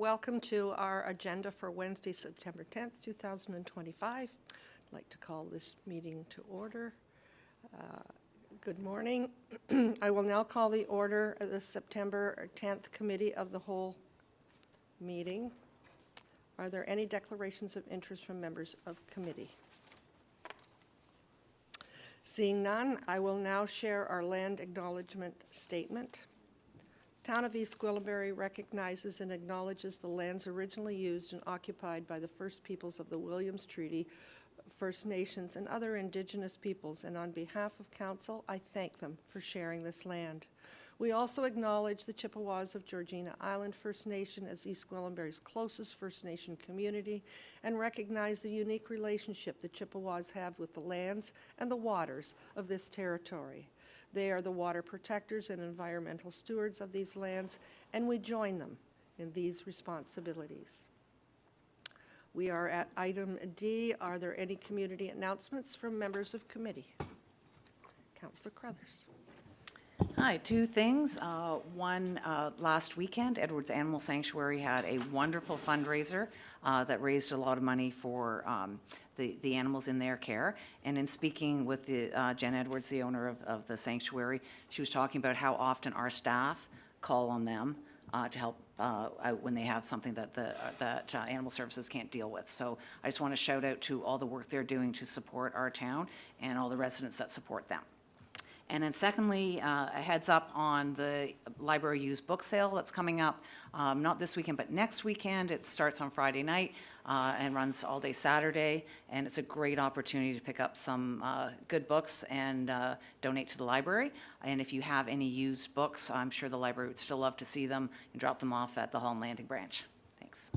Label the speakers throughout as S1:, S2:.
S1: Welcome to our agenda for Wednesday, September 10th, 2025. I'd like to call this meeting to order. Good morning. I will now call the order of the September 10th Committee of the Whole meeting. Are there any declarations of interest from members of committee? Seeing none, I will now share our land acknowledgement statement. Town of East Gwillimbury recognizes and acknowledges the lands originally used and occupied by the First Peoples of the Williams Treaty, First Nations, and other Indigenous peoples, and on behalf of Council, I thank them for sharing this land. We also acknowledge the Chippewas of Georgina Island First Nation as East Gwillimbury's closest First Nation community, and recognize the unique relationship the Chippewas have with the lands and the waters of this territory. They are the water protectors and environmental stewards of these lands, and we join them in these responsibilities. We are at item D. Are there any community announcements from members of committee? Councillor Crothers.
S2: Hi, two things. One, last weekend, Edwards Animal Sanctuary had a wonderful fundraiser that raised a lot of money for the animals in their care. And in speaking with Jen Edwards, the owner of the sanctuary, she was talking about how often our staff call on them to help out when they have something that animal services can't deal with. So I just want to shout out to all the work they're doing to support our town and all the residents that support them. And then secondly, a heads up on the library used book sale that's coming up, not this weekend, but next weekend. It starts on Friday night and runs all day Saturday. And it's a great opportunity to pick up some good books and donate to the library. And if you have any used books, I'm sure the library would still love to see them and drop them off at the Hall and Landing branch. Thanks.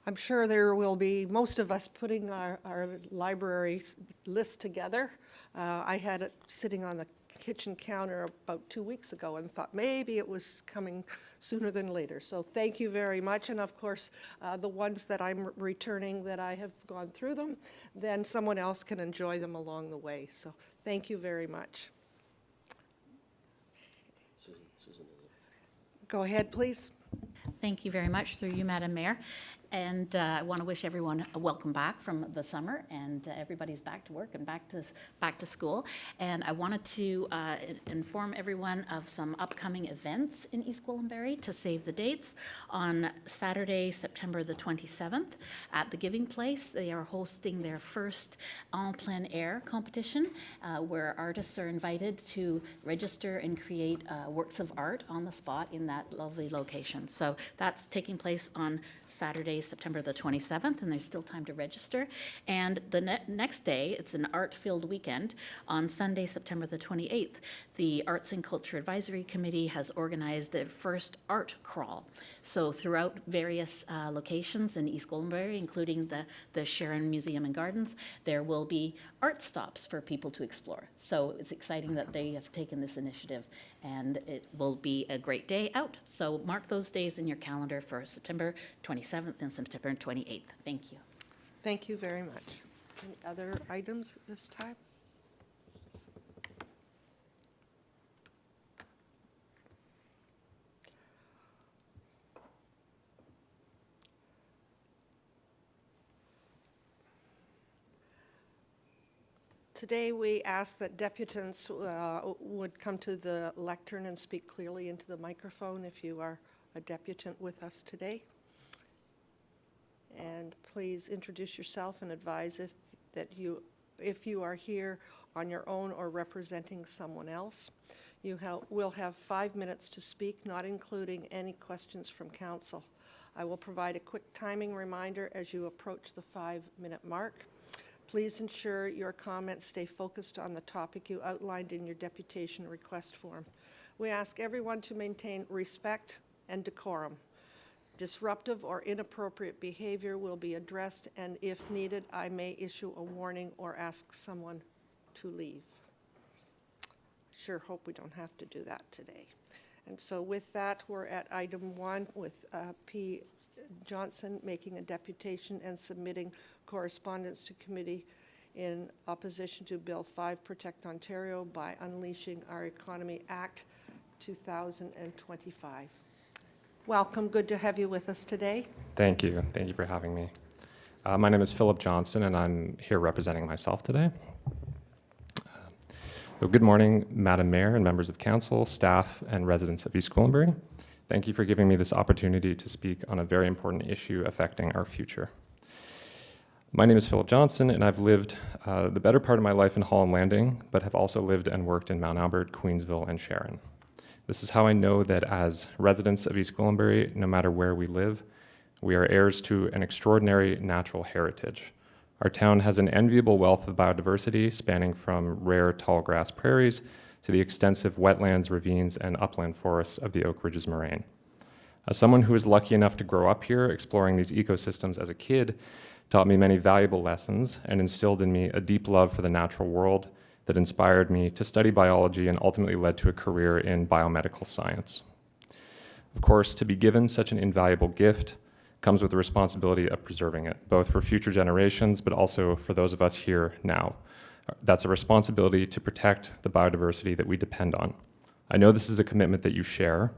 S1: I'm sure there will be most of us putting our library list together. I had it sitting on the kitchen counter about 2 weeks ago and thought maybe it was coming sooner than later. So thank you very much. And of course, the ones that I'm returning that I have gone through them, then someone else can enjoy them along the way. So thank you very much.
S3: Susan.
S1: Go ahead, please.
S4: Thank you very much, through you, Madam Mayor. And I want to wish everyone a welcome back from the summer, and everybody's back to work and back to school. And I wanted to inform everyone of some upcoming events in East Gwillimbury to save the dates. On Saturday, September the 27th, at the Giving Place, they are hosting their first en plein air competition, where artists are invited to register and create works of art on the spot in that lovely location. So that's taking place on Saturday, September the 27th, and there's still time to register. And the next day, it's an art-filled weekend. On Sunday, September the 28th, the Arts and Culture Advisory Committee has organized their first art crawl. So throughout various locations in East Gwillimbury, including the Sharon Museum and Gardens, there will be art stops for people to explore. So it's exciting that they have taken this initiative, and it will be a great day out. So mark those days in your calendar for September 27th and September 28th. Thank you.
S1: Thank you very much. Any other items at this time? Today we ask that deputants would come to the lectern and speak clearly into the microphone if you are a deputant with us today. And please introduce yourself and advise if you are here on your own or representing someone else. You will have 5 minutes to speak, not including any questions from council. I will provide a quick timing reminder as you approach the 5-minute mark. Please ensure your comments stay focused on the topic you outlined in your deputation request form. We ask everyone to maintain respect and decorum. Disruptive or inappropriate behavior will be addressed, and if needed, I may issue a warning or ask someone to leave. Sure hope we don't have to do that today. And so with that, we're at item 1 with P. Johnston making a deputation and submitting correspondence to committee in opposition to Bill 5, Protect Ontario by Unleashing Our Economy Act 2025. Welcome. Good to have you with us today.
S3: Thank you. Thank you for having me. My name is Philip Johnston, and I'm here representing myself today. So good morning, Madam Mayor and members of Council, staff, and residents of East Gwillimbury. Thank you for giving me this opportunity to speak on a very important issue affecting our future. My name is Philip Johnston, and I've lived the better part of my life in Holland Landing, but have also lived and worked in Mount Albert, Queensville, and Sharon. This is how I know that as residents of East Gwillimbury, no matter where we live, we are heirs to an extraordinary natural heritage. Our town has an enviable wealth of biodiversity spanning from rare tall grass prairies to the extensive wetlands, ravines, and upland forests of the Oak Ridges Moraine. As someone who was lucky enough to grow up here, exploring these ecosystems as a kid taught me many valuable lessons and instilled in me a deep love for the natural world that inspired me to study biology and ultimately led to a career in biomedical science. Of course, to be given such an invaluable gift comes with the responsibility of preserving it, both for future generations, but also for those of us here now. That's a responsibility to protect the biodiversity that we depend on. I know this is a commitment that you share.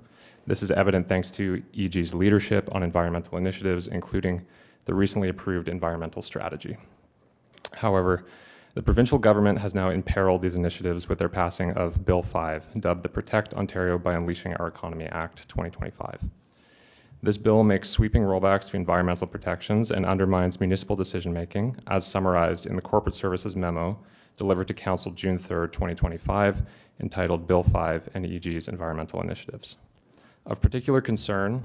S3: This is evident thanks to EG's leadership on environmental initiatives, including the recently approved environmental strategy. However, the provincial government has now imperiled these initiatives with their passing of Bill 5, dubbed the Protect Ontario by Unleashing Our Economy Act 2025. This bill makes sweeping rollbacks to environmental protections and undermines municipal decision-making, as summarized in the Corporate Services Memo delivered to Council June 3, 2025, entitled Bill 5 and EG's Environmental Initiatives. Of particular concern,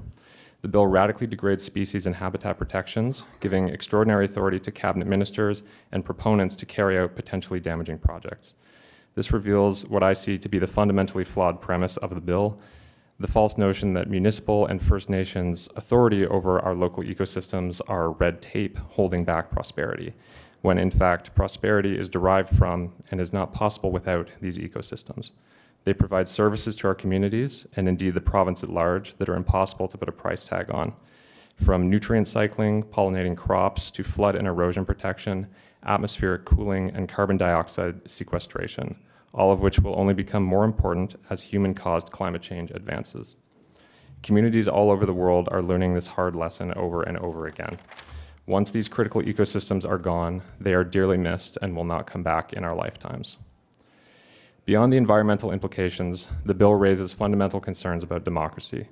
S3: the bill radically degrades species and habitat protections, giving extraordinary authority to cabinet ministers and proponents to carry out potentially damaging projects. This reveals what I see to be the fundamentally flawed premise of the bill, the false notion that municipal and First Nations authority over our local ecosystems are red tape holding back prosperity, when in fact prosperity is derived from and is not possible without these ecosystems. They provide services to our communities and indeed the province at large that are impossible to put a price tag on, from nutrient cycling, pollinating crops, to flood and erosion protection, atmospheric cooling, and carbon dioxide sequestration, all of which will only become more important as human-caused climate change advances. Communities all over the world are learning this hard lesson over and over again. Once these critical ecosystems are gone, they are dearly missed and will not come back in our lifetimes. Beyond the environmental implications, the bill raises fundamental concerns about democracy.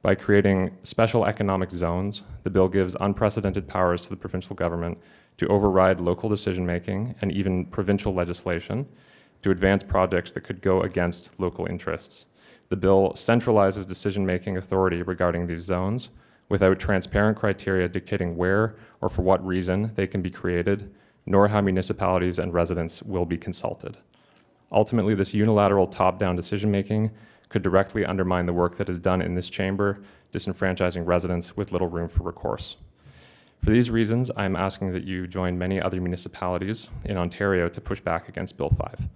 S3: By creating special economic zones, the bill gives unprecedented powers to the provincial government to override local decision-making and even provincial legislation to advance projects that could go against local interests. The bill centralizes decision-making authority regarding these zones without transparent criteria dictating where or for what reason they can be created, nor how municipalities and residents will be consulted. Ultimately, this unilateral top-down decision-making could directly undermine the work that is done in this chamber, disenfranchising residents with little room for recourse. For these reasons, I am asking that you join many other municipalities in Ontario to push back against Bill 5.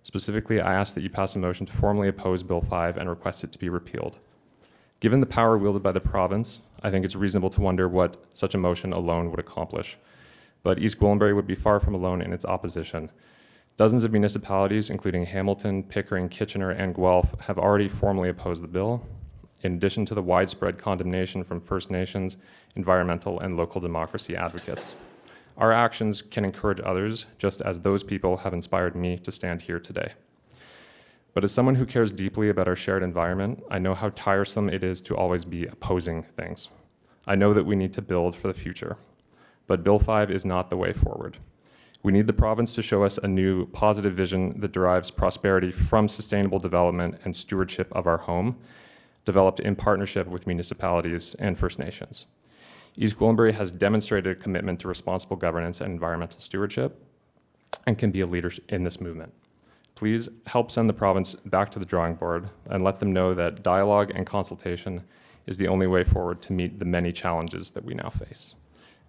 S3: Specifically, I ask that you pass a motion to formally oppose Bill 5 and request it to be repealed. Given the power wielded by the province, I think it's reasonable to wonder what such a motion alone would accomplish. But East Gwillimbury would be far from alone in its opposition. Dozens of municipalities, including Hamilton, Pickering, Kitchener, and Guelph, have already formally opposed the bill, in addition to the widespread condemnation from First Nations, environmental, and local democracy advocates. Our actions can encourage others, just as those people have inspired me to stand here today. But as someone who cares deeply about our shared environment, I know how tiresome it is to always be opposing things. I know that we need to build for the future, but Bill 5 is not the way forward. We need the province to show us a new positive vision that derives prosperity from sustainable development and stewardship of our home, developed in partnership with municipalities and First Nations. East Gwillimbury has demonstrated a commitment to responsible governance and environmental stewardship and can be a leader in this movement. Please help send the province back to the drawing board and let them know that dialogue and consultation is the only way forward to meet the many challenges that we now face.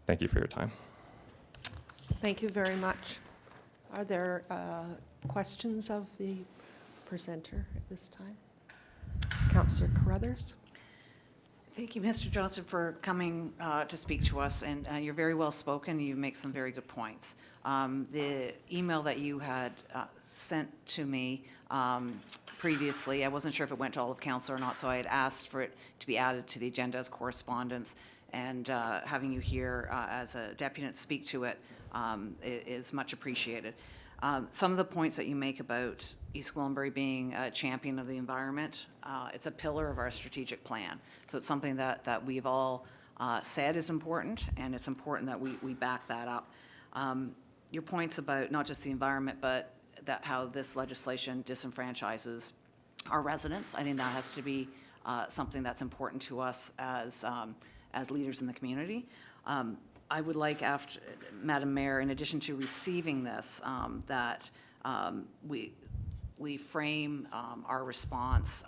S3: Thank you for your time.
S1: Thank you very much. Are there questions of the presenter at this time? Councillor Carruthers?
S2: Thank you, Mr. Johnston, for coming to speak to us, and you're very well spoken. You make some very good points. The email that you had sent to me previously, I wasn't sure if it went to all of council or not, so I had asked for it to be added to the agenda as correspondence, and having you here as a deputant speak to it is much appreciated. Some of the points that you make about East Gwillimbury being a champion of the environment, it's a pillar of our strategic plan. So it's something that we've all said is important, and it's important that we back that up. Your points about not just the environment, but that how this legislation disenfranchises our residents, I think that has to be something that's important to us as leaders in the community. I would like, after, Madam Mayor, in addition to receiving this, that we frame our response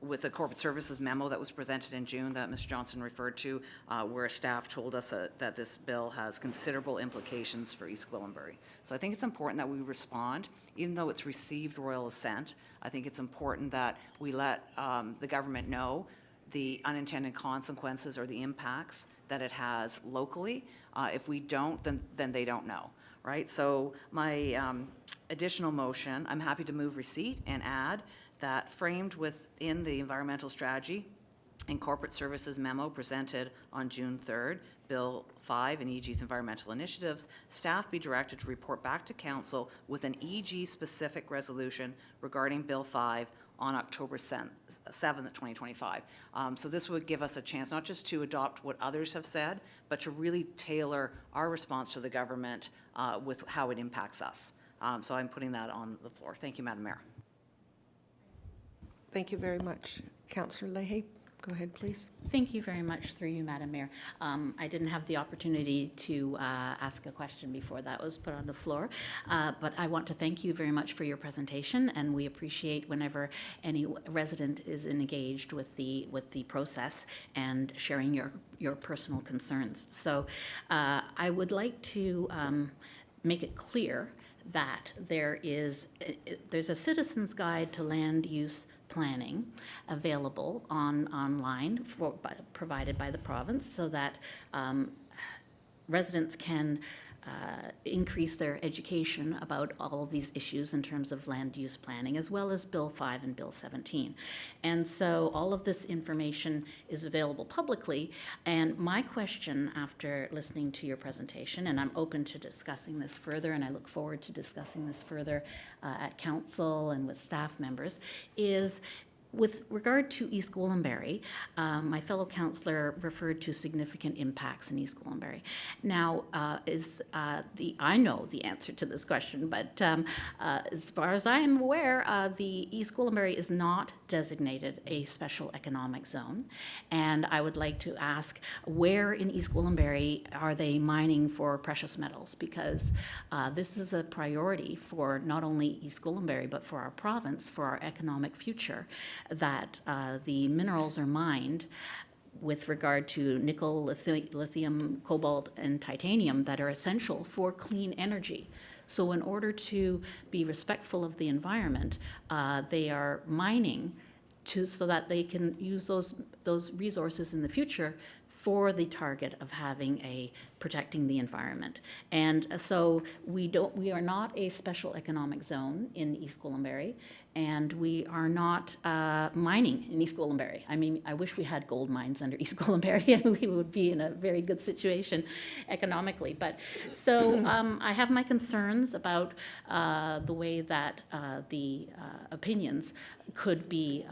S2: with the corporate services memo that was presented in June that Mr. Johnston referred to, where staff told us that this bill has considerable implications for East Gwillimbury. So I think it's important that we respond, even though it's received royal assent. I think it's important that we let the government know the unintended consequences or the impacts that it has locally. If we don't, then they don't know, right? So my additional motion, I'm happy to move receipt and add that framed within the environmental strategy and corporate services memo presented on June 3rd, Bill 5 and EG's environmental initiatives, staff be directed to report back to council with an EG-specific resolution regarding Bill 5 on October 7th, 2025. So this would give us a chance not just to adopt what others have said, but to really tailor our response to the government with how it impacts us. So I'm putting that on the floor. Thank you, Madam Mayor.
S1: Thank you very much. Councillor Leahy, go ahead, please.
S4: Thank you very much, through you, Madam Mayor. I didn't have the opportunity to ask a question before that was put on the floor, but I want to thank you very much for your presentation, and we appreciate whenever any resident is engaged with the process and sharing your personal concerns. So I would like to make it clear that there's a citizen's guide to land use planning available online provided by the province, so that residents can increase their education about all of these issues in terms of land use planning, as well as Bill 5 and Bill 17. And so all of this information is available publicly. And my question, after listening to your presentation, and I'm open to discussing this further, and I look forward to discussing this further at council and with staff members, is with regard to East Gwillimbury, my fellow councillor referred to significant impacts in East Gwillimbury. Now, I know the answer to this question, but as far as I am aware, the East Gwillimbury is not designated a special economic zone. And I would like to ask, where in East Gwillimbury are they mining for precious metals? Because this is a priority for not only East Gwillimbury, but for our province, for our economic future, that the minerals are mined with regard to nickel, lithium, cobalt, and titanium that are essential for clean energy. So in order to be respectful of the environment, they are mining so that they can use those resources in the future for the target of protecting the environment. And so we are not a special economic zone in East Gwillimbury, and we are not mining in East Gwillimbury. I mean, I wish we had gold mines under East Gwillimbury, and we would be in a very good situation economically. But so I have my concerns about the way that the opinions could be.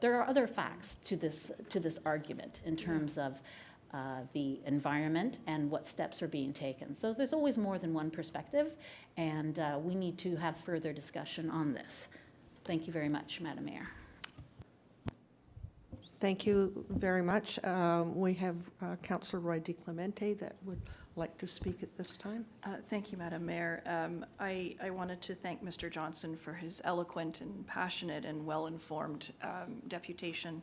S4: There are other facts to this argument in terms of the environment and what steps are being taken. So there's always more than one perspective, and we need to have further discussion on this. Thank you very much, Madam Mayor.
S1: Thank you very much. We have Councillor Roy DiClemente that would like to speak at this time.
S5: Thank you, Madam Mayor. I wanted to thank Mr. Johnston for his eloquent and passionate and well-informed deputation.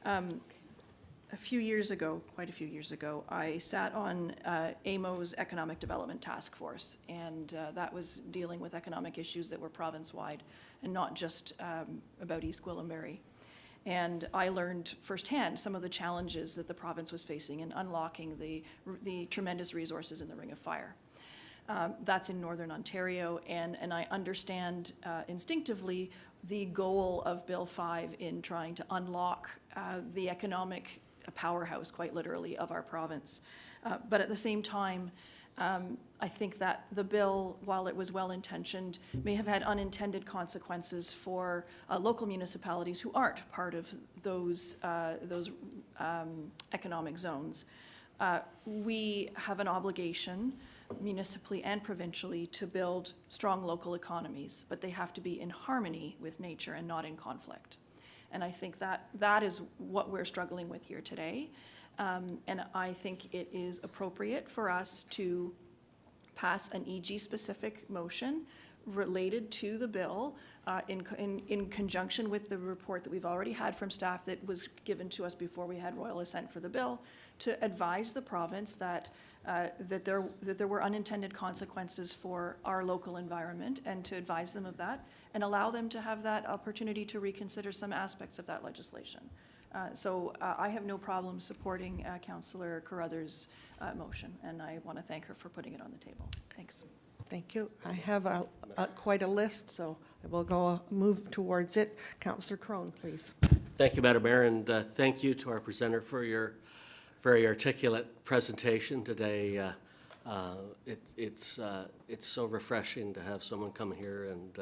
S5: Quite a few years ago, I sat on AMO's Economic Development Task Force, and that was dealing with economic issues that were province-wide and not just about East Gwillimbury. And I learned firsthand some of the challenges that the province was facing in unlocking the tremendous resources in the Ring of Fire. That's in Northern Ontario, and I understand instinctively the goal of Bill 5 in trying to unlock the economic powerhouse, quite literally, of our province. But at the same time, I think that the bill, while it was well-intentioned, may have had unintended consequences for local municipalities who aren't part of those economic zones. We have an obligation, municipally and provincially, to build strong local economies, but they have to be in harmony with nature and not in conflict. And I think that is what we're struggling with here today. And I think it is appropriate for us to pass an EG-specific motion related to the bill in conjunction with the report that we've already had from staff that was given to us before we had royal assent for the bill, to advise the province that there were unintended consequences for our local environment, and to advise them of that and allow them to have that opportunity to reconsider some aspects of that legislation. So I have no problem supporting Councillor Carruthers' motion, and I want to thank her for putting it on the table. Thanks.
S1: Thank you. I have quite a list, so I will move towards it. Councillor Crone, please.
S6: Thank you, Madam Mayor, and thank you to our presenter for your very articulate presentation today. It's so refreshing to have someone come here and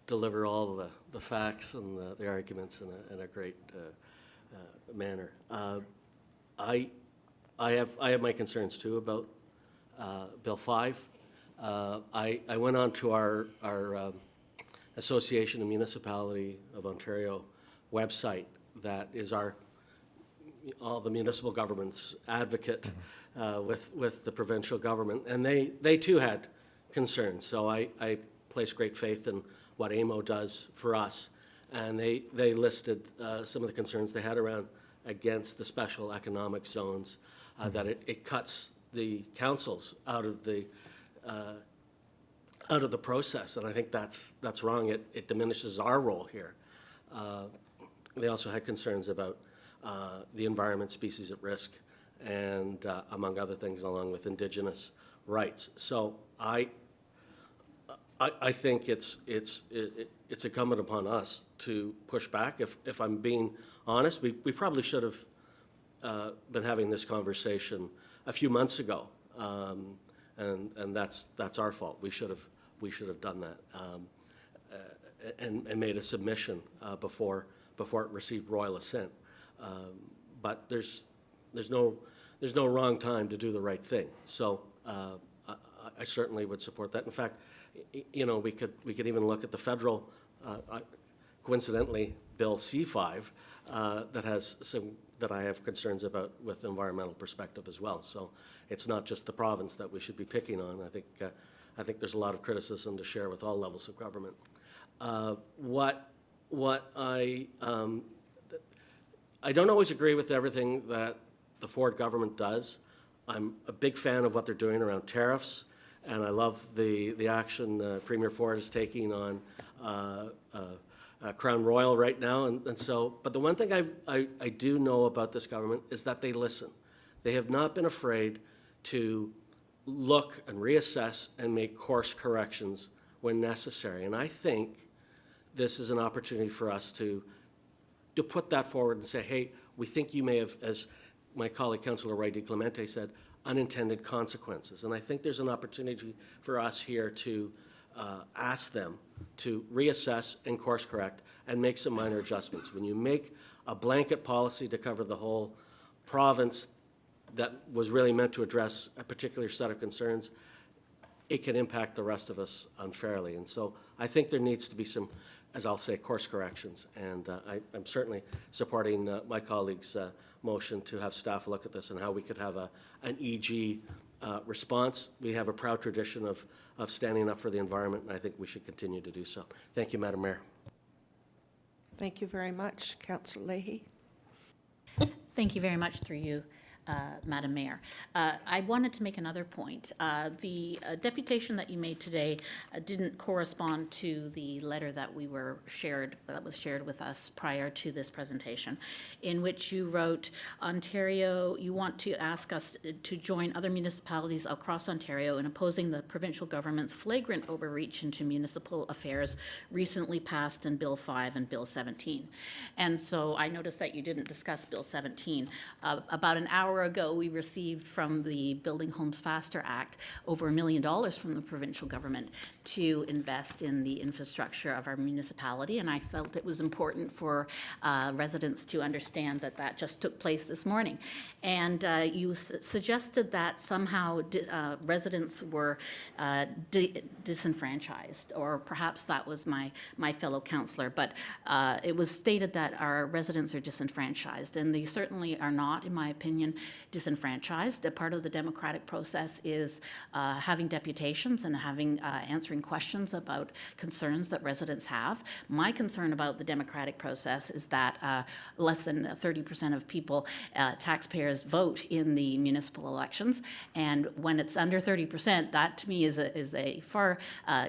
S6: deliver all the facts and the arguments in a great manner. I have my concerns too about Bill 5. I went on to our Association of Municipality of Ontario website that is all the municipal governments advocate with the provincial government, and they too had concerns. So I place great faith in what AMO does for us, and they listed some of the concerns they had around against the special economic zones, that it cuts the councils out of the process, and I think that's wrong. It diminishes our role here. They also had concerns about the environment, species at risk, and among other things, along with Indigenous rights. So I think it's incumbent upon us to push back. If I'm being honest, we probably should have been having this conversation a few months ago, and that's our fault. We should have done that and made a submission before it received royal assent. But there's no wrong time to do the right thing. So I certainly would support that. In fact, you know, we could even look at the federal, coincidentally, Bill C5 that has some that I have concerns about with environmental perspective as well. So it's not just the province that we should be picking on. I think there's a lot of criticism to share with all levels of government. I don't always agree with everything that the Ford government does. I'm a big fan of what they're doing around tariffs, and I love the action Premier Ford is taking on Crown Royal right now. And so, but the one thing I do know about this government is that they listen. They have not been afraid to look and reassess and make course corrections when necessary. And I think this is an opportunity for us to put that forward and say, hey, we think you may have, as my colleague Councillor Roy DiClemente said, unintended consequences. And I think there's an opportunity for us here to ask them to reassess and course correct and make some minor adjustments. When you make a blanket policy to cover the whole province that was really meant to address a particular set of concerns, it can impact the rest of us unfairly. And so I think there needs to be some, as I'll say, course corrections. And I'm certainly supporting my colleague's motion to have staff look at this and how we could have an EG response. We have a proud tradition of standing up for the environment, and I think we should continue to do so. Thank you, Madam Mayor.
S1: Thank you very much. Councillor Leahy.
S4: Thank you very much, through you, Madam Mayor. I wanted to make another point. The deputation that you made today didn't correspond to the letter that was shared with us prior to this presentation, in which you wrote, Ontario, you want to ask us to join other municipalities across Ontario in opposing the provincial government's flagrant overreach into municipal affairs recently passed in Bill 5 and Bill 17. And so I noticed that you didn't discuss Bill 17. About an hour ago, we received from the Building Homes Faster Act over $1 million from the provincial government to invest in the infrastructure of our municipality, and I felt it was important for residents to understand that that just took place this morning. And you suggested that somehow residents were disenfranchised, or perhaps that was my fellow councillor, but it was stated that our residents are disenfranchised, and they certainly are not, in my opinion, disenfranchised. A part of the democratic process is having deputations and answering questions about concerns that residents have. My concern about the democratic process is that less than 30% of people, taxpayers, vote in the municipal elections, and when it's under 30%, that to me is a far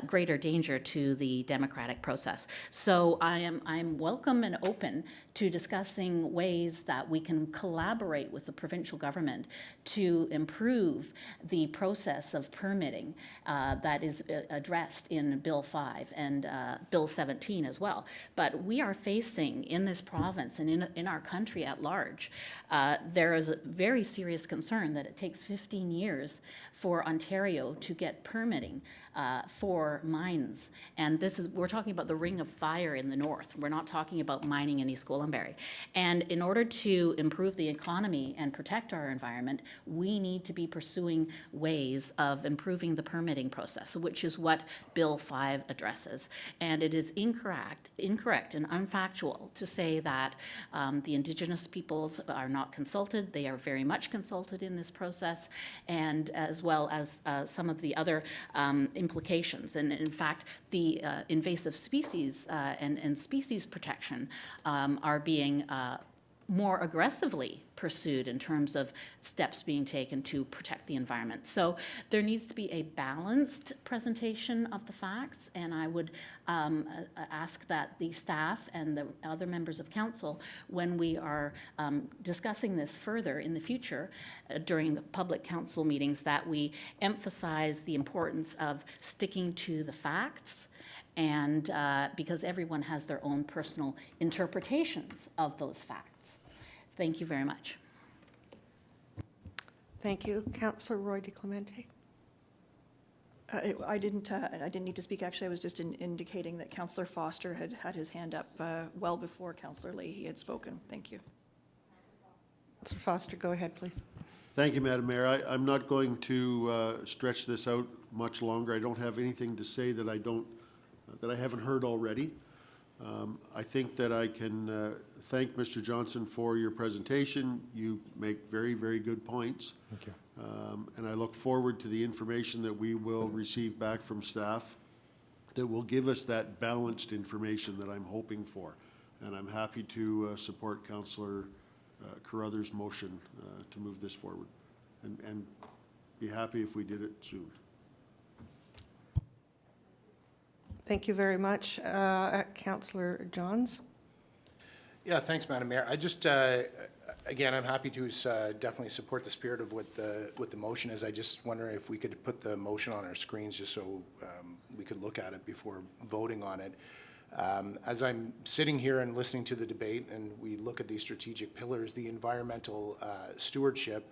S4: greater danger to the democratic process. So I'm welcome and open to discussing ways that we can collaborate with the provincial government to improve the process of permitting that is addressed in Bill 5 and Bill 17 as well. But we are facing in this province and in our country at large, there is a very serious concern that it takes 15 years for Ontario to get permitting for mines. And we're talking about the Ring of Fire in the north. We're not talking about mining in East Gwillimbury. And in order to improve the economy and protect our environment, we need to be pursuing ways of improving the permitting process, which is what Bill 5 addresses. And it is incorrect and unfactual to say that the Indigenous peoples are not consulted. They are very much consulted in this process, and as well as some of the other implications. And in fact, the invasive species and species protection are being more aggressively pursued in terms of steps being taken to protect the environment. So there needs to be a balanced presentation of the facts, and I would ask that the staff and the other members of council, when we are discussing this further in the future during the public council meetings, that we emphasize the importance of sticking to the facts, and because everyone has their own personal interpretations of those facts. Thank you very much.
S1: Thank you. Councillor Roy DeClemente.
S5: I didn't need to speak. Actually, I was just indicating that Councillor Foster had his hand up well before Councillor Leahy had spoken. Thank you.
S1: Councillor Foster, go ahead, please.
S7: Thank you, Madam Mayor. I'm not going to stretch this out much longer. I don't have anything to say that I haven't heard already. I think that I can thank Mr. Johnston for your presentation. You make very, very good points.
S3: Thank you.
S7: And I look forward to the information that we will receive back from staff that will give us that balanced information that I'm hoping for. And I'm happy to support Councillor Carruthers' motion to move this forward, and be happy if we did it soon.
S1: Thank you very much. Councillor Johns.
S8: Yeah, thanks, Madam Mayor. I just, again, I'm happy to definitely support the spirit of what the motion is. I just wonder if we could put the motion on our screens just so we could look at it before voting on it. As I'm sitting here and listening to the debate and we look at these strategic pillars, the environmental stewardship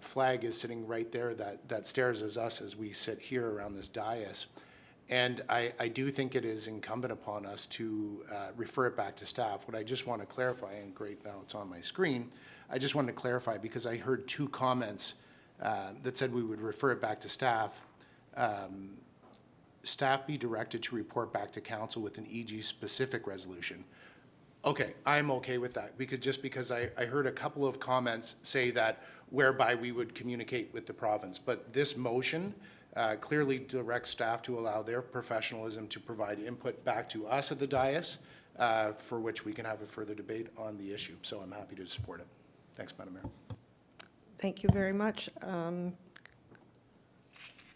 S8: flag is sitting right there that stares at us as we sit here around this dais. And I do think it is incumbent upon us to refer it back to staff. What I just want to clarify, and great, now it's on my screen, I just wanted to clarify because I heard two comments that said we would refer it back to staff. Staff be directed to report back to council with an EG specific resolution. Okay, I'm okay with that because I heard a couple of comments say that whereby we would communicate with the province, but this motion clearly directs staff to allow their professionalism to provide input back to us at the dais, for which we can have a further debate on the issue. So I'm happy to support it. Thanks, Madam Mayor.
S1: Thank you very much.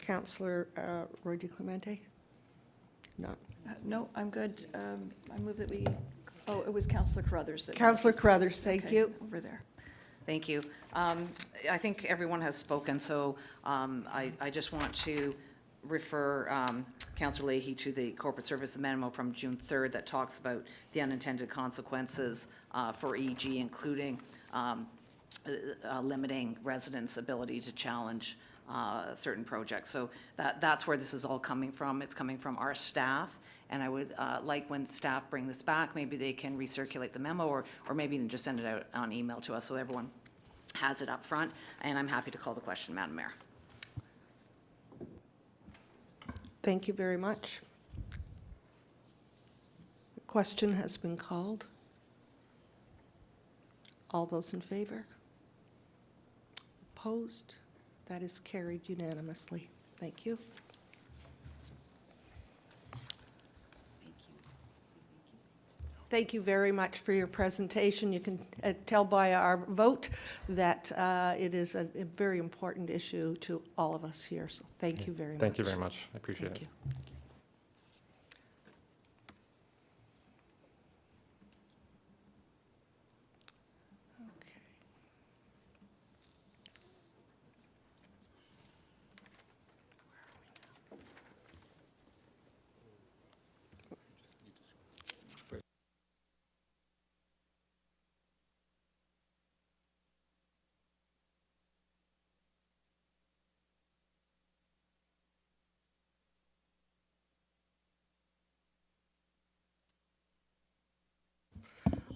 S1: Councillor Roy DiClemente? No.
S5: No, I'm good. I move that we, oh, it was Councillor Carruthers that.
S1: Councillor Carruthers, thank
S5: Okay,
S1: you.
S5: over there.
S2: Thank you. I think everyone has spoken, so I just want to refer Councillor Leahy to the Corporate Services Memo from June 3rd that talks about the unintended consequences for EG, including limiting residents' ability to challenge certain projects. So that's where this is all coming from. It's coming from our staff, and I would like when staff bring this back, maybe they can recirculate the memo, or maybe even just send it out on email to us so everyone has it up front. And I'm happy to call the question, Madam Mayor.
S1: Thank you very much. The question has been called. All those in favor? Opposed? That is carried unanimously. Thank you. Thank you very much for your presentation. You can tell by our vote that it is a very important issue to all of us here, so thank you very much.
S3: Thank you very much. I appreciate
S1: Thank
S3: it.
S1: you. Okay.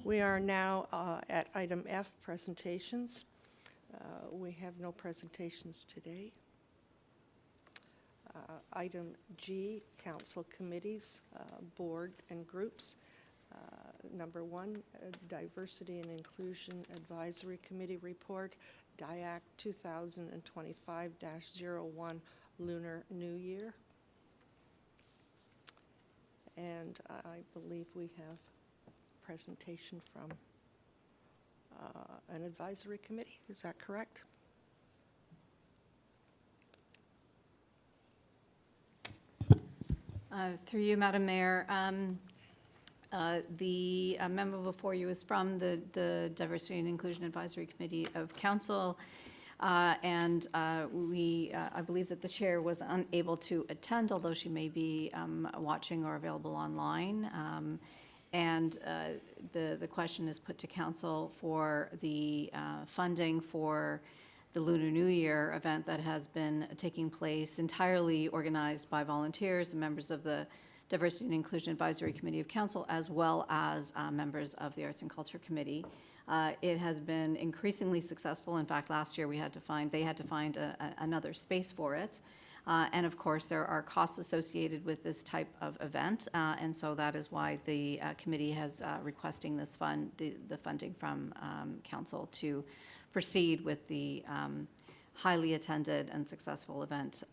S1: We are now at item F, presentations. We have no presentations today. Item G, council committees, board and groups. Number 1, Diversity and Inclusion Advisory Committee Report, DIAC 2025-01, Lunar New Year. And I believe we have presentation from an advisory committee. Is that correct?
S9: Through you, Madam Mayor, the memo before you is from the Diversity and Inclusion Advisory Committee of Council, and I believe that the chair was unable to attend, although she may be watching or available online. And the question is put to council for the funding for the Lunar New Year event that has been taking place, entirely organized by volunteers and members of the Diversity and Inclusion Advisory Committee of Council, as well as members of the Arts and Culture Committee. It has been increasingly successful. In fact, last year they had to find another space for it. And of course, there are costs associated with this type of event, and so that is why the committee has requesting this the funding from council to proceed with the highly attended and successful event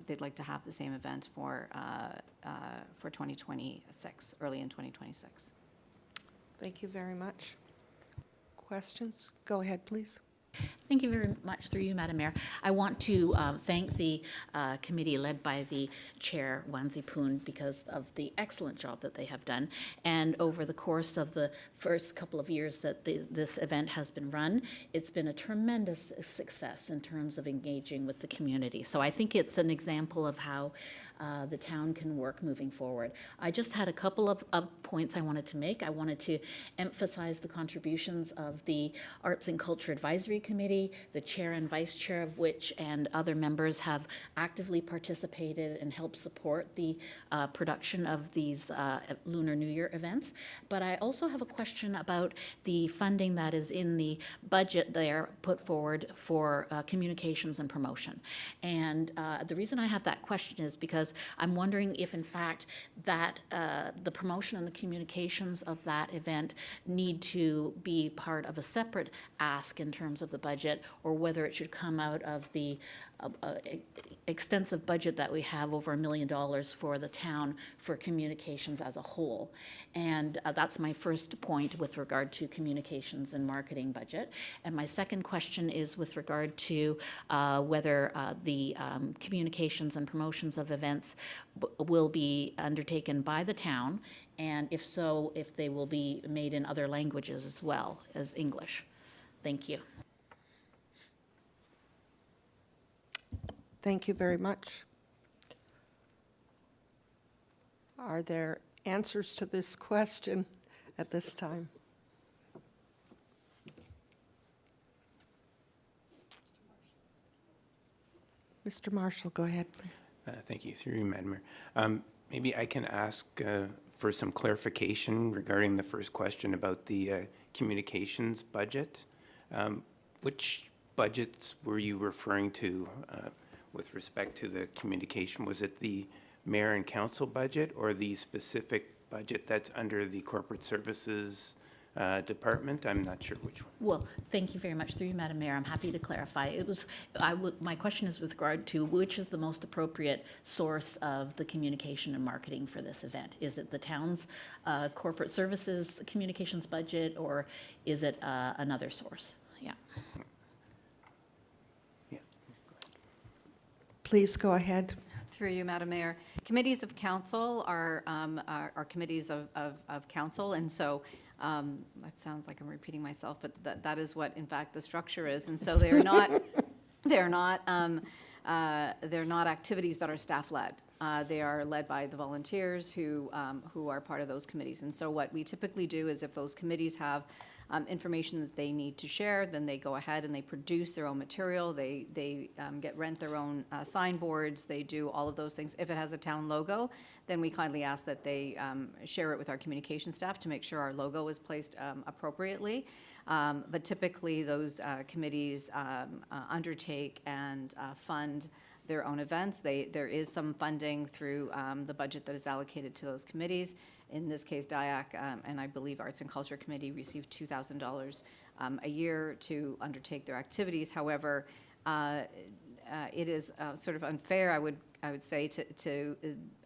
S9: they'd like to have the same event for 2026, early in 2026.
S1: Thank you very much. Questions? Go ahead, please.
S4: Thank you very much, through you, Madam Mayor. I want to thank the committee led by the chair, Wanzi Poon, because of the excellent job that they have done. And over the course of the first couple of years that this event has been run, it's been a tremendous success in terms of engaging with the community. So I think it's an example of how the town can work moving forward. I just had a couple of points I wanted to make. I wanted to emphasize the contributions of the Arts and Culture Advisory Committee, the chair and vice chair of which and other members have actively participated and helped support the production of these Lunar New Year events. But I also have a question about the funding that is in the budget there put forward for communications and promotion. And the reason I have that question is because I'm wondering if in fact that the promotion and the communications of that event need to be part of a separate ask in terms of the budget, or whether it should come out of the extensive budget that we have, over $1 million for the town for communications as a whole. And that's my first point with regard to communications and marketing budget. And my second question is with regard to whether the communications and promotions of events will be undertaken by the town, and if so, if they will be made in other languages as well as English. Thank you.
S1: Thank you very much. Are there answers to this question at this time? Mr. Marshall, go ahead, please.
S10: Thank you. Through you, Madam Mayor. Maybe I can ask for some clarification regarding the first question about the communications budget. Which budgets were you referring to with respect to the communication? Was it the mayor and council budget or the specific budget that's under the corporate services department? I'm not sure which one.
S4: Well, thank you very much. Through you, Madam Mayor, I'm happy to clarify. My question is with regard to which is the most appropriate source of the communication and marketing for this event? Is it the town's corporate services communications budget, or is it another source? Yeah.
S10: Yeah.
S1: Please go ahead.
S9: Through you, Madam Mayor. Committees of council are committees of council, and so that sounds like I'm repeating myself, but that is what, in fact, the structure is. And so they're not activities that are staff-led. They are led by the volunteers who are part of those committees. And so what we typically do is, if those committees have information that they need to share, then they go ahead and they produce their own material. They rent their own signboards. They do all of those things. If it has a town logo, then we kindly ask that they share it with our communication staff to make sure our logo is placed appropriately. But typically, those committees undertake and fund their own events. There is some funding through the budget that is allocated to those committees. In this case, DIAC and I believe Arts and Culture Committee receive $2,000 a year to undertake their activities. However, it is sort of unfair, I would say, to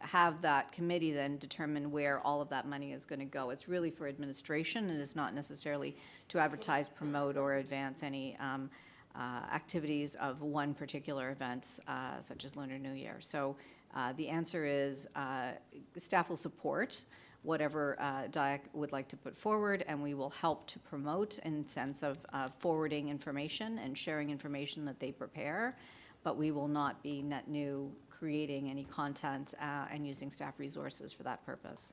S9: have that committee then determine where all of that money is going to go. It's really for administration, and it's not necessarily to advertise, promote, or advance any activities of one particular event, such as Lunar New Year. So the answer is staff will support whatever DIAC would like to put forward, and we will help to promote in sense of forwarding information and sharing information that they prepare, but we will not be net new creating any content and using staff resources for that purpose.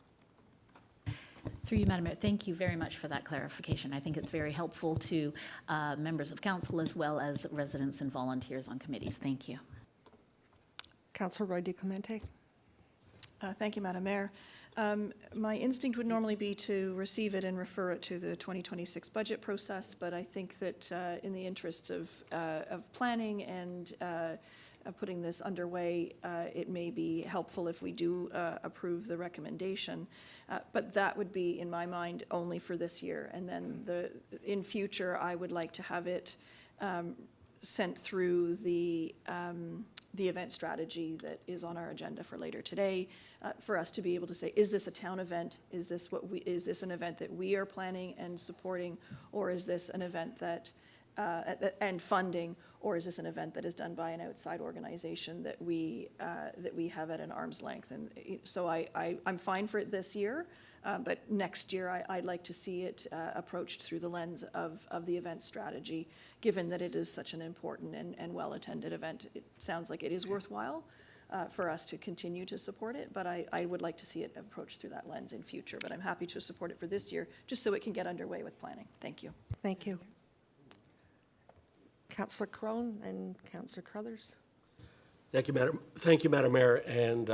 S4: Through you, Madam Mayor, thank you very much for that clarification. I think it's very helpful to members of council as well as residents and volunteers on committees. Thank you.
S1: Councillor Roy DiClemente.
S5: Thank you, Madam Mayor. My instinct would normally be to receive it and refer it to the 2026 budget process, but I think that in the interests of planning and putting this underway, it may be helpful if we do approve the recommendation. But that would be, in my mind, only for this year. And then in future, I would like to have it sent through the event strategy that is on our agenda for later today, for us to be able to say, is this a town event? Is this an event that we are planning and supporting, or is this an event that and funding, or is this an event that is done by an outside organization that we have at an arm's length? And so I'm fine for it this year, but next year I'd like to see it approached through the lens of the event strategy, given that it is such an important and well-attended event. It sounds like it is worthwhile for us to continue to support it, but I would like to see it approached through that lens in future. But I'm happy to support it for this year, just so it can get underway with planning. Thank you.
S1: Thank you. Councillor Crone and Councillor Crothers.
S6: Thank you, Madam Mayor. And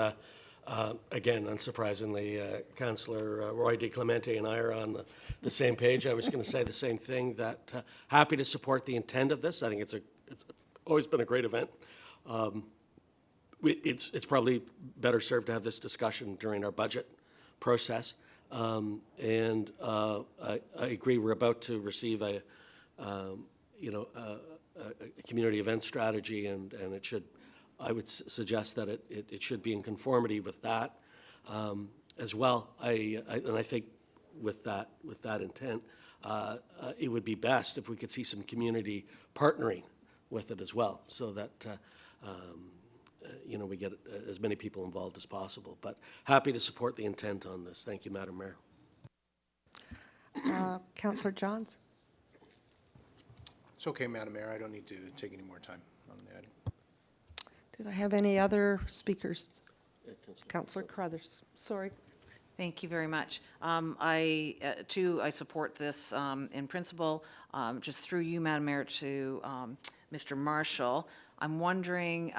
S6: again, unsurprisingly, Councillor Roy DiClemente and I are on the same page. I was going to say the same thing, that happy to support the intent of this. I think it's always been a great event. It's probably better served to have this discussion during our budget process. And I agree, we're about to receive a community event strategy, and it should I would suggest that it should be in conformity with that as well. And I think with that intent, it would be best if we could see some community partnering with it as well, so that we get as many people involved as possible. But happy to support the intent on this. Thank you, Madam Mayor.
S1: Councillor Johns?
S8: It's okay, Madam Mayor, I don't need to take any more time on the item.
S1: Did I have any other speakers? Councillor Crothers, sorry.
S2: Thank you very much. I support this in principle. Just through you, Madam Mayor, to Mr. Marshall. I'm wondering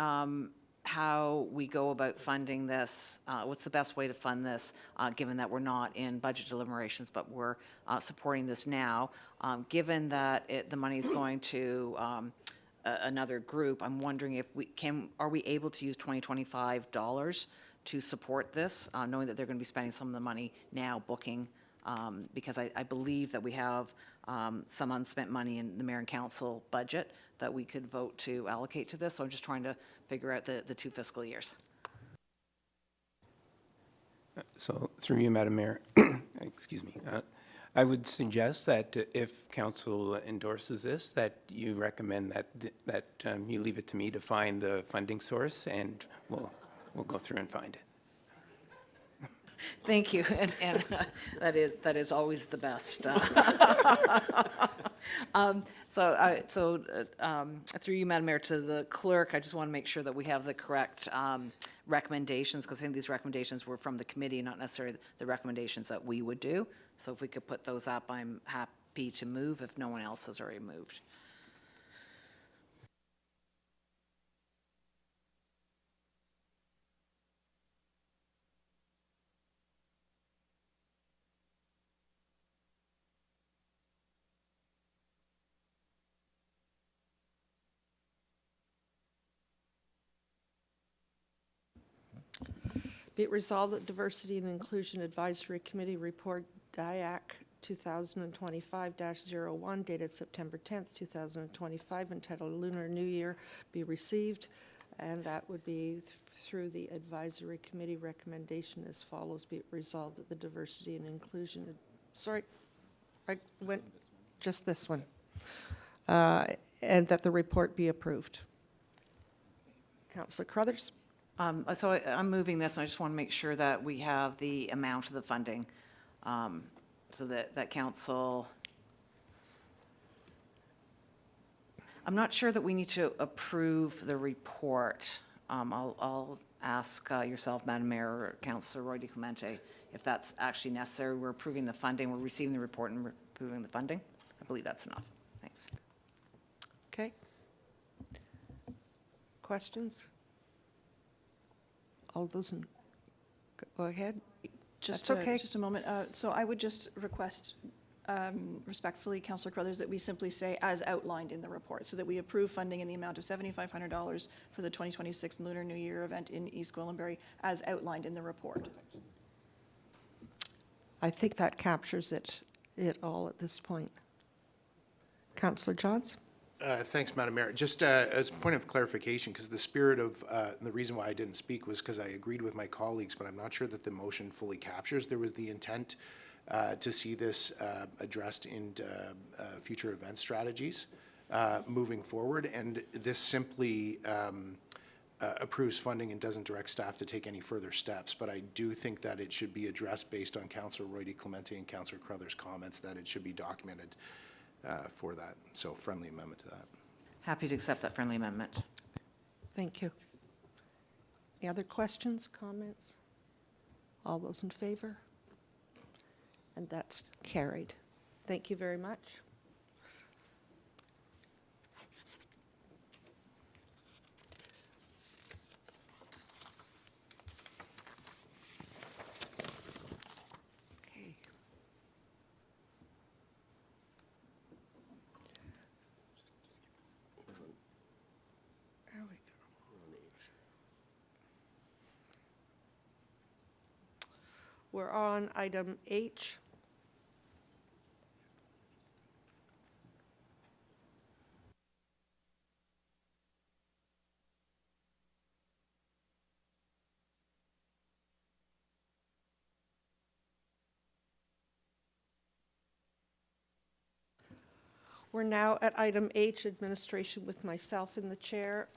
S2: how we go about funding this. What's the best way to fund this, given that we're not in budget deliberations, but we're supporting this now? Given that the money is going to another group, I'm wondering if are we able to use 2025 dollars to support this, knowing that they're going to be spending some of the money now booking, because I believe that we have some unspent money in the mayor and council budget that we could vote to allocate to this. So I'm just trying to figure out the 2 fiscal years.
S10: So through you, Madam Mayor, excuse me, I would suggest that if council endorses this, that you recommend that you leave it to me to find the funding source, and we'll go through and find it.
S2: Thank you, and that is always the best. Through you, Madam Mayor, to the clerk, I just want to make sure that we have the correct recommendations, because I think these recommendations were from the committee, not necessarily the recommendations that we would do. So if we could put those up, I'm happy to move if no one else has already moved.
S1: Be it resolved that Diversity and Inclusion Advisory Committee report DIAC 2025-01 dated September 10th, 2025, entitled Lunar New Year, be received, and that would be through the advisory committee recommendation as follows. Be it resolved that the Diversity and Inclusion, sorry, I went just this one, and that the report be approved. Councillor Crothers?
S2: So I'm moving this, and I just want to make sure that we have the amount of the funding, so that council. I'm not sure that we need to approve the report. I'll ask yourself, Madam Mayor, or Councillor Roy DeClemente, if that's actually necessary. We're approving the funding, we're receiving the report and approving the funding. I believe that's enough. Thanks.
S1: Okay. Questions? All those in, go ahead.
S5: Just
S1: That's okay.
S5: Just a moment. So I would just request respectfully, Councillor Crothers, that we simply say as outlined in the report, so that we approve funding in the amount of $7,500 for the 2026 Lunar New Year event in East Gwillimbury, as outlined in the report.
S1: I think that captures it all at this point. Councillor Johns?
S8: Thanks, Madam Mayor. Just as a point of clarification, because the spirit of the reason why I didn't speak was because I agreed with my colleagues, but I'm not sure that the motion fully captures. There was the intent to see this addressed in future event strategies moving forward, and this simply approves funding and doesn't direct staff to take any further steps. But I do think that it should be addressed based on Councillor Roy DeClemente and Councillor Crothers' comments, that it should be documented for that. So friendly amendment to that.
S2: Happy to accept that friendly amendment.
S1: Thank you. Any other questions, comments? All those in favor? And that's carried. Thank you very much. Okay. There we go. We're on item H. We're now at item H, administration with myself in the chair.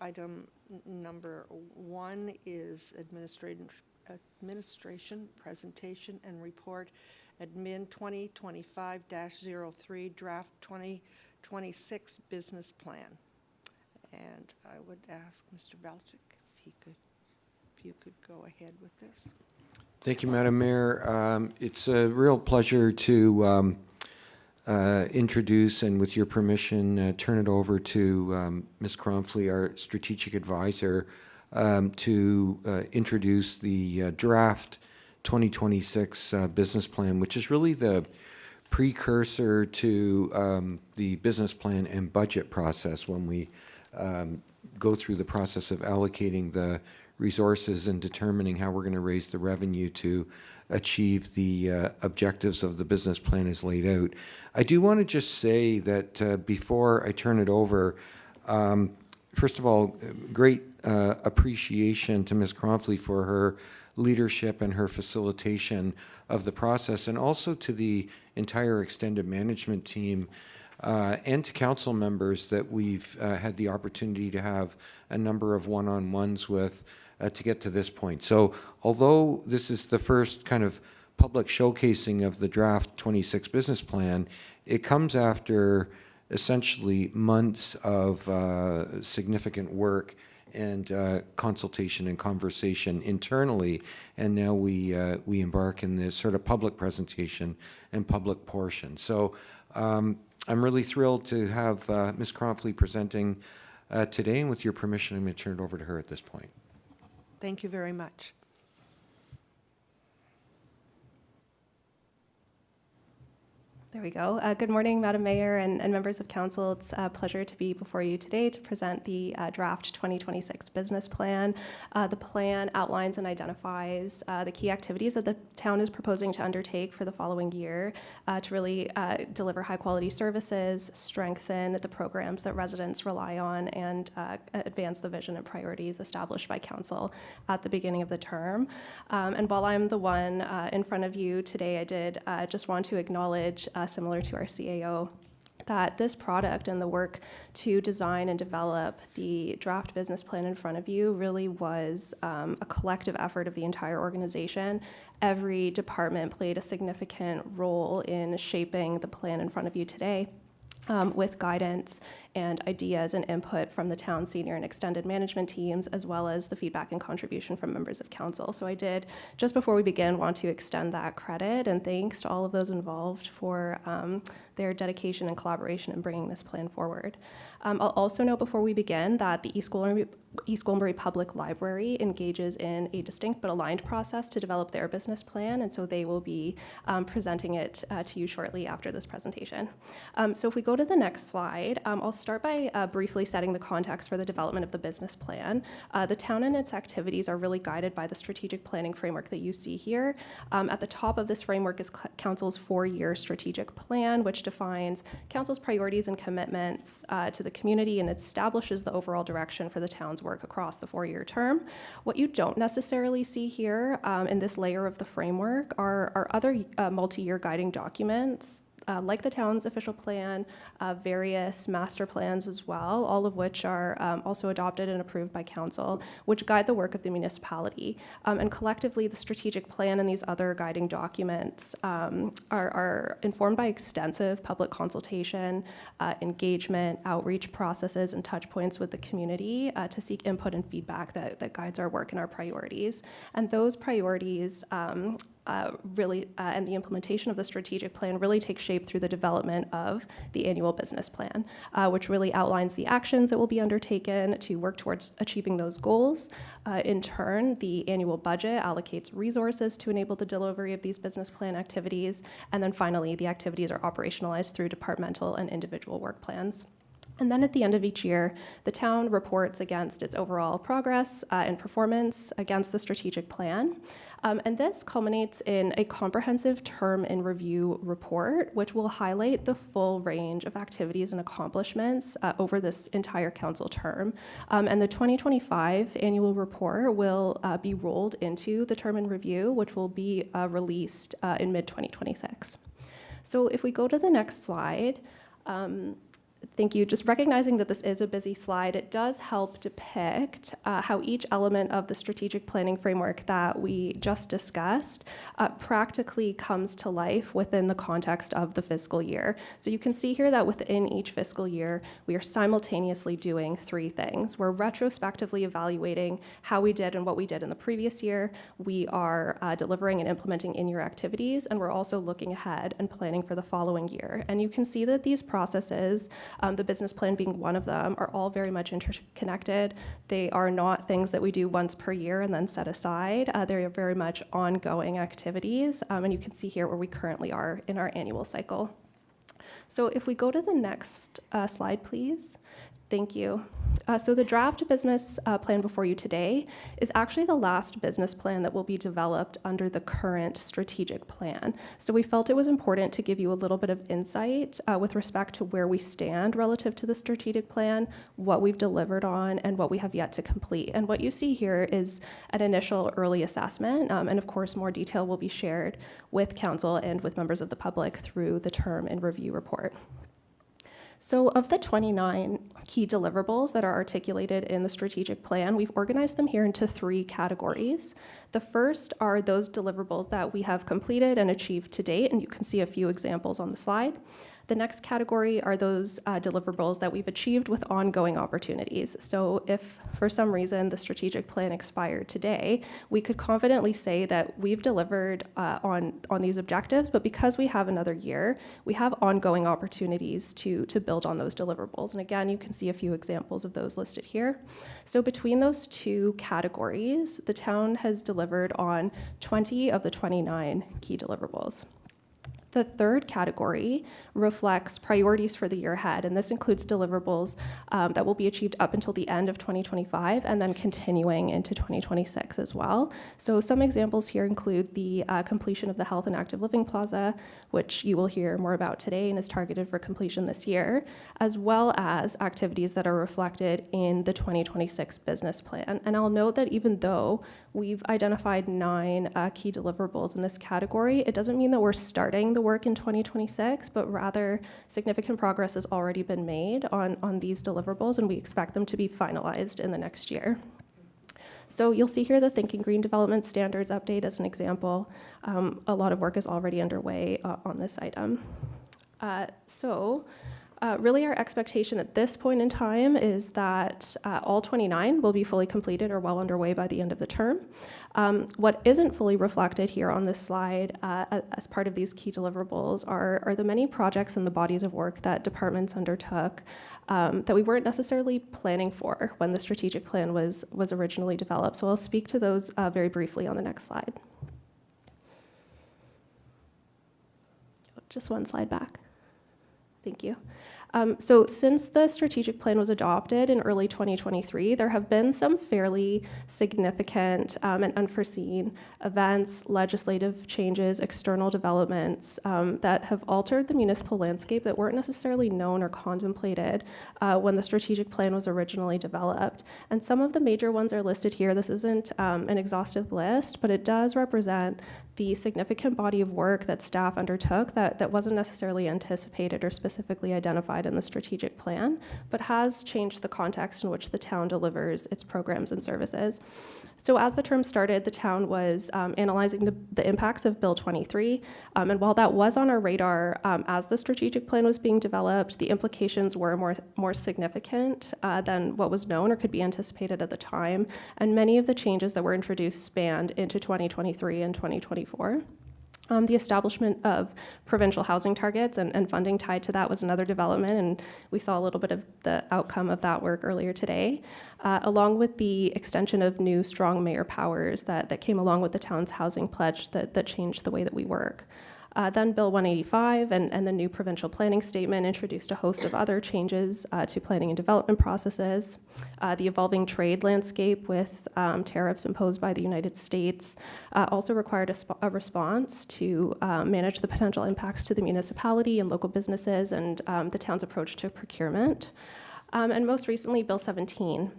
S1: Item number 1 is administration, presentation, and report. Admin 2025-03, draft 2026 business plan. And I would ask Mr. Balchik if you could go ahead with this.
S11: Thank you, Madam Mayor. It's a real pleasure to introduce, and with your permission, turn it over to Ms. Cromfley, our strategic advisor, to introduce the draft 2026 business plan, which is really the precursor to the business plan and budget process when we go through the process of allocating the resources and determining how we're going to raise the revenue to achieve the objectives of the business plan as laid out. I do want to just say that before I turn it over, first of all, great appreciation to Ms. Cromfley for her leadership and her facilitation of the process, and also to the entire extended management team and to council members that we've had the opportunity to have a number of one-on-ones with to get to this point. So although this is the first kind of public showcasing of the draft 26 business plan, it comes after essentially months of significant work and consultation and conversation internally, and now we embark in this sort of public presentation and public portion. So I'm really thrilled to have Ms. Cromfley presenting today, and with your permission, I'm going to turn it over to her at this point.
S1: Thank you very much.
S12: There we go. Good morning, Madam Mayor and members of council. It's a pleasure to be before you today to present the draft 2026 business plan. The plan outlines and identifies the key activities that the town is proposing to undertake for the following year to really deliver high-quality services, strengthen the programs that residents rely on, and advance the vision and priorities established by council at the beginning of the term. And while I'm the one in front of you today, I did just want to acknowledge, similar to our CAO, that this product and the work to design and develop the draft business plan in front of you really was a collective effort of the entire organization. Every department played a significant role in shaping the plan in front of you today, with guidance and ideas and input from the town senior and extended management teams, as well as the feedback and contribution from members of council. So I did, just before we begin, want to extend that credit and thanks to all of those involved for their dedication and collaboration in bringing this plan forward. I'll also note before we begin that the East Gwillimbury Public Library engages in a distinct but aligned process to develop their business plan, and so they will be presenting it to you shortly after this presentation. So if we go to the next slide, I'll start by briefly setting the context for the development of the business plan. The town and its activities are really guided by the strategic planning framework that you see here. At the top of this framework is Council's 4-year strategic plan, which defines Council's priorities and commitments to the community, and it establishes the overall direction for the town's work across the 4-year term. What you don't necessarily see here in this layer of the framework are other multi-year guiding documents, like the town's official plan, various master plans as well, all of which are also adopted and approved by council, which guide the work of the municipality. And collectively, the strategic plan and these other guiding documents are informed by extensive public consultation, engagement, outreach processes, and touch points with the community to seek input and feedback that guides our work and our priorities. And those priorities really, and the implementation of the strategic plan really takes shape through the development of the annual business plan, which really outlines the actions that will be undertaken to work towards achieving those goals. In turn, the annual budget allocates resources to enable the delivery of these business plan activities. And then finally, the activities are operationalized through departmental and individual work plans. And then at the end of each year, the town reports against its overall progress and performance against the strategic plan. And this culminates in a comprehensive term in review report, which will highlight the full range of activities and accomplishments over this entire council term. And the 2025 annual report will be rolled into the term in review, which will be released in mid-2026. So if we go to the next slide, Thank you. Just recognizing that this is a busy slide, it does help depict how each element of the strategic planning framework that we just discussed practically comes to life within the context of the fiscal year. So you can see here that within each fiscal year, we are simultaneously doing three things. We're retrospectively evaluating how we did and what we did in the previous year. We are delivering and implementing in-year activities, and we're also looking ahead and planning for the following year. And you can see that these processes, the business plan being one of them, are all very much interconnected. They are not things that we do once per year and then set aside. They are very much ongoing activities, and you can see here where we currently are in our annual cycle. So if we go to the next slide, please. Thank you. So the draft business plan before you today is actually the last business plan that will be developed under the current strategic plan. So we felt it was important to give you a little bit of insight with respect to where we stand relative to the strategic plan, what we've delivered on, and what we have yet to complete. And what you see here is an initial early assessment, and of course more detail will be shared with council and with members of the public through the term and review report. So of the 29 key deliverables that are articulated in the strategic plan, we've organized them here into three categories. The first are those deliverables that we have completed and achieved to date, and you can see a few examples on the slide. The next category are those deliverables that we've achieved with ongoing opportunities. So if for some reason the strategic plan expired today, we could confidently say that we've delivered on these objectives, but because we have another year, we have ongoing opportunities to build on those deliverables. And again, you can see a few examples of those listed here. So between those two categories, the town has delivered on 20 of the 29 key deliverables. The third category reflects priorities for the year ahead, and this includes deliverables that will be achieved up until the end of 2025 and then continuing into 2026 as well. So some examples here include the completion of the Health and Active Living Plaza, which you will hear more about today and is targeted for completion this year, as well as activities that are reflected in the 2026 business plan. And I'll note that even though we've identified 9 key deliverables in this category, it doesn't mean that we're starting the work in 2026, but rather significant progress has already been made on these deliverables, and we expect them to be finalized in the next year. So you'll see here the Thinking Green Development Standards update as an example. A lot of work is already underway on this item. Really our expectation at this point in time is that all 29 will be fully completed or well underway by the end of the term. What isn't fully reflected here on this slide as part of these key deliverables are the many projects and the bodies of work that departments undertook that we weren't necessarily planning for when the strategic plan was originally developed. So I'll speak to those very briefly on the next slide. Just one slide back. Thank you. So since the strategic plan was adopted in early 2023, there have been some fairly significant and unforeseen events, legislative changes, external developments that have altered the municipal landscape that weren't necessarily known or contemplated when the strategic plan was originally developed. And some of the major ones are listed here. This isn't an exhaustive list, but it does represent the significant body of work that staff undertook that wasn't necessarily anticipated or specifically identified in the strategic plan, but has changed the context in which the town delivers its programs and services. So as the term started, the town was analyzing the impacts of Bill 23, and while that was on our radar as the strategic plan was being developed, the implications were more significant than what was known or could be anticipated at the time, and many of the changes that were introduced spanned into 2023 and 2024. The establishment of provincial housing targets and funding tied to that was another development, and we saw a little bit of the outcome of that work earlier today, along with the extension of new strong mayor powers that came along with the town's housing pledge that changed the way that we work. Then Bill 185 and the new provincial planning statement introduced a host of other changes to planning and development processes. The evolving trade landscape with tariffs imposed by the United States also required a response to manage the potential impacts to the municipality and local businesses and the town's approach to procurement. And most recently, Bill 17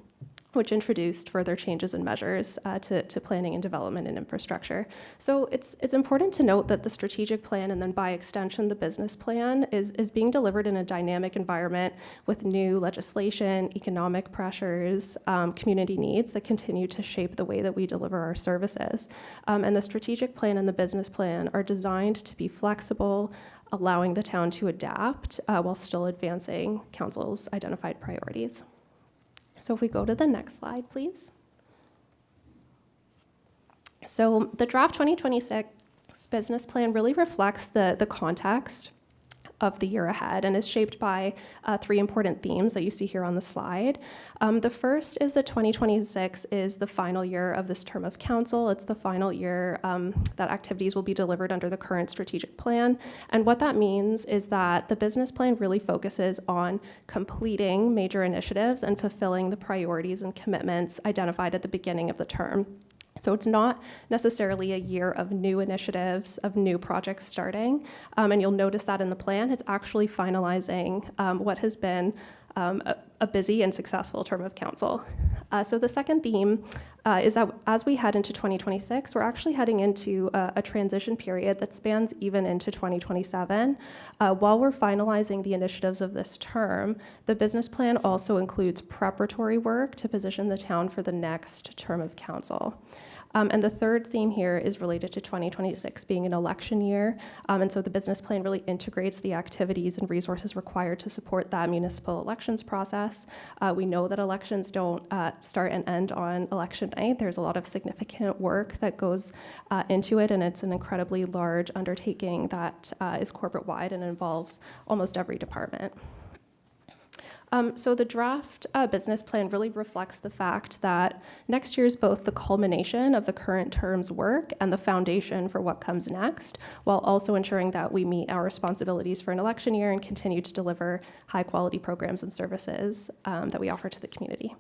S12: which introduced further changes and measures to planning and development and infrastructure. So it's important to note that the strategic plan, and then by extension the business plan, is being delivered in a dynamic environment with new legislation, economic pressures, community needs that continue to shape the way that we deliver our services. And the strategic plan and the business plan are designed to be flexible, allowing the town to adapt while still advancing council's identified priorities. So if we go to the next slide, please. So the draft 2026 business plan really reflects the context of the year ahead and is shaped by three important themes that you see here on the slide. The first is that 2026 is the final year of this term of council. It's the final year that activities will be delivered under the current strategic plan. And what that means is that the business plan really focuses on completing major initiatives and fulfilling the priorities and commitments identified at the beginning of the term. So it's not necessarily a year of new initiatives, of new projects starting, and you'll notice that in the plan, it's actually finalizing what has been a busy and successful term of council. So the second theme is that as we head into 2026, we're actually heading into a transition period that spans even into 2027. While we're finalizing the initiatives of this term, the business plan also includes preparatory work to position the town for the next term of council. And the third theme here is related to 2026 being an election year. And so the business plan really integrates the activities and resources required to support that municipal elections process. We know that elections don't start and end on election night. There's a lot of significant work that goes into it, and it's an incredibly large undertaking that is corporate-wide and involves almost every department. So the draft business plan really reflects the fact that next year is both the culmination of the current term's work and the foundation for what comes next, while also ensuring that we meet our responsibilities for an election year and continue to deliver high-quality programs and services that we offer to the community.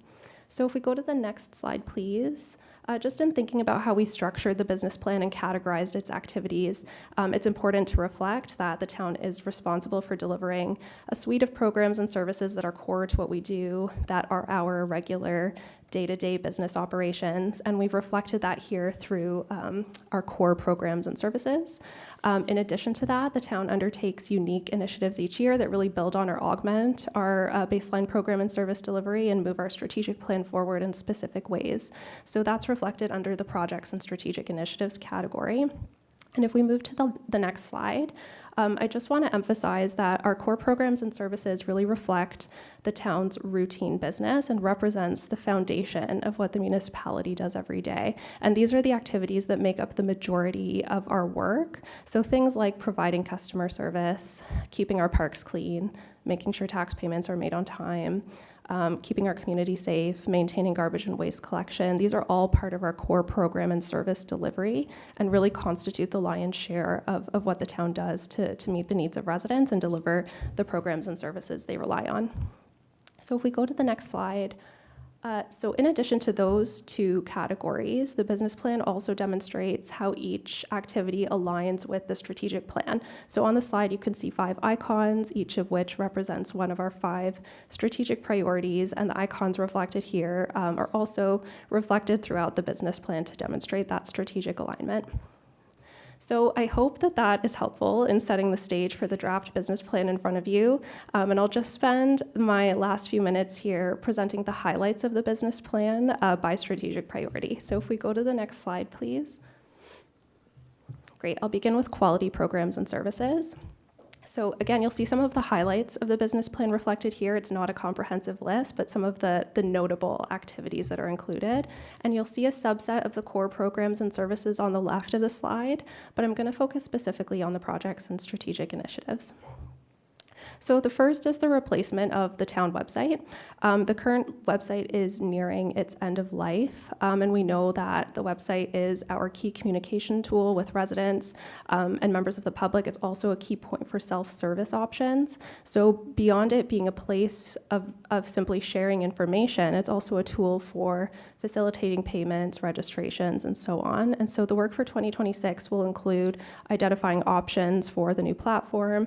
S12: So if we go to the next slide, please. Just in thinking about how we structured the business plan and categorized its activities, it's important to reflect that the town is responsible for delivering a suite of programs and services that are core to what we do, that are our regular day-to-day business operations, and we've reflected that here through our core programs and services. In addition to that, the town undertakes unique initiatives each year that really build on or augment our baseline program and service delivery and move our strategic plan forward in specific ways. So that's reflected under the projects and strategic initiatives category. And if we move to the next slide, I just want to emphasize that our core programs and services really reflect the town's routine business and represents the foundation of what the municipality does every day. And these are the activities that make up the majority of our work. So things like providing customer service, keeping our parks clean, making sure tax payments are made on time, keeping our community safe, maintaining garbage and waste collection. These are all part of our core program and service delivery and really constitute the lion's share of what the town does to meet the needs of residents and deliver the programs and services they rely on. So if we go to the next slide, so in addition to those two categories, the business plan also demonstrates how each activity aligns with the strategic plan. So on the slide, you can see 5 icons, each of which represents one of our 5 strategic priorities, and the icons reflected here are also reflected throughout the business plan to demonstrate that strategic alignment. So I hope that that is helpful in setting the stage for the draft business plan in front of you. And I'll just spend my last few minutes here presenting the highlights of the business plan by strategic priority. So if we go to the next slide, please. Great, I'll begin with quality programs and services. So again, you'll see some of the highlights of the business plan reflected here. It's not a comprehensive list, but some of the notable activities that are included. And you'll see a subset of the core programs and services on the left of the slide, but I'm going to focus specifically on the projects and strategic initiatives. So the first is the replacement of the town website. The current website is nearing its end of life, and we know that the website is our key communication tool with residents and members of the public. It's also a key point for self-service options. So beyond it being a place of simply sharing information, it's also a tool for facilitating payments, registrations, and so on. And so the work for 2026 will include identifying options for the new platform,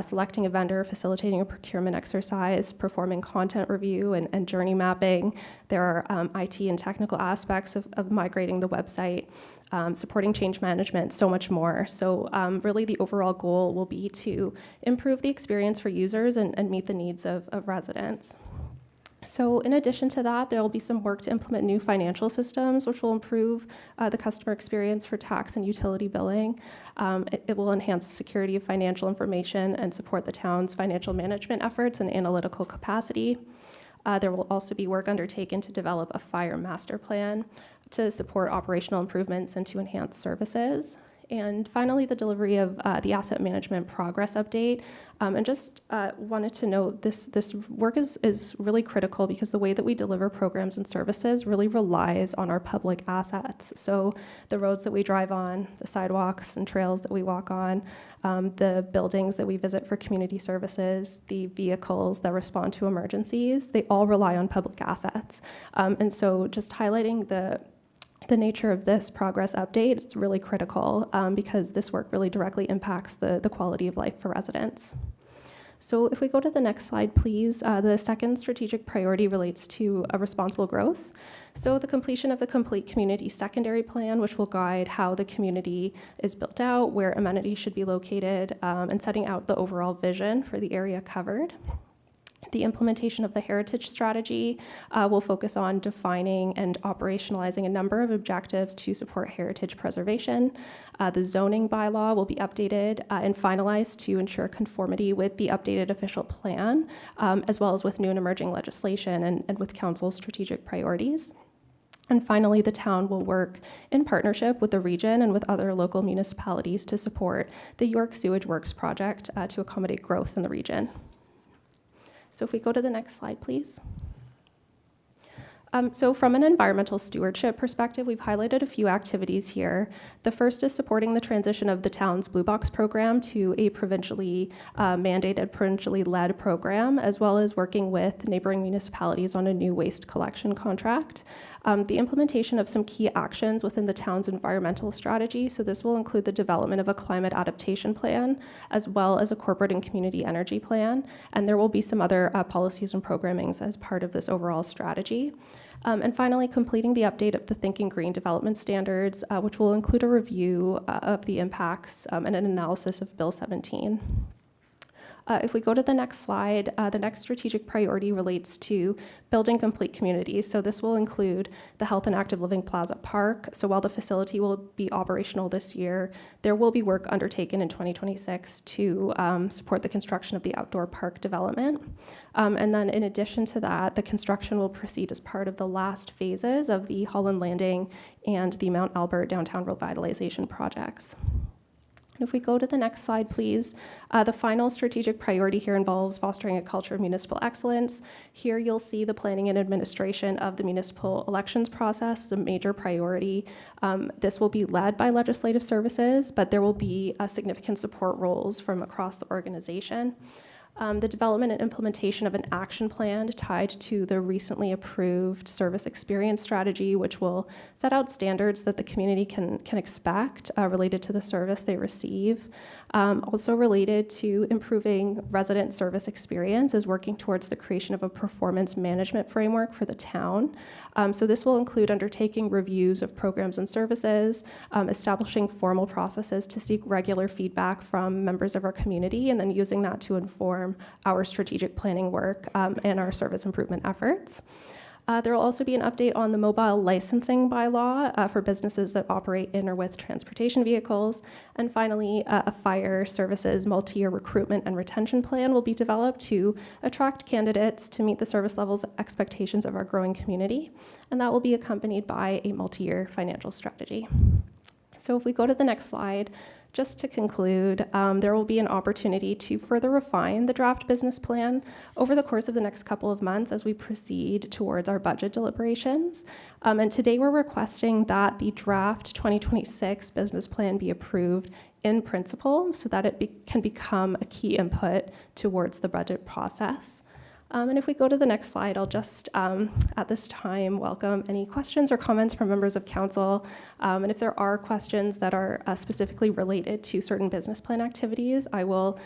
S12: selecting a vendor tender, facilitating a procurement exercise, performing content review and journey mapping. There are IT and technical aspects of migrating the website, supporting change management, so much more. So really the overall goal will be to improve the experience for users and meet the needs of residents. So in addition to that, there will be some work to implement new financial systems, which will improve the customer experience for tax and utility billing. It will enhance the security of financial information and support the town's financial management efforts and analytical capacity. There will also be work undertaken to develop a fire master plan to support operational improvements and to enhance services. And finally, the delivery of the asset management progress update. And just wanted to note this work is really critical because the way that we deliver programs and services really relies on our public assets. So the roads that we drive on, the sidewalks and trails that we walk on, the buildings that we visit for community services, the vehicles that respond to emergencies, they all rely on public assets. And so just highlighting the nature of this progress update is really critical because this work really directly impacts the quality of life for residents. So if we go to the next slide, please, the second strategic priority relates to responsible growth. So the completion of the complete community secondary plan, which will guide how the community is built out, where amenities should be located, and setting out the overall vision for the area covered. The implementation of the heritage strategy will focus on defining and operationalizing a number of objectives to support heritage preservation. The zoning bylaw will be updated and finalized to ensure conformity with the updated official plan, as well as with new and emerging legislation and with council's strategic priorities. And finally, the town will work in partnership with the region and with other local municipalities to support the York Sewage Works project to accommodate growth in the region. So if we go to the next slide, please. So from an environmental stewardship perspective, we've highlighted a few activities here. The first is supporting the transition of the town's Blue Box program to a provincially mandated, provincially led program, as well as working with neighboring municipalities on a new waste collection contract. The implementation of some key actions within the town's environmental strategy. So this will include the development of a climate adaptation plan, as well as a corporate and community energy plan. And there will be some other policies and programmings as part of this overall strategy. And finally, completing the update of the Thinking Green development standards, which will include a review of the impacts and an analysis of Bill 17. If we go to the next slide, the next strategic priority relates to building complete communities. So this will include the Health and Active Living Plaza Park. So while the facility will be operational this year, there will be work undertaken in 2026 to support the construction of the outdoor park development. And then in addition to that, the construction will proceed as part of the last phases of the Holland Landing and the Mount Albert Downtown Revitalization projects. If we go to the next slide, please. The final strategic priority here involves fostering a culture of municipal excellence. Here you'll see the planning and administration of the municipal elections process is a major priority. This will be led by legislative services, but there will be significant support roles from across the organization. The development and implementation of an action plan tied to the recently approved service experience strategy, which will set out standards that the community can expect related to the service they receive. Also related to improving resident service experience is working towards the creation of a performance management framework for the town. So this will include undertaking reviews of programs and services, establishing formal processes to seek regular feedback from members of our community, and then using that to inform our strategic planning work and our service improvement efforts. There will also be an update on the mobile licensing bylaw for businesses that operate in or with transportation vehicles. And finally, a fire services multi-year recruitment and retention plan will be developed to attract candidates to meet the service levels expectations of our growing community. And that will be accompanied by a multi-year financial strategy. So if we go to the next slide, just to conclude, there will be an opportunity to further refine the draft business plan over the course of the next couple of months as we proceed towards our budget deliberations. And today we're requesting that the draft 2026 business plan be approved in principle so that it can become a key input towards the budget process. And if we go to the next slide, I'll just, at this time, welcome any questions or comments from members of council. And if there are questions that are specifically related to certain business plan activities, I will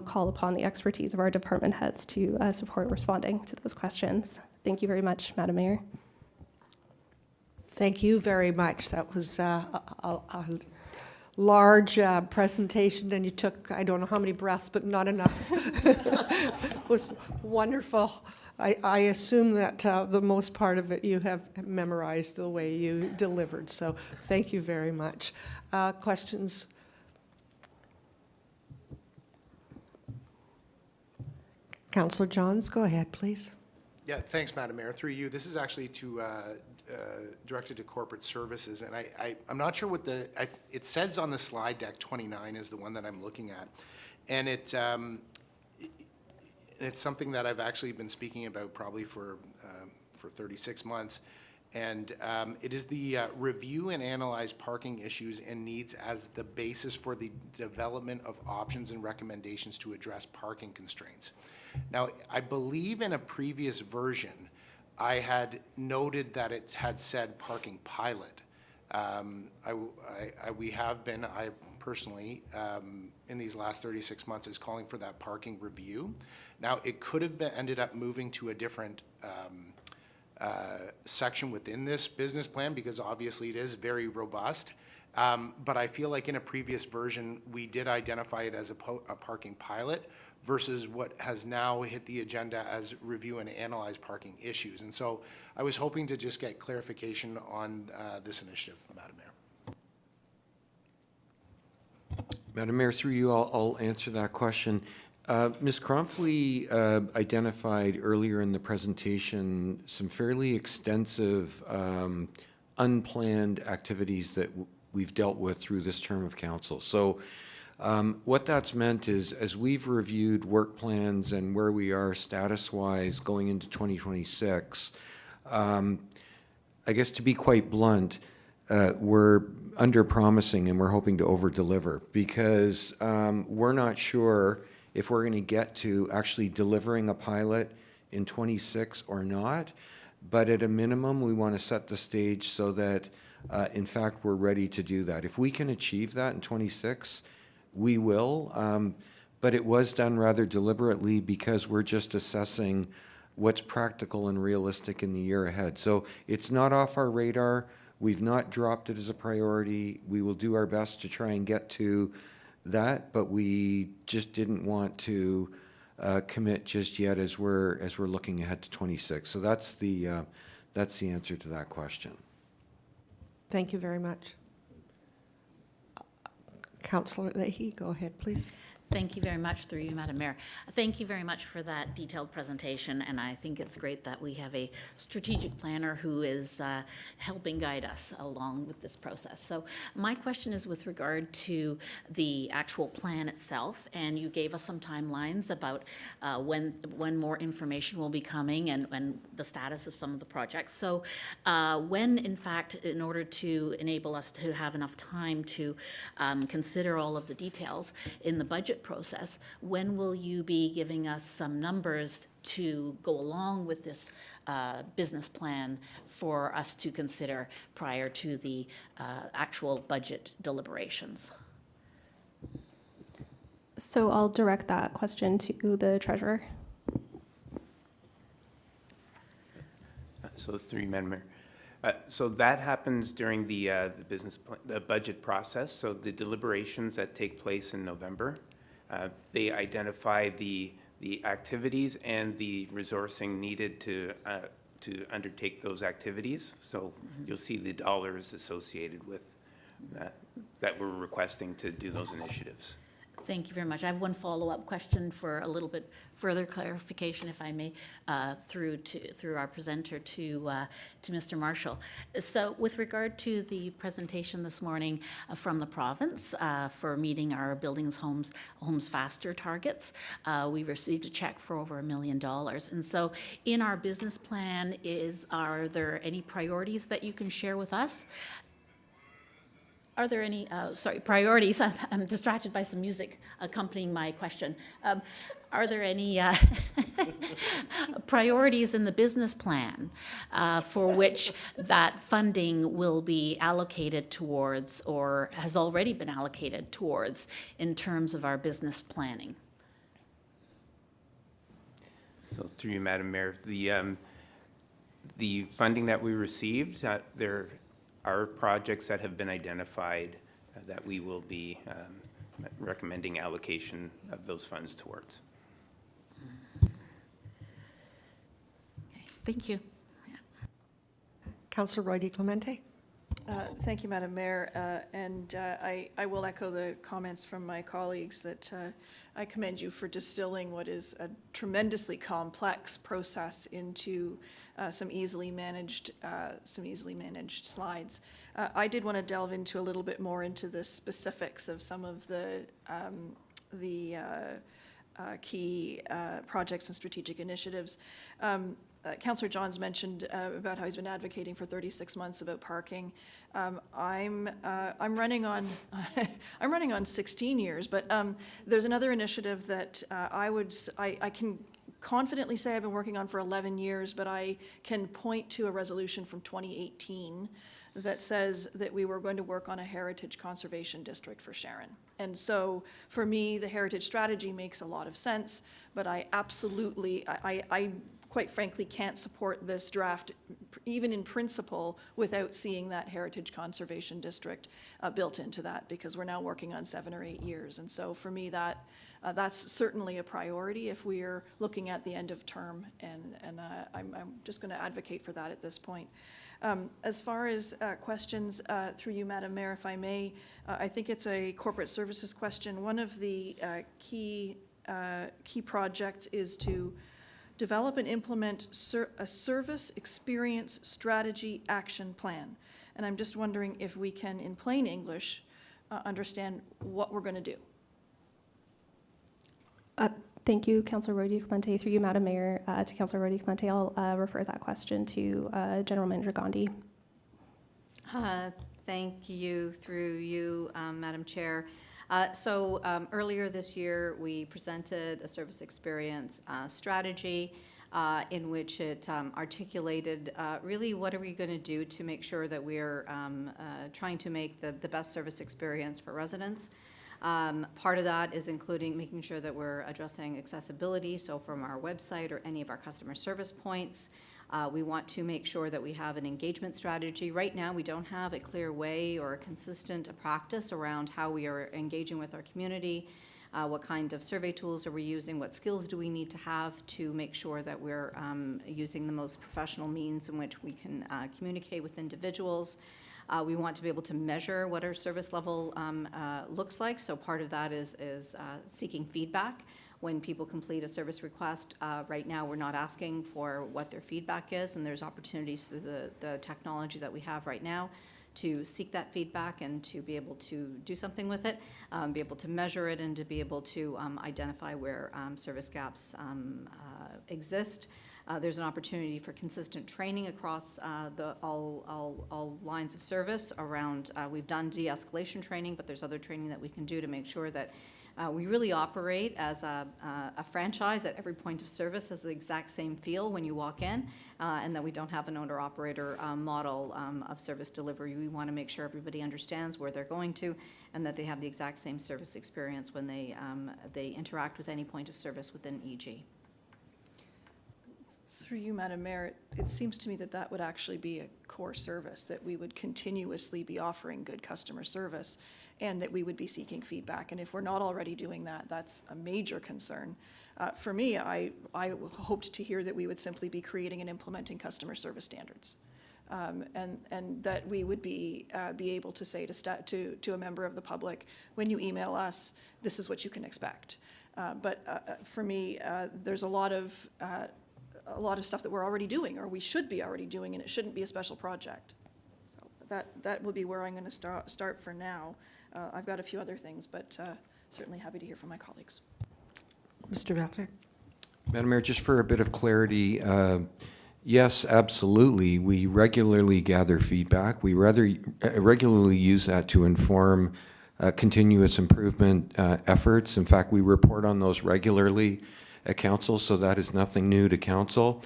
S12: call upon the expertise of our department heads to support responding to those questions. Thank you very much, Madam Mayor.
S1: Thank you very much. That was a large presentation, and you took, I don't know how many breaths, but not enough. It was wonderful. I assume that the most part of it you have memorized the way you delivered, so thank you very much. Questions? Councillor Johns, go ahead, please.
S8: Yeah, thanks, Madam Mayor. Through you, this is actually to directed to corporate services, and I'm not sure what it says on the slide deck. 29 is the one that I'm looking at, and it's something that I've actually been speaking about probably for 36 months, and it is the review and analyze parking issues and needs as the basis for the development of options and recommendations to address parking constraints. Now, I believe in a previous version, I had noted that it had said parking pilot. We have been, I personally, in these last 36 months, is calling for that parking review. Now, it could have been ended up moving to a different section within this business plan, because obviously it is very robust. But I feel like in a previous version, we did identify it as a parking pilot versus what has now hit the agenda as review and analyze parking issues. And so I was hoping to just get clarification on this initiative, Madam Mayor.
S11: Madam Mayor, through you, I'll answer that question. Ms. Cromfley identified earlier in the presentation some fairly extensive unplanned activities that we've dealt with through this term of council. So what that's meant is, as we've reviewed work plans and where we are status-wise going into 2026, I guess to be quite blunt, we're under-promising and we're hoping to over-deliver, because we're not sure if we're going to get to actually delivering a pilot in 26 or not. But at a minimum, we want to set the stage so that, in fact, we're ready to do that. If we can achieve that in 26, we will. But it was done rather deliberately because we're just assessing what's practical and realistic in the year ahead. So it's not off our radar. We've not dropped it as a priority. We will do our best to try and get to that, but we just didn't want to commit just yet as we're looking ahead to 26. So that's the answer to that question.
S1: Thank you very much. Councillor Leahy, go ahead, please.
S4: Thank you very much, through you, Madam Mayor. Thank you very much for that detailed presentation, and I think it's great that we have a strategic planner who is helping guide us along with this process. So my question is with regard to the actual plan itself, and you gave us some timelines about when more information will be coming and the status of some of the projects. So when, in fact, in order to enable us to have enough time to consider all of the details in the budget process, when will you be giving us some numbers to go along with this business plan for us to consider prior to the actual budget deliberations?
S12: So I'll direct that question to the treasurer.
S10: So through you, Madam Mayor. So that happens during the the budget process. So the deliberations that take place in November, they identify the activities and the resourcing needed to undertake those activities. So you'll see the dollars associated with that we're requesting to do those initiatives.
S4: Thank you very much. I have one follow-up question for a little bit further clarification, if I may, through our presenter to Mr. Marshall. So with regard to the presentation this morning from the province for meeting our Buildings Homes Faster targets, we received a check for over $1 million. And so in our business plan, are there any priorities that you can share with us? Are there any, priorities? I'm distracted by some music accompanying my question. Are there any priorities in the business plan for which that funding will be allocated towards or has already been allocated towards in terms of our business planning?
S10: So through you, Madam Mayor, the funding that we received, there are projects that have been identified that we will be recommending allocation of those funds towards.
S4: Okay, thank you.
S1: Councillor Roy DiClemente?
S5: Thank you, Madam Mayor. And I will echo the comments from my colleagues that I commend you for distilling what is a tremendously complex process into some easily managed slides. I did want to delve into a little bit more into the specifics of some of the key projects and strategic initiatives. Councillor Johns mentioned about how he's been advocating for 36 months about parking. I'm running on I'm running on 16 years, but there's another initiative that I can confidently say I've been working on for 11 years, but I can point to a resolution from 2018 that says that we were going to work on a heritage conservation district for Sharon. And so for me, the heritage strategy makes a lot of sense, but I absolutely, I quite frankly can't support this draft, even in principle, without seeing that heritage conservation district built into that, because we're now working on 7 or 8 years. And so for me, that's certainly a priority if we are looking at the end of term, and I'm just going to advocate for that at this point. As far as questions through you, Madam Mayor, if I may, I think it's a corporate services question. One of the key projects is to develop and implement a service experience strategy action plan. And I'm just wondering if we can, in plain English, understand what we're going to do.
S12: Thank you, Councillor Roy DiClemente. Through you, Madam Mayor, to Councillor Roy DiClemente, I'll refer that question to General Manager Gandhi.
S9: Thank you, through you, Madam Chair. Earlier this year, we presented a service experience strategy in which it articulated really what are we going to do to make sure that we're trying to make the best service experience for residents. Part of that is including making sure that we're addressing accessibility, so from our website or any of our customer service points. We want to make sure that we have an engagement strategy. Right now, we don't have a clear way or a consistent practice around how we are engaging with our community. What kind of survey tools are we using? What skills do we need to have to make sure that we're using the most professional means in which we can communicate with individuals? We want to be able to measure what our service level looks like. So part of that is seeking feedback. When people complete a service request, right now we're not asking for what their feedback is, and there's opportunities through the technology that we have right now to seek that feedback and to be able to do something with it, be able to measure it, and to be able to identify where service gaps exist. There's an opportunity for consistent training across all lines of service around, we've done de-escalation training, but there's other training that we can do to make sure that we really operate as a franchise at every point of service, has the exact same feel when you walk in, and that we don't have an owner-operator model of service delivery. We want to make sure everybody understands where they're going to, and that they have the exact same service experience when they interact with any point of service within EG.
S5: Through you, Madam Mayor, it seems to me that that would actually be a core service, that we would continuously be offering good customer service and that we would be seeking feedback. And if we're not already doing that, that's a major concern. For me, I hoped to hear that we would simply be creating and implementing customer service standards. And that we would be able to say to a member of the public, when you email us, this is what you can expect. But for me, there's a lot of stuff that we're already doing, or we should be already doing, and it shouldn't be a special project. So that will be where I'm going to start for now. I've got a few other things, but certainly happy to hear from my colleagues.
S1: Mr. Belter?
S11: Madam Mayor, just for a bit of clarity, Yes, absolutely. We regularly gather feedback. We regularly use that to inform continuous improvement efforts. In fact, we report on those regularly at council, so that is nothing new to council.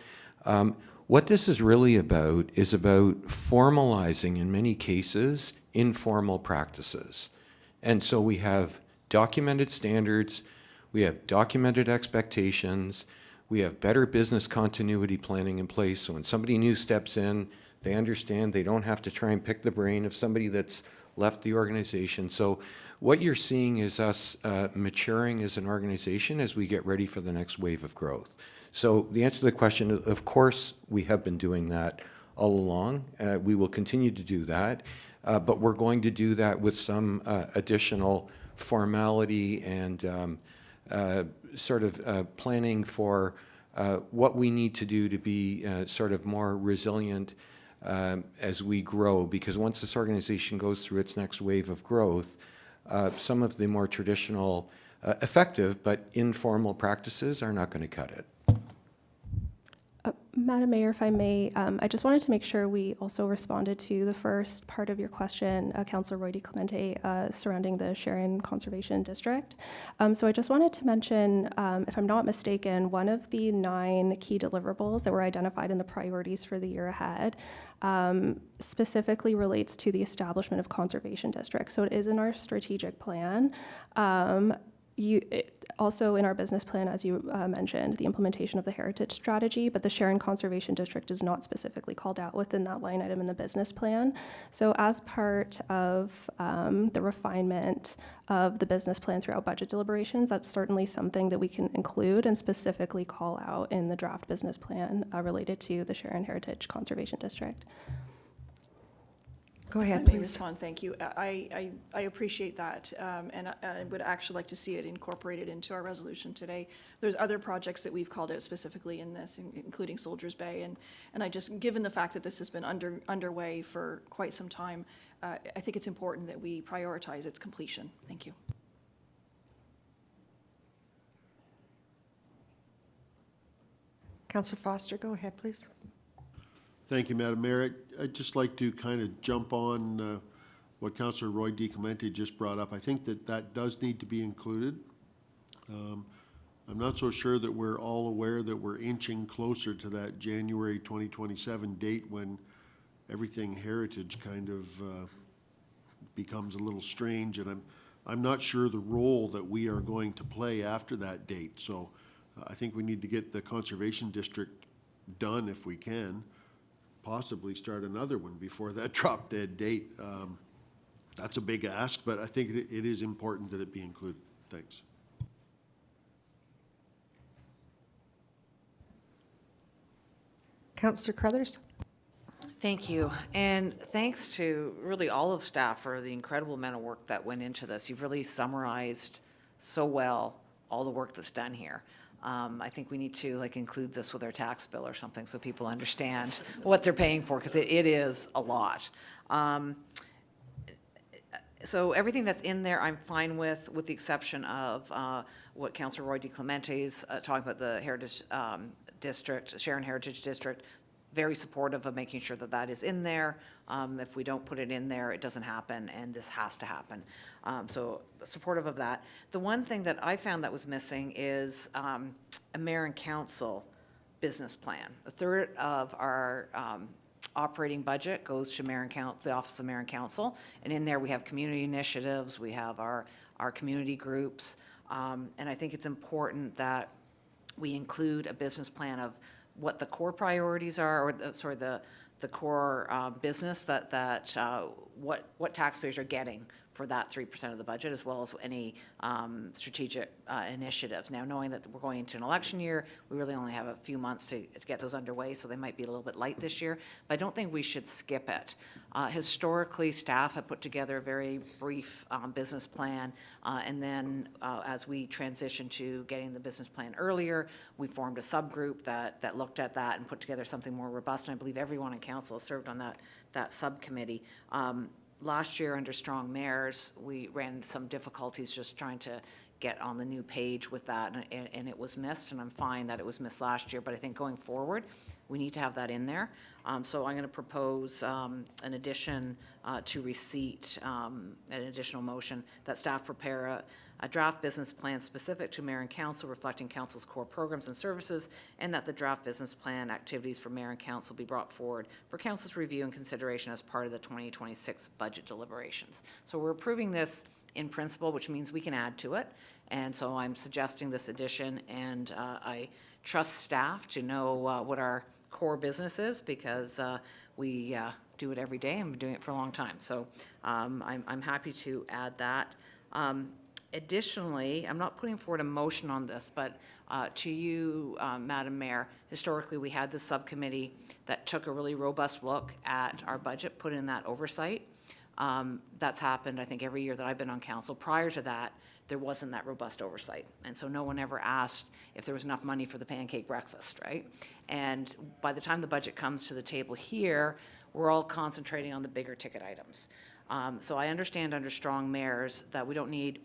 S11: What this is really about is about formalizing, in many cases, informal practices. And so we have documented standards, we have documented expectations, we have better business continuity planning in place, so when somebody new steps in, they understand they don't have to try and pick the brain of somebody that's left the organization. So what you're seeing is us maturing as an organization as we get ready for the next wave of growth. So the answer to the question, of course, we have been doing that all along. We will continue to do that, but we're going to do that with some additional formality and sort of planning for what we need to do to be sort of more resilient as we grow, because once this organization goes through its next wave of growth, some of the more traditional, effective but informal practices are not going to cut it.
S12: Madam Mayor, if I may, I just wanted to make sure we also responded to the first part of your question, Councillor Roy DiClemente, surrounding the Sharon Conservation District. So I just wanted to mention, if I'm not mistaken, one of the 9 key deliverables that were identified in the priorities for the year ahead specifically relates to the establishment of conservation districts. So it is in our strategic plan. Also in our business plan, as you mentioned, the implementation of the heritage strategy, but the Sharon Conservation District is not specifically called out within that line item in the business plan. So as part of the refinement of the business plan throughout budget deliberations, that's certainly something that we can include and specifically call out in the draft business plan related to the Sharon Heritage Conservation District.
S1: Go ahead,
S5: Let me
S1: please.
S5: respond, thank you. I appreciate that, and I would actually like to see it incorporated into our resolution today. There's other projects that we've called out specifically in this, including Soldiers Bay, and I just, given the fact that this has been underway for quite some time, I think it's important that we prioritize its completion. Thank you.
S1: Councillor Foster, go ahead, please.
S7: Thank you, Madam Mayor. I'd just like to kind of jump on what Councillor Roy DiClemente just brought up. I think that does need to be included. I'm not so sure that we're all aware that we're inching closer to that January 2027 date when everything heritage kind of becomes a little strange, and I'm not sure the role that we are going to play after that date. So I think we need to get the conservation district done if we can, possibly start another one before that drop-dead date. That's a big ask, but I think it is important that it be included. Thanks.
S1: Councillor Crothers?
S2: Thank you, and thanks to really all of staff for the incredible amount of work that went into this. You've really summarized so well all the work that's done here. I think we need to include this with our tax bill or something so people understand what they're paying for, because it is a lot. So everything that's in there I'm fine with the exception of what Councillor Roy DiClemente is talking about, the Heritage District, Sharon Heritage District. Very supportive of making sure that is in there. If we don't put it in there, it doesn't happen, and this has to happen. So supportive of that. The one thing that I found that was missing is a mayor and council business plan. A third of our operating budget goes to the Office of Mayor and Council, and in there we have community initiatives, we have our community groups, and I think it's important that we include a business plan of what the core priorities are, or the core business what taxpayers are getting for that 3% of the budget, as well as any strategic initiatives. Now, knowing that we're going into an election year, we really only have a few months to get those underway, so they might be a little bit light this year, but I don't think we should skip it. Historically, staff have put together a very brief business plan, and then as we transitioned to getting the business plan earlier, we formed a subgroup that looked at that and put together something more robust, and I believe everyone in council has served on that subcommittee. Last year, under Strong Mayors, we ran into some difficulties just trying to get on the new page with that, and it was missed, and I'm fine that it was missed last year, but I think going forward, we need to have that in there. So I'm going to propose an addition to receipt, an additional motion that staff prepare a draft business plan specific to mayor and council reflecting council's core programs and services, and that the draft business plan activities for mayor and council be brought forward for council's review and consideration as part of the 2026 budget deliberations. So we're approving this in principle, which means we can add to it. And so I'm suggesting this addition, and I trust staff to know what our core business is, because we do it every day and we've been doing it for a long time. So I'm happy to add that. Additionally, I'm not putting forward a motion on this, but to you, Madam Mayor, historically we had this subcommittee that took a really robust look at our budget, put in that oversight. That's happened, I think, every year that I've been on council. Prior to that, there wasn't that robust oversight. And so no one ever asked if there was enough money for the pancake breakfast, right? And by the time the budget comes to the table here, we're all concentrating on the bigger ticket items. So I understand under strong mayors that we don't need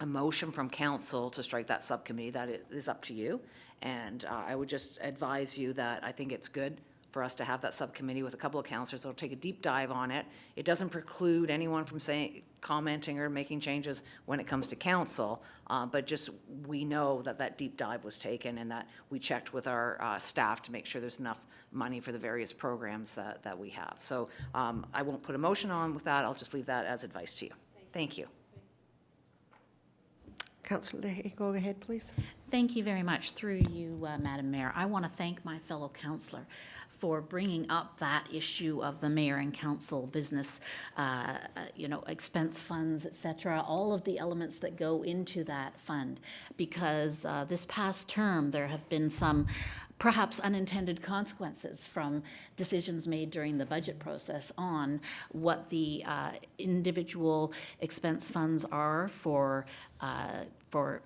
S2: a motion from council to strike that subcommittee. That is up to you. And I would just advise you that I think it's good for us to have that subcommittee with a couple of councillors that'll take a deep dive on it. It doesn't preclude anyone from commenting or making changes when it comes to council, but just we know that that deep dive was taken and that we checked with our staff to make sure there's enough money for the various programs that we have. So I won't put a motion on with that. I'll just leave that as advice to you. Thank you.
S1: Councillor Leahy, go ahead, please.
S4: Thank you very much. Through you, Madam Mayor, I want to thank my fellow councillor for bringing up that issue of the mayor and council business, expense funds, et cetera, all of the elements that go into that fund. Because this past term, there have been some perhaps unintended consequences from decisions made during the budget process on what the individual expense funds are for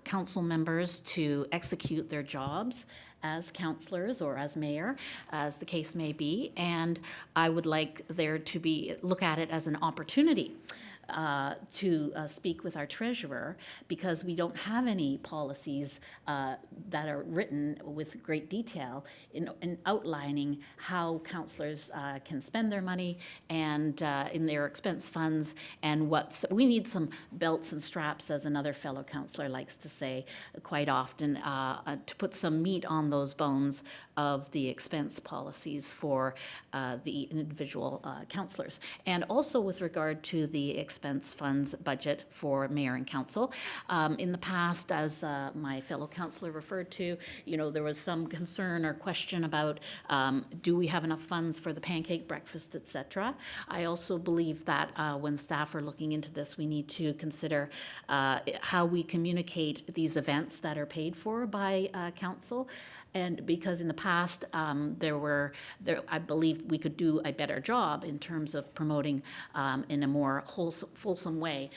S4: council members to execute their jobs as councillors or as mayor, as the case may be. And I would like there to be, look at it as an opportunity to speak with our treasurer, because we don't have any policies that are written with great detail in outlining how councillors can spend their money and in their expense funds, and we need some belts and straps, as another fellow councillor likes to say quite often, to put some meat on those bones of the expense policies for the individual councillors. And also with regard to the expense funds budget for mayor and council. In the past, as my fellow councillor referred to, there was some concern or question about do we have enough funds for the pancake breakfast, et cetera. I also believe that when staff are looking into this, we need to consider how we communicate these events that are paid for by council. And because in the past, I believe we could do a better job in terms of promoting in a more fulsome way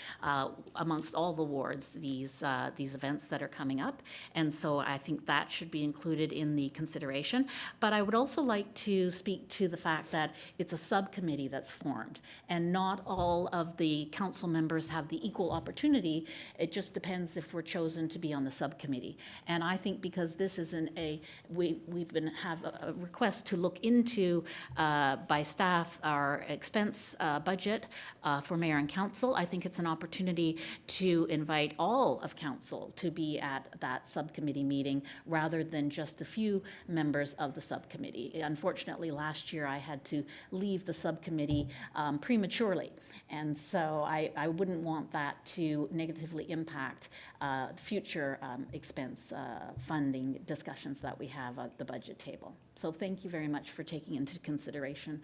S4: amongst all the wards these events that are coming up. And so I think that should be included in the consideration. But I would also like to speak to the fact that it's a subcommittee that's formed, and not all of the council members have the equal opportunity. It just depends if we're chosen to be on the subcommittee. And I think because this isn't we've have a request to look into by staff our expense budget for mayor and council. I think it's an opportunity to invite all of council to be at that subcommittee meeting rather than just a few members of the subcommittee. Unfortunately, last year I had to leave the subcommittee prematurely, and so I wouldn't want that to negatively impact future expense funding discussions that we have at the budget table. So thank you very much for taking into consideration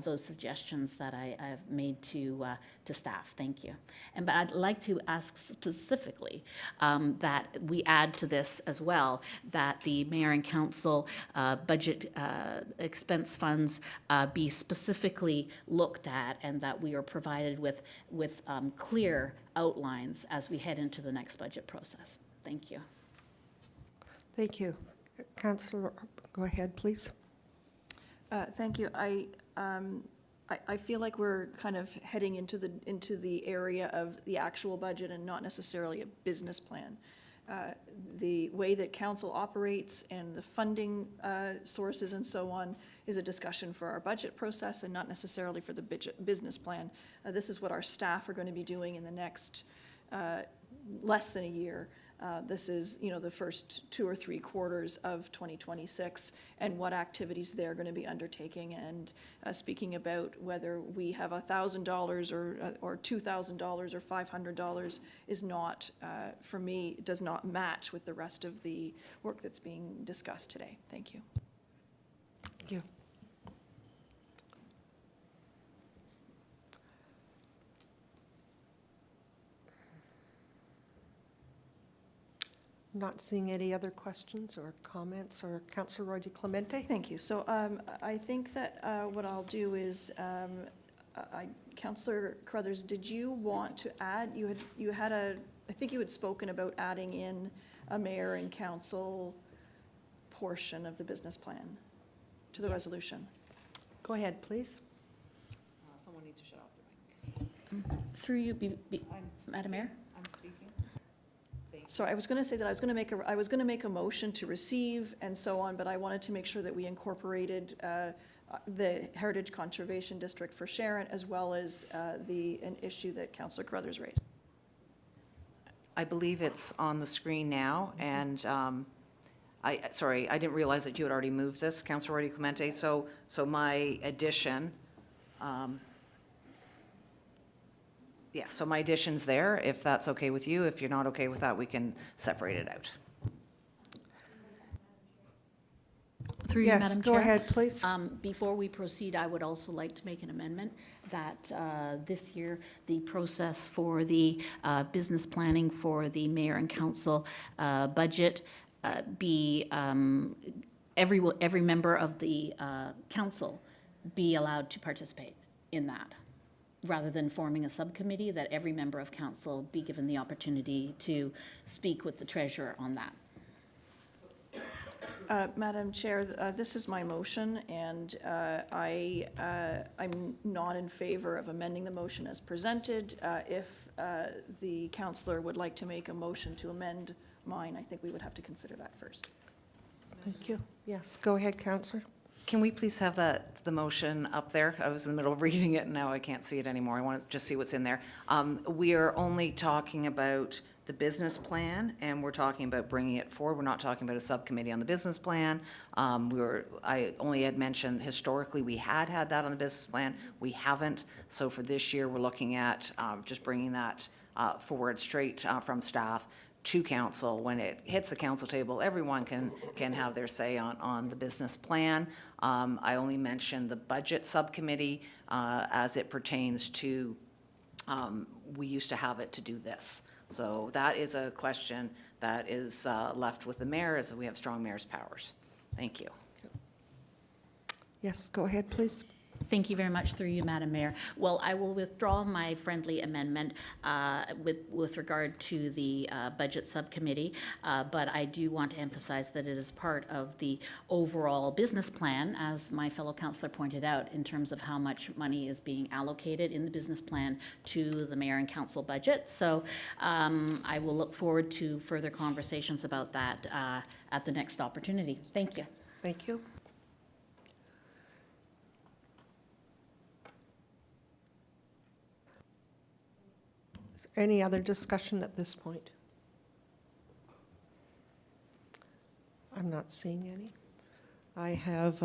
S4: those suggestions that I have made to staff. Thank you. But I'd like to ask specifically that we add to this as well, that the mayor and council budget expense funds be specifically looked at, and that we are provided with clear outlines as we head into the next budget process. Thank you.
S1: Thank you. Councillor, go ahead, please.
S5: Thank you. I feel like we're kind of heading into the area of the actual budget and not necessarily a business plan. The way that council operates and the funding sources and so on is a discussion for our budget process and not necessarily for the business plan. This is what our staff are going to be doing in the next less than a year. This is, the first 2 or 3 quarters of 2026 and what activities they're going to be undertaking, and speaking about whether we have $1,000 or $2,000 or $500 is not, for me, does not match with the rest of the work that's being discussed today. Thank you.
S1: Thank you. Not seeing any other questions or comments, or Councillor Roy DeClemente?
S5: Thank you. So I think that what I'll do is, Councillor Carruthers, did you want to add, I think you had spoken about adding in a mayor and council portion of the business plan to the resolution.
S1: Go ahead, please.
S2: Someone needs to shut off their mic.
S4: Through you, Madam Mayor?
S2: I'm speaking.
S5: So I was going to say that I was going to make a motion to receive and so on, but I wanted to make sure that we incorporated the Heritage Conservation District for Sharon, as well as an issue that Councillor Carruthers raised.
S2: I believe it's on the screen now, and sorry, I didn't realize that you had already moved this, Councillor Roy DeClemente. So my addition, yes, so my addition's there, if that's okay with you. If you're not okay with that, we can separate it out.
S4: Through you,
S1: Yes,
S4: Madam
S1: go
S4: Chair.
S1: ahead, please.
S4: Before we proceed, I would also like to make an amendment that this year, the process for the business planning for the mayor and council budget be every member of the council be allowed to participate in that, rather than forming a subcommittee, that every member of council be given the opportunity to speak with the treasurer on that.
S5: Madam Chair, this is my motion, and I'm not in favor of amending the motion as presented. If the councillor would like to make a motion to amend mine, I think we would have to consider that first.
S1: Thank you. Yes, go ahead, Councillor.
S2: Can we please have the motion up there? I was in the middle of reading it, and now I can't see it anymore. I want to just see what's in there. We are only talking about the business plan, and we're talking about bringing it forward. We're not talking about a subcommittee on the business plan. I only had mentioned historically we had that on the business plan. We haven't. So for this year, we're looking at just bringing that forward straight from staff to council. When it hits the council table, everyone can have their say on the business plan. I only mentioned the budget subcommittee as it pertains to, we used to have it to do this. So that is a question that is left with the mayor, as we have strong mayor's powers. Thank you.
S1: Yes, go ahead, please.
S4: Thank you very much, through you, Madam Mayor. Well, I will withdraw my friendly amendment with regard to the budget subcommittee, but I do want to emphasize that it is part of the overall business plan, as my fellow councillor pointed out, in terms of how much money is being allocated in the business plan to the mayor and council budget. So I will look forward to further conversations about that at the next opportunity. Thank you.
S1: Thank you. Is there any other discussion at this point? I'm not seeing any. I have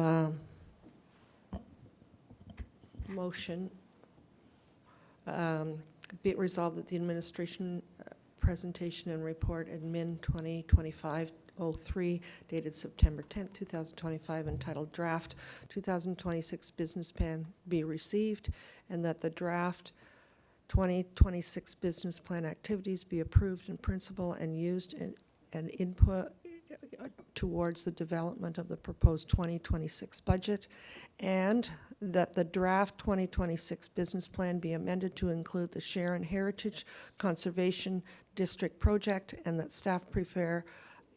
S1: motion. Be it resolved that the administration presentation and report admin 2025-03 dated September 10th, 2025, entitled Draft 2026 Business Plan be received, and that the draft 2026 business plan activities be approved in principle and used and input towards the development of the proposed 2026 budget, and that the draft 2026 business plan be amended to include the Sharon Heritage Conservation District project, and that staff prepare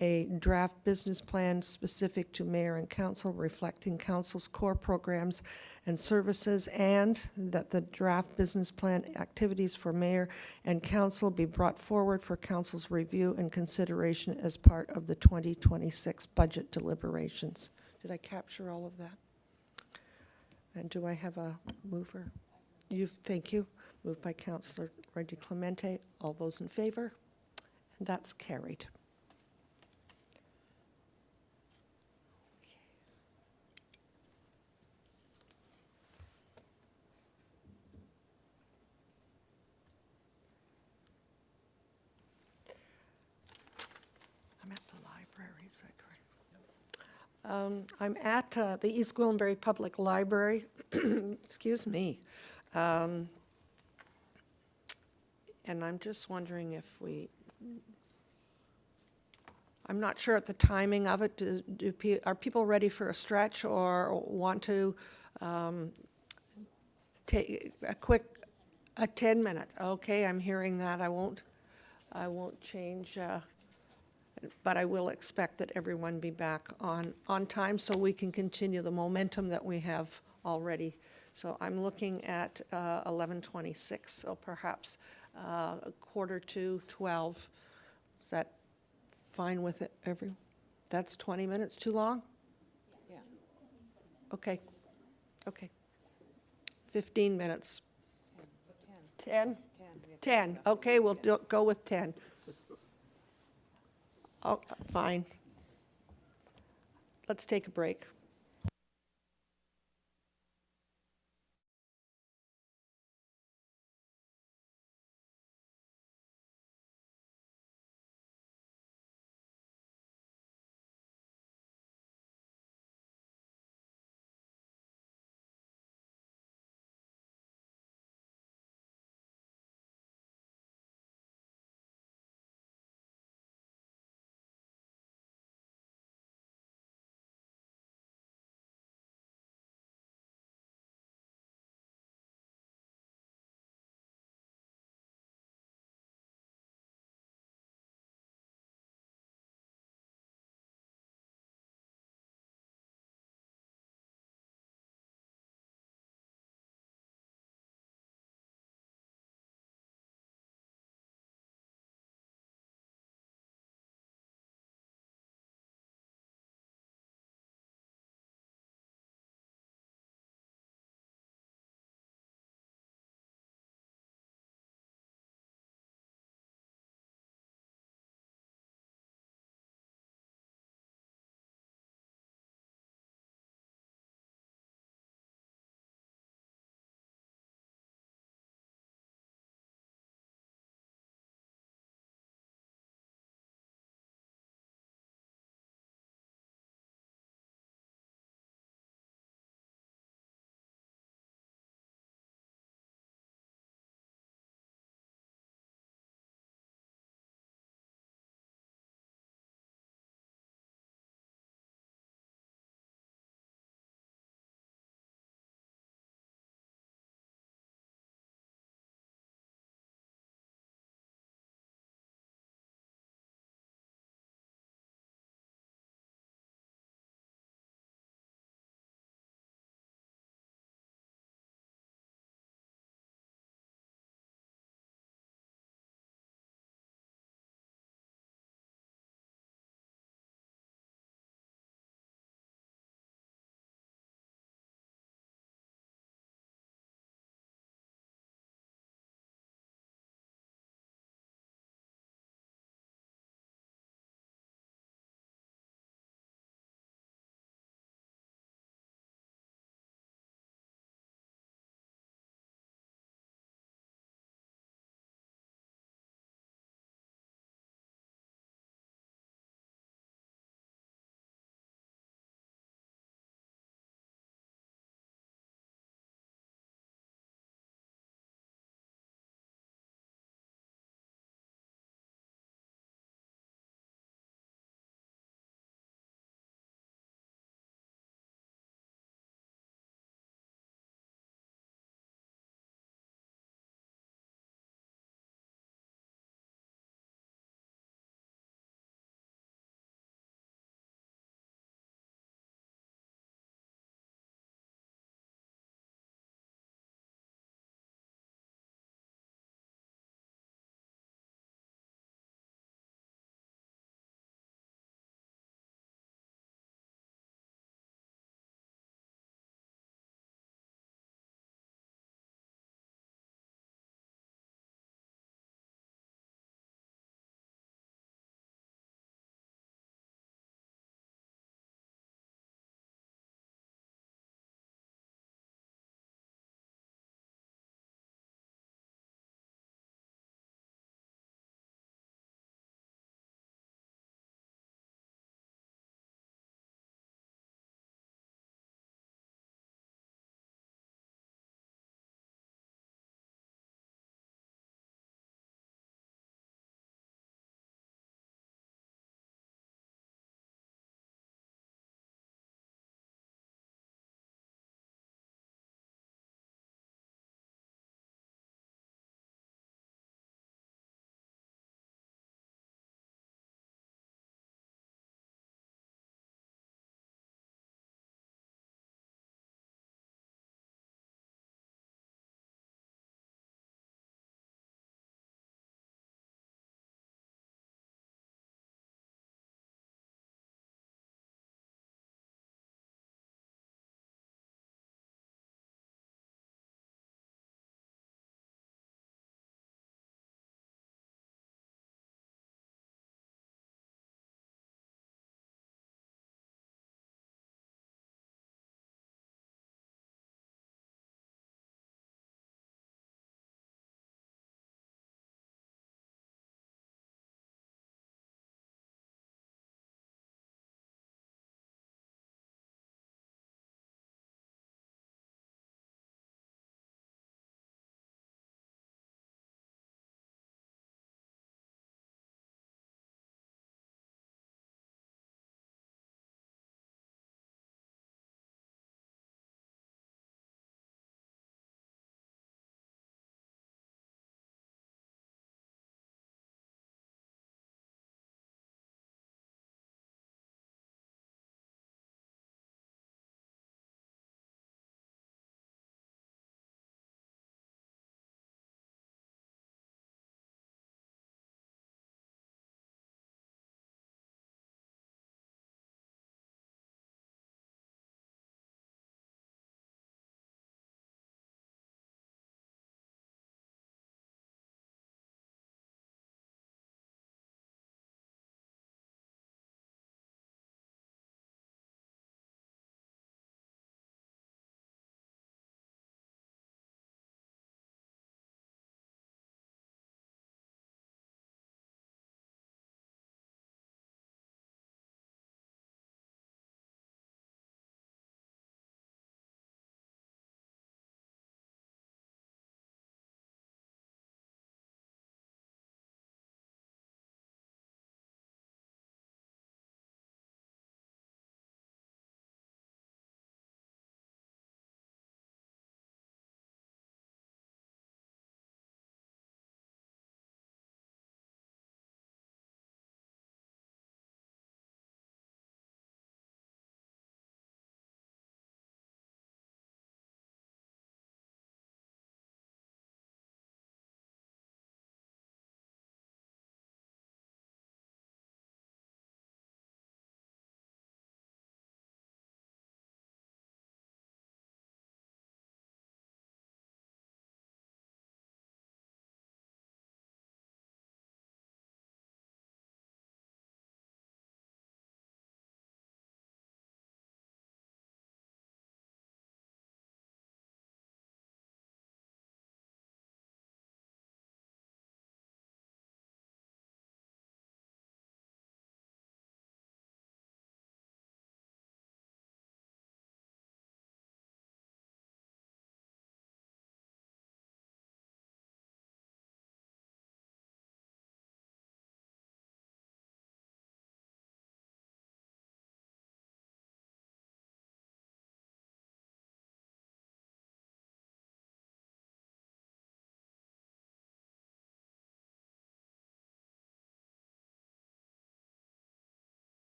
S1: a draft business plan specific to mayor and council, reflecting council's core programs and services, and that the draft business plan activities for mayor and council be brought forward for council's review and consideration as part of the 2026 budget deliberations. Did I capture all of that? And do I have a mover? Thank you. Moved by Councillor Reggie Clemente. All those in favor? And that's carried. I'm at the library, is that correct? I'm at the East Gwillimbury Public Library. Excuse me. And I'm just wondering if I'm not sure at the timing of it. Are people ready for a stretch or want to take a 10-minute? Okay, I'm hearing that. I won't change, but I will expect that everyone be back on time so we can continue the momentum that we have already. So I'm looking at 11:26, so perhaps a quarter to 12. Is that fine with it, everyone? That's 20 minutes too long? Yeah. Okay, okay. 15 minutes. 10? 10, okay, we'll go with 10. Oh, fine. Let's take a break.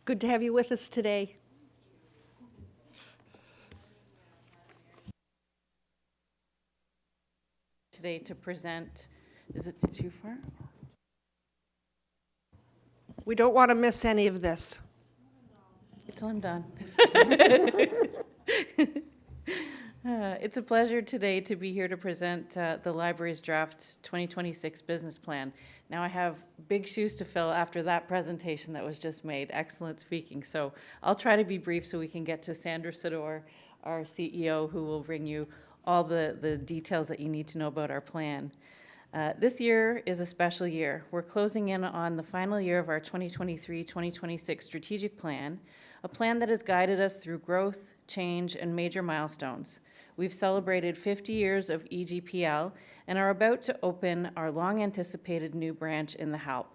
S1: Good to have you with us today.
S13: Today to present, is it too far?
S1: We don't want to miss any of this.
S13: Wait till I'm done. It's a pleasure today to be here to present the library's draft 2026 business plan. Now I have big shoes to fill after that presentation that was just made. Excellent speaking. So I'll try to be brief so we can get to Sandra Sador, our CEO, who will bring you all the details that you need to know about our plan. This year is a special year. We're closing in on the final year of our 2023-2026 strategic plan, a plan that has guided us through growth, change, and major milestones. We've celebrated 50 years of EGPL and are about to open our long-anticipated new branch in the Halp.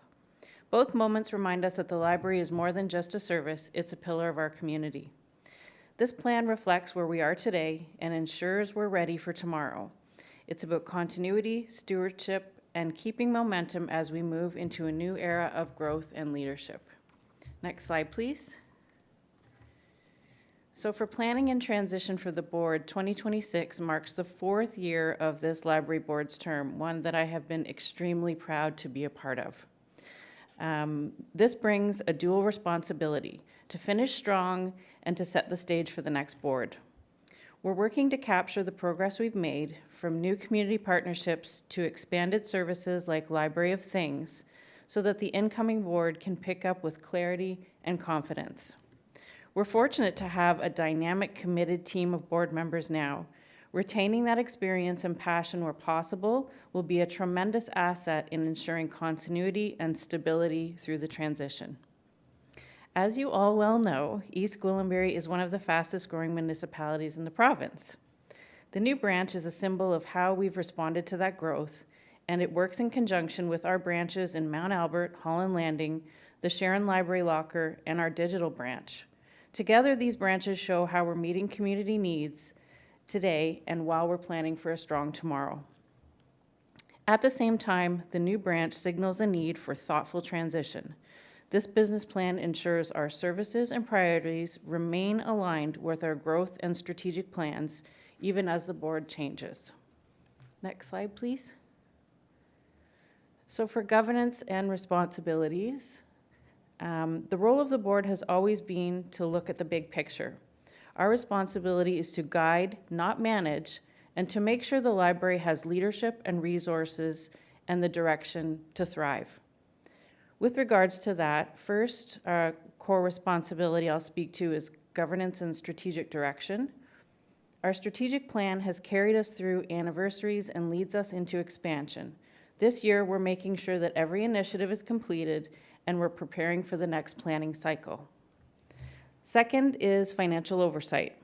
S13: Both moments remind us that the library is more than just a service, it's a pillar of our community. This plan reflects where we are today and ensures we're ready for tomorrow. It's about continuity, stewardship, and keeping momentum as we move into a new era of growth and leadership. Next slide, please. So for planning and transition for the board, 2026 marks the 4th year of this library board's term, one that I have been extremely proud to be a part of. This brings a dual responsibility to finish strong and to set the stage for the next board. We're working to capture the progress we've made, from new community partnerships to expanded services like Library of Things, so that the incoming board can pick up with clarity and confidence. We're fortunate to have a dynamic, committed team of board members now. Retaining that experience and passion where possible will be a tremendous asset in ensuring continuity and stability through the transition. As you all well know, East Gwillimbury is one of the fastest growing municipalities in the province. The new branch is a symbol of how we've responded to that growth, and it works in conjunction with our branches in Mount Albert, Holland Landing, the Sharon Library Locker, and our digital branch. Together, these branches show how we're meeting community needs today and while we're planning for a strong tomorrow. At the same time, the new branch signals a need for thoughtful transition. This business plan ensures our services and priorities remain aligned with our growth and strategic plans, even as the board changes. Next slide, please. So for governance and responsibilities, the role of the board has always been to look at the big picture. Our responsibility is to guide, not manage, and to make sure the library has leadership and resources and the direction to thrive. With regards to that, first, our core responsibility I'll speak to is governance and strategic direction. Our strategic plan has carried us through anniversaries and leads us into expansion. This year, we're making sure that every initiative is completed and we're preparing for the next planning cycle. Second is financial oversight.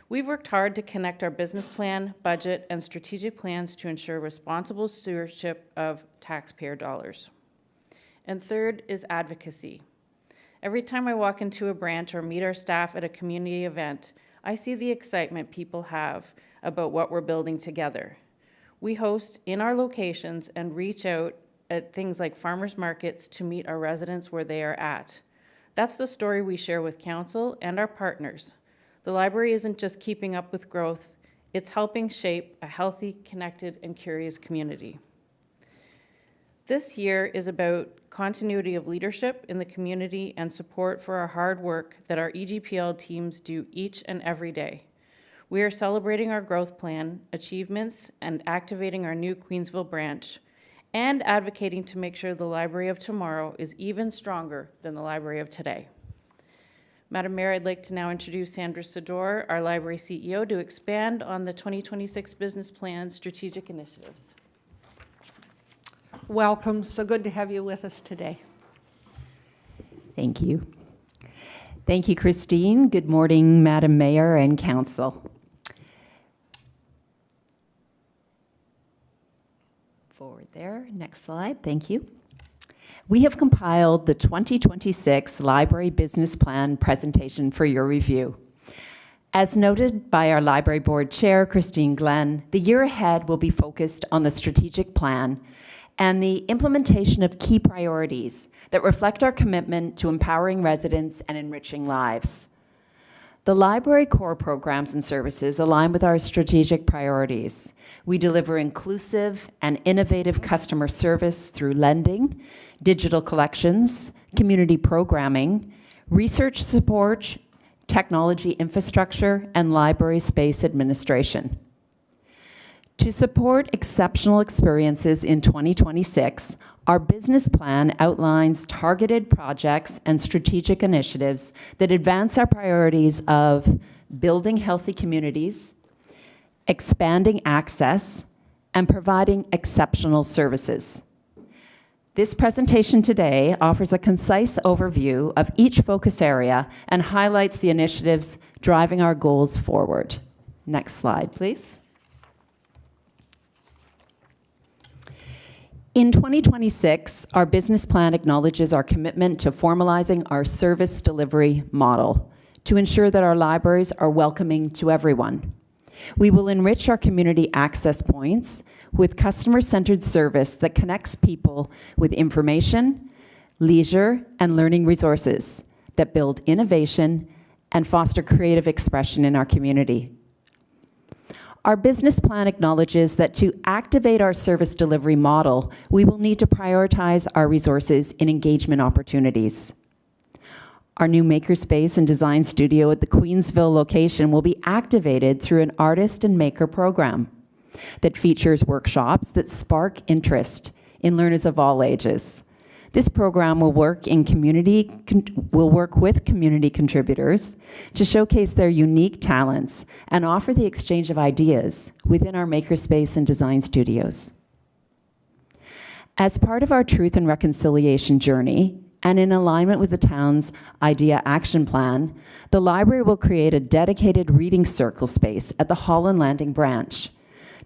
S13: We've worked hard to connect our business plan, budget, and strategic plans to ensure responsible stewardship of taxpayer dollars. And third is advocacy. Every time I walk into a branch or meet our staff at a community event, I see the excitement people have about what we're building together. We host in our locations and reach out at things like farmers markets to meet our residents where they are at. That's the story we share with council and our partners. The library isn't just keeping up with growth, it's helping shape a healthy, connected, and curious community. This year is about continuity of leadership in the community and support for our hard work that our EGPL teams do each and every day. We are celebrating our growth plan, achievements, and activating our new Queensville branch, and advocating to make sure the library of tomorrow is even stronger than the library of today. Madam Mayor, I'd like to now introduce Sandra Sador, our library CEO, to expand on the 2026 business plan strategic initiatives.
S1: Welcome. So good to have you with us today.
S14: Thank you. Thank you, Christine. Good morning, Madam Mayor and Council. Forward there. Next slide. Thank you. We have compiled the 2026 Library Business Plan presentation for your review. As noted by our Library Board Chair, Christine Glenn, the year ahead will be focused on the strategic plan and the implementation of key priorities that reflect our commitment to empowering residents and enriching lives. The library core programs and services align with our strategic priorities. We deliver inclusive and innovative customer service through lending, digital collections, community programming, research support, technology infrastructure, and library space administration. To support exceptional experiences in 2026, our business plan outlines targeted projects and strategic initiatives that advance our priorities of building healthy communities, expanding access, and providing exceptional services. This presentation today offers a concise overview of each focus area and highlights the initiatives driving our goals forward. Next slide, please. In 2026, our business plan acknowledges our commitment to formalizing our service delivery model to ensure that our libraries are welcoming to everyone. We will enrich our community access points with customer-centered service that connects people with information, leisure, and learning resources that build innovation and foster creative expression in our community. Our business plan acknowledges that to activate our service delivery model, we will need to prioritize our resources in engagement opportunities. Our new makerspace and design studio at the Queensville location will be activated through an artist and maker program that features workshops that spark interest in learners of all ages. This program will work with community contributors to showcase their unique talents and offer the exchange of ideas within our makerspace and design studios. As part of our Truth and Reconciliation journey, and in alignment with the town's IDEA action plan, the library will create a dedicated reading circle space at the Holland Landing branch.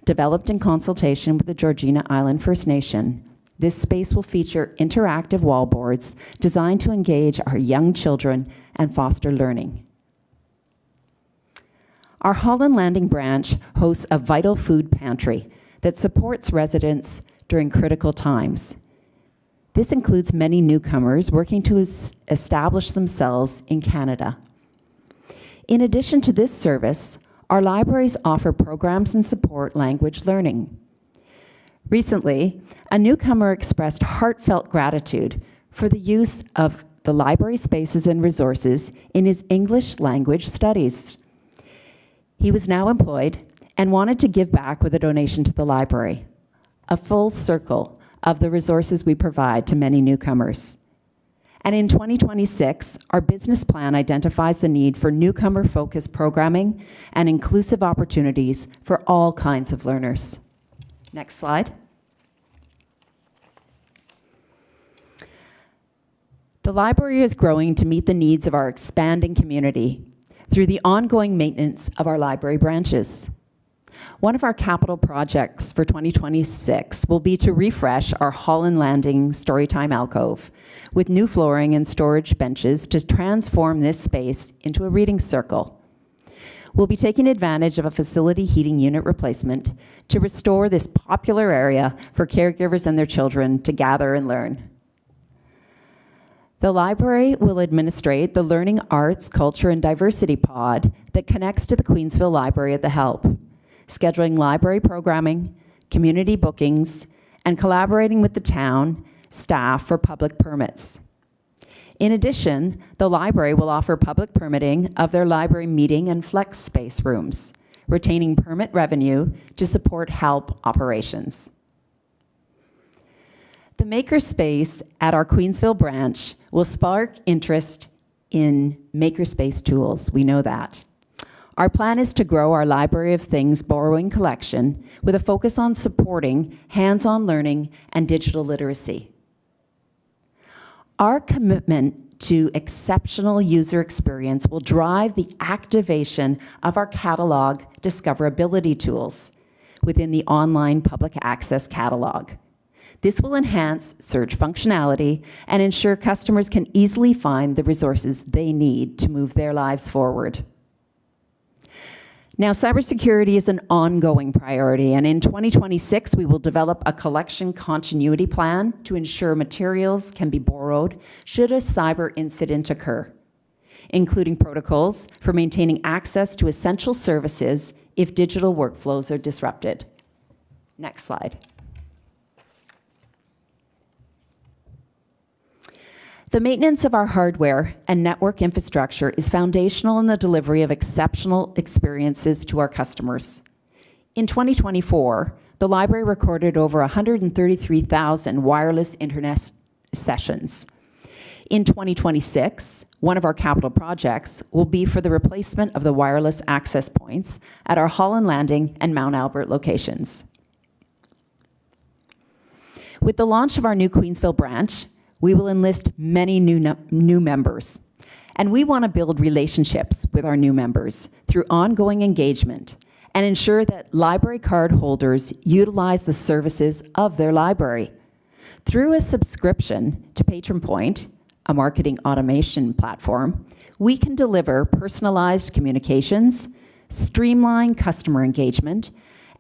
S14: Developed in consultation with the Georgina Island First Nation, this space will feature interactive wallboards designed to engage our young children and foster learning. Our Holland Landing branch hosts a vital food pantry that supports residents during critical times. This includes many newcomers working to establish themselves in Canada. In addition to this service, our libraries offer programs and support language learning. Recently, a newcomer expressed heartfelt gratitude for the use of the library spaces and resources in his English language studies. He was now employed and wanted to give back with a donation to the library, a full circle of the resources we provide to many newcomers. And in 2026, our business plan identifies the need for newcomer-focused programming and inclusive opportunities for all kinds of learners. Next slide. The library is growing to meet the needs of our expanding community through the ongoing maintenance of our library branches. One of our capital projects for 2026 will be to refresh our Holland Landing Storytime alcove with new flooring and storage benches to transform this space into a reading circle. We'll be taking advantage of a facility heating unit replacement to restore this popular area for caregivers and their children to gather and learn. The library will administrate the Learning Arts, Culture, and Diversity pod that connects to the Queensville Library at the Help, scheduling library programming, community bookings, and collaborating with the town staff for public permits. In addition, the library will offer public permitting of their library meeting and flex space rooms, retaining permit revenue to support help operations. The makerspace at our Queensville branch will spark interest in makerspace tools. We know that. Our plan is to grow our Library of Things borrowing collection with a focus on supporting hands-on learning and digital literacy. Our commitment to exceptional user experience will drive the activation of our catalog discoverability tools within the online public access catalog. This will enhance search functionality and ensure customers can easily find the resources they need to move their lives forward. Now, cybersecurity is an ongoing priority, and in 2026, we will develop a collection continuity plan to ensure materials can be borrowed should a cyber incident occur, including protocols for maintaining access to essential services if digital workflows are disrupted. Next slide. The maintenance of our hardware and network infrastructure is foundational in the delivery of exceptional experiences to our customers. In 2024, the library recorded over 133,000 wireless internet sessions. In 2026, one of our capital projects will be for the replacement of the wireless access points at our Holland Landing and Mount Albert locations. With the launch of our new Queensville branch, we will enlist many new members, and we want to build relationships with our new members through ongoing engagement and ensure that library card holders utilize the services of their library. Through a subscription to Patron Point, a marketing automation platform, we can deliver personalized communications, streamline customer engagement,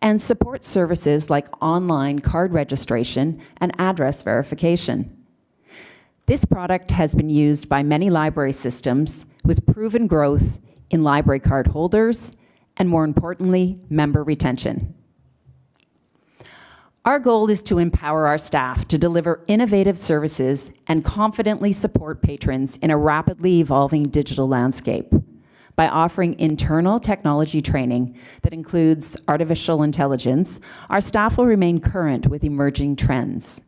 S14: and support services like online card registration and address verification. This product has been used by many library systems with proven growth in library card holders and, more importantly, member retention. Our goal is to empower our staff to deliver innovative services and confidently support patrons in a rapidly evolving digital landscape. By offering internal technology training that includes artificial intelligence, our staff will remain current with emerging trends.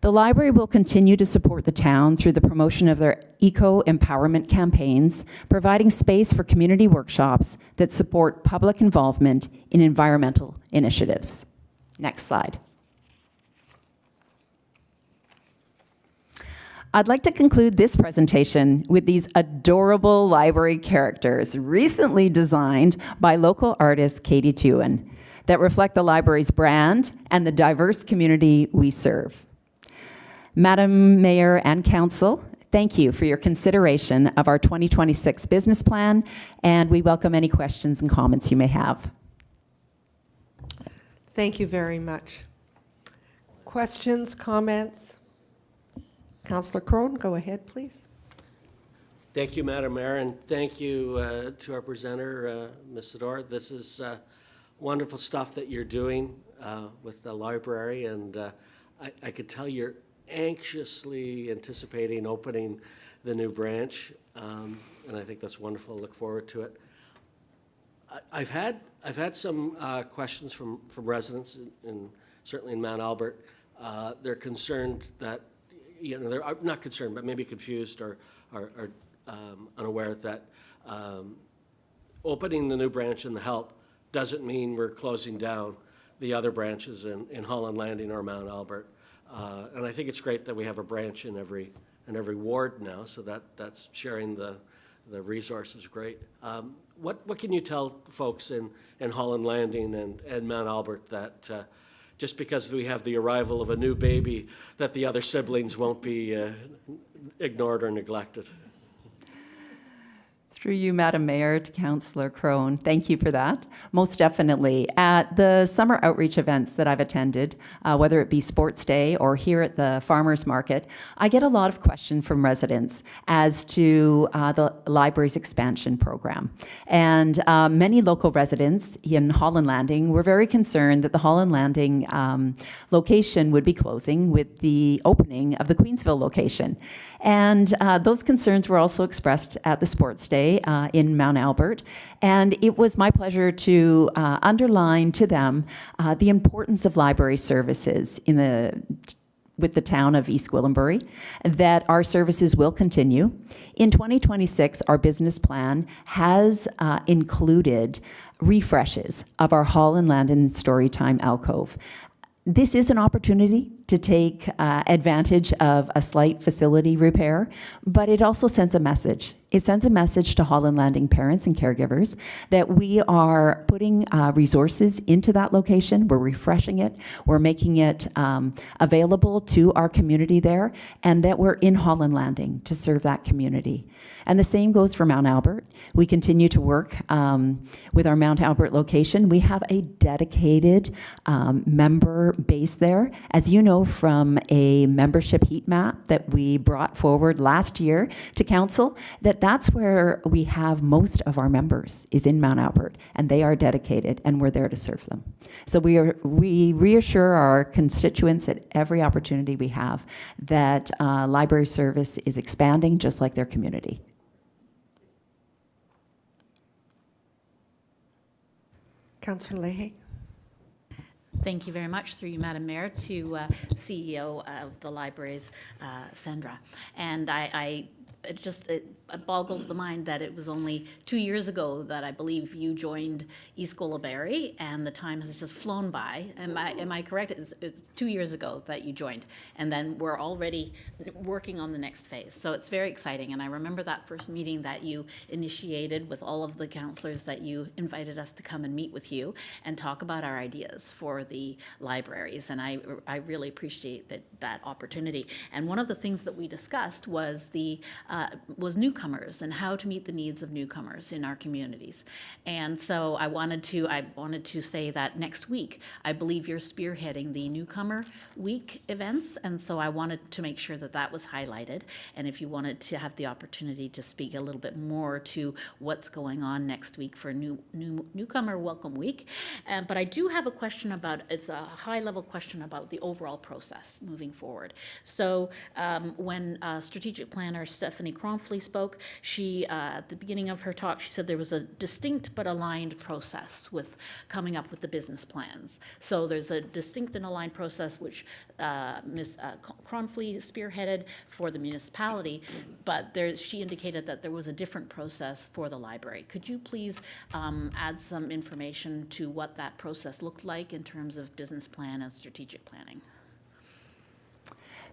S14: The library will continue to support the town through the promotion of their eco-empowerment campaigns, providing space for community workshops that support public involvement in environmental initiatives. Next slide. I'd like to conclude this presentation with these adorable library characters recently designed by local artist Katie Tewan that reflect the library's brand and the diverse community we serve. Madam Mayor and Council, thank you for your consideration of our 2026 business plan, and we welcome any questions and comments you may have.
S1: Thank you very much. Questions, comments? Councillor Crone, go ahead, please.
S6: Thank you, Madam Mayor, and thank you to our presenter, Ms. Sador. This is wonderful stuff that you're doing with the library, and I could tell you're anxiously anticipating opening the new branch, and I think that's wonderful. Look forward to it. I've had some questions from residents, certainly in Mount Albert. They're concerned that, they're not concerned, but maybe confused or unaware that opening the new branch in the Help doesn't mean we're closing down the other branches in Holland Landing or Mount Albert. And I think it's great that we have a branch in every ward now, so that's sharing the resources great. What can you tell folks in Holland Landing and Mount Albert that just because we have the arrival of a new baby, that the other siblings won't be ignored or neglected?
S14: Through you, Madam Mayor, to Councillor Crone, thank you for that. Most definitely. At the summer outreach events that I've attended, whether it be Sports Day or here at the Farmers Market, I get a lot of questions from residents as to the library's expansion program. And many local residents in Holland Landing were very concerned that the Holland Landing location would be closing with the opening of the Queensville location. And those concerns were also expressed at the Sports Day in Mount Albert. And it was my pleasure to underline to them the importance of library services with the town of East Gwillimbury, that our services will continue. In 2026, our business plan has included refreshes of our Holland Landing Storytime alcove. This is an opportunity to take advantage of a slight facility repair, but it also sends a message It sends a message to Holland Landing parents and caregivers that we are putting resources into that location. We're refreshing it. We're making it available to our community there, and that we're in Holland Landing to serve that community. And the same goes for Mount Albert. We continue to work with our Mount Albert location. We have a dedicated member base there. As you know from a membership heat map that we brought forward last year to council, that's where we have most of our members, is in Mount Albert, and they are dedicated, and we're there to serve them. So we reassure our constituents at every opportunity we have that library service is expanding just like their community.
S1: Councillor Leahy.
S4: Thank you very much, through you, Madam Mayor, to CEO of the libraries, Sandra. And it boggles the mind that it was only 2 years ago that I believe you joined East Gwillimbury, and the time has just flown by. Am I correct? It's 2 years ago that you joined, and then we're already working on the next phase. So it's very exciting, and I remember that first meeting that you initiated with all of the councillors, that you invited us to come and meet with you and talk about our ideas for the libraries, and I really appreciate that opportunity. And one of the things that we discussed was newcomers and how to meet the needs of newcomers in our communities. And so I wanted to say that next week, I believe you're spearheading the Newcomer Week events, and so I wanted to make sure that was highlighted. And if you wanted to have the opportunity to speak a little bit more to what's going on next week for Newcomer Welcome Week. But I do have a question it's a high-level question about the overall process moving forward. So when strategic planner Stephanie Crone spoke, she, at the beginning of her talk, she said there was a distinct but aligned process with coming up with the business plans. So there's a distinct and aligned process which Ms. Cronfley spearheaded for the municipality, but she indicated that there was a different process for the library. Could you please add some information to what that process looked like in terms of business plan and strategic planning?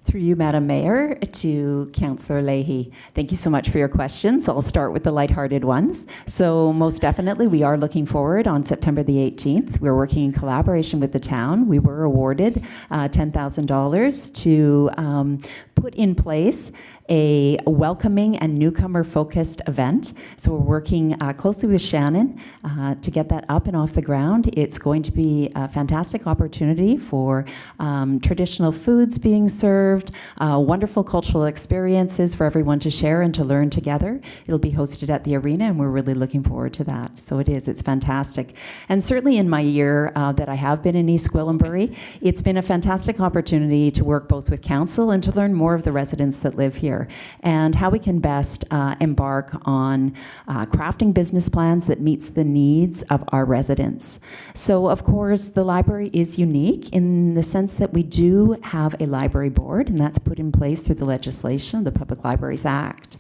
S14: Through you, Madam Mayor, to Councillor Leahy. Thank you so much for your questions. I'll start with the lighthearted ones. So most definitely, we are looking forward on September the 18th. We're working in collaboration with the town. We were awarded $10,000 to put in place a welcoming and newcomer-focused event. So we're working closely with Shannon to get that up and off the ground. It's going to be a fantastic opportunity for traditional foods being served, wonderful cultural experiences for everyone to share and to learn together. It'll be hosted at the arena, and we're really looking forward to that. So it's fantastic. And certainly in my year that I have been in East Gwillimbury, it's been a fantastic opportunity to work both with council and to learn more of the residents that live here, and how we can best embark on crafting business plans that meets the needs of our residents. So of course, the library is unique in the sense that we do have a library board, and that's put in place through the legislation, the Public Libraries Act.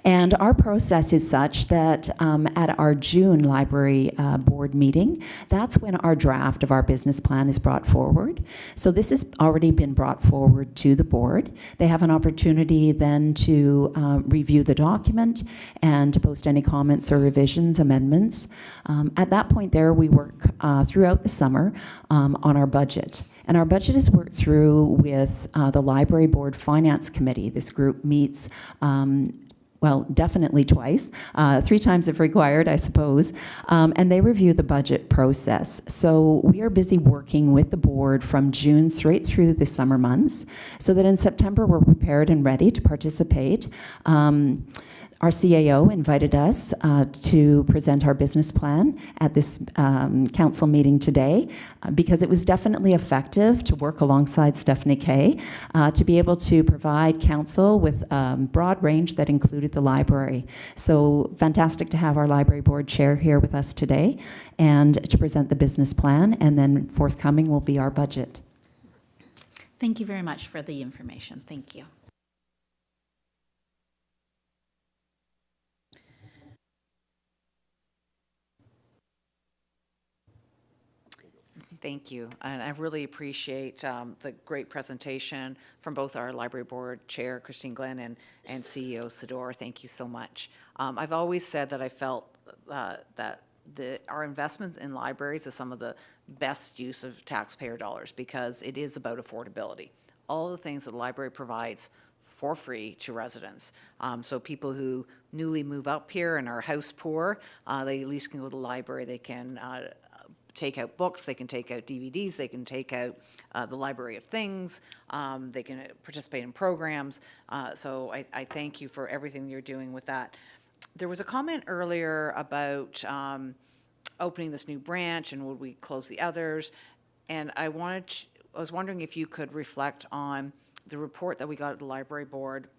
S14: And our process is such that at our June library board meeting, that's when our draft of our business plan is brought forward. So this has already been brought forward to the board. They have an opportunity then to review the document and to post any comments or revisions, amendments. At that point there, we work throughout the summer on our budget. And our budget is worked through with the Library Board Finance Committee. This group meets definitely twice, 3 times if required, I suppose, and they review the budget process. So we are busy working with the board from June straight through the summer months, so that in September we're prepared and ready to participate. Our CAO invited us to present our business plan at this council meeting today because it was definitely effective to work alongside Stephanie Kay to be able to provide council with a broad range that included the library. So fantastic to have our library board chair here with us today and to present the business plan, and then forthcoming will be our budget.
S4: Thank you very much for the information. Thank you.
S2: Thank you. And I really appreciate the great presentation from both our library board chair, Christine Glenn, and CEO Sador. Thank you so much. I've always said that I felt that our investments in libraries is some of the best use of taxpayer dollars because it is about affordability. All the things that the library provides for free to residents. So people who newly move up here and are house poor, they at least can go to the library. They can take out books, they can take out DVDs, they can take out the Library of Things, they can participate in programs. So I thank you for everything you're doing with that. There was a comment earlier about opening this new branch and would we close the others? And I was wondering if you could reflect on the report that we got at the library board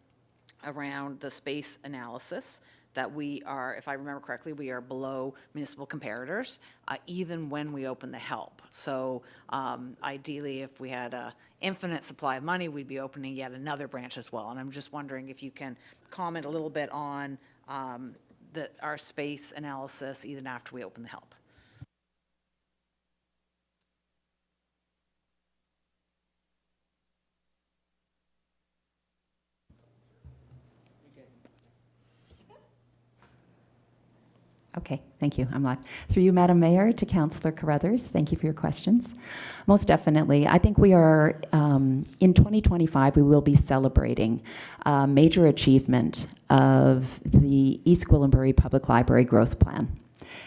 S2: around the space analysis, that we are, if I remember correctly, we are below municipal comparators, even when we open the help. So ideally, if we had an infinite supply of money, we'd be opening yet another branch as well. And I'm just wondering if you can comment a little bit on our space analysis even after we open the help.
S14: Okay, thank you. I'm live. Through you, Madam Mayor, to Councillor Carruthers, thank you for your questions. Most definitely. I think we are, in 2025, we will be celebrating a major achievement of the East Gwillimbury Public Library Growth Plan.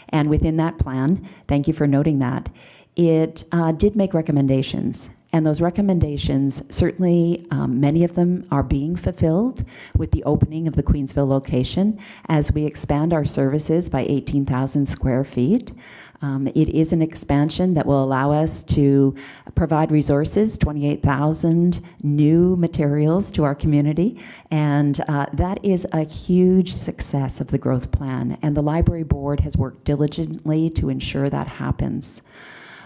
S14: And within that plan, thank you for noting that, it did make recommendations. And those recommendations, certainly many of them are being fulfilled with the opening of the Queensville location as we expand our services by 18,000 square feet. It is an expansion that will allow us to provide resources, 28,000 new materials to our community, and that is a huge success of the growth plan. And the library board has worked diligently to ensure that happens.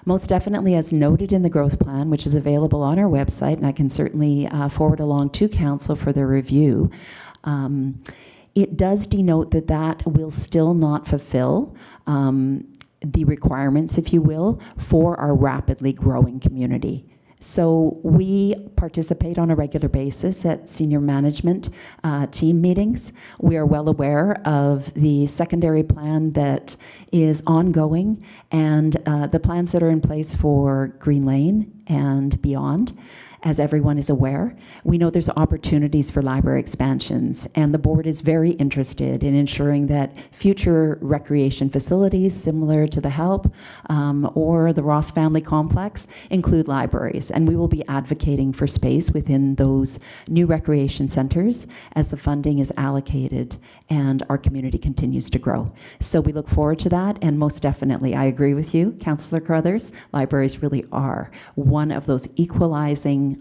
S14: Most definitely, as noted in the growth plan, which is available on our website, and I can certainly forward along to council for their review, it does denote that that will still not fulfill the requirements, if you will, for our rapidly growing community. So we participate on a regular basis at senior management team meetings. We are well aware of the secondary plan that is ongoing and the plans that are in place for Green Lane and beyond. As everyone is aware, we know there's opportunities for library expansions, and the board is very interested in ensuring that future recreation facilities similar to the HELP or the Ross Family Complex include libraries, and we will be advocating for space within those new recreation centers as the funding is allocated and our community continues to grow. So we look forward to that, and most definitely, I agree with you, Councillor Carruthers, libraries really are one of those equalizing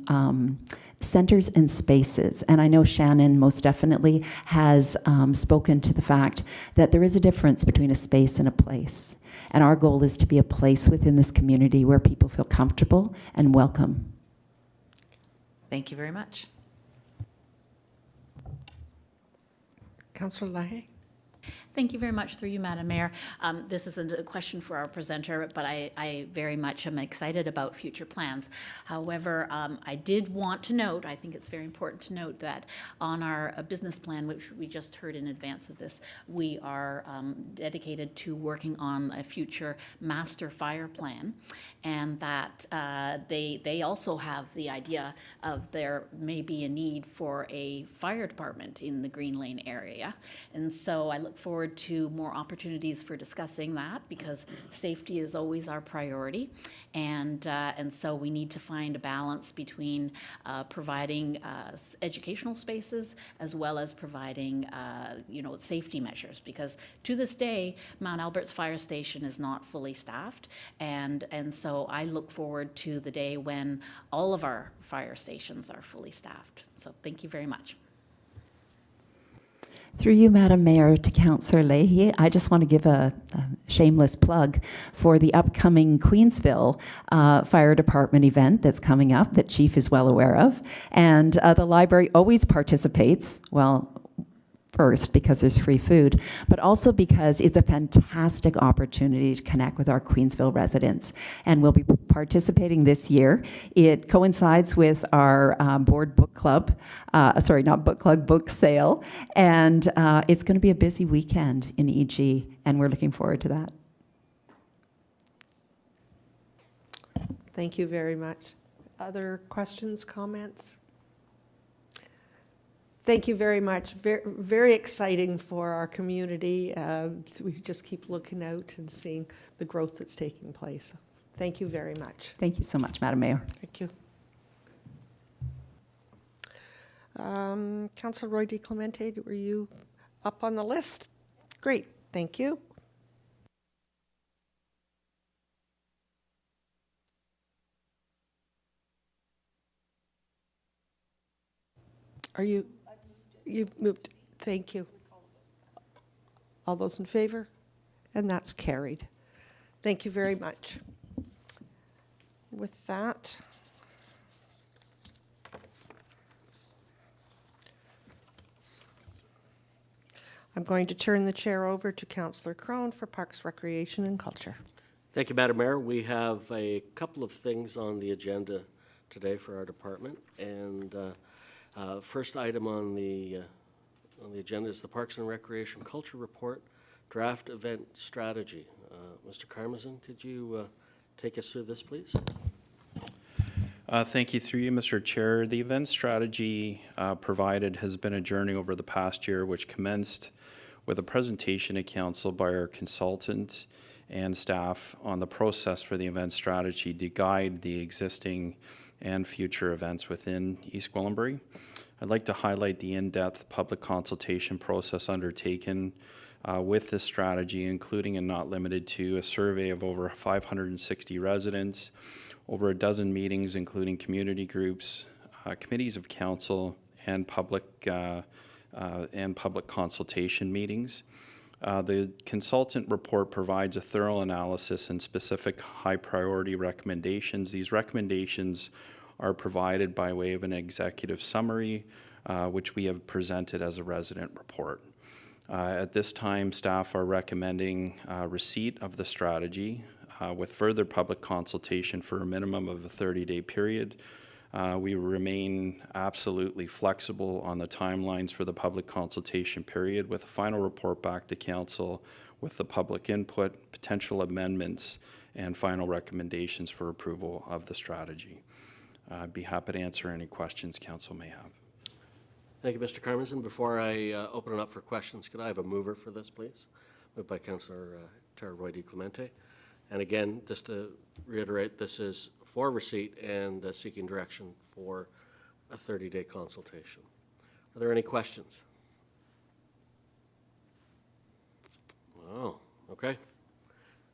S14: centers and spaces. And I know Shannon most definitely has spoken to the fact that there is a difference between a space and a place. And our goal is to be a place within this community where people feel comfortable and welcome.
S2: Thank you very much.
S1: Councillor Lahey?
S4: Thank you very much, through you, Madam Mayor. This isn't a question for our presenter, but I very much am excited about future plans. However, I did want to note, I think it's very important to note that on our business plan, which we just heard in advance of this, we are dedicated to working on a future master fire plan, and that they also have the idea of there may be a need for a fire department in the Green Lane area. And so I look forward to more opportunities for discussing that, because safety is always our priority, and so we need to find a balance between providing educational spaces as well as providing safety measures, because to this day Mount Albert's fire station is not fully staffed, and so I look forward to the day when all of our fire stations are fully staffed. So thank you very much.
S14: Through you, Madam Mayor, to Councillor Leahy, I just want to give a shameless plug for the upcoming Queensville Fire Department event that's coming up that Chief is well aware of. And the library always participates, well, first, because there's free food, but also because it's a fantastic opportunity to connect with our Queensville residents. And we'll be participating this year. It coincides with our board book club, sorry, not book club, book sale. And it's going to be a busy weekend in EG, and we're looking forward to that.
S1: Thank you very much. Other questions, comments? Thank you very much. Very, very exciting for our community. We just keep looking out and seeing the growth that's taking place. Thank you very much.
S14: Thank you so much, Madam Mayor.
S1: Thank you. Councillor Roy DiClemente, were you up on the list? Great, thank you. Are you? You've moved. Thank you. All those in favor? And that's carried. Thank you very much. With that, I'm going to turn the chair over to Councillor Crone for Parks, Recreation and Culture.
S6: Thank you, Madam Mayor. We have a couple of things on the agenda today for our department, and first item on the agenda is the Parks and Recreation Culture Report, Draft Event Strategy. Mr. Karmazin, could you take us through this, please?
S15: Thank you. Through you, Mr. Chair. The event strategy provided has been a journey over the past year, which commenced with a presentation to Council by our consultant and staff on the process for the event strategy to guide the existing and future events within East Gwillimbury. I'd like to highlight the in-depth public consultation process undertaken with this strategy, including and not limited to a survey of over 560 residents, over a dozen meetings, including community groups, committees of council, and public consultation meetings. The consultant report provides a thorough analysis and specific high-priority recommendations. These recommendations are provided by way of an executive summary, which we have presented as a resident report. At this time, staff are recommending receipt of the strategy with further public consultation for a minimum of a 30-day period. We remain absolutely flexible on the timelines for the public consultation period, with a final report back to Council with the public input, potential amendments, and final recommendations for approval of the strategy. I'd be happy to answer any questions Council may have.
S6: Thank you, Mr. Karmazin. Before I open it up for questions, could I have a mover for this, please? Moved by Councillor Roy DiClemente. And again, just to reiterate, this is for receipt and seeking direction for a 30-day consultation. Are there any questions? Oh, okay.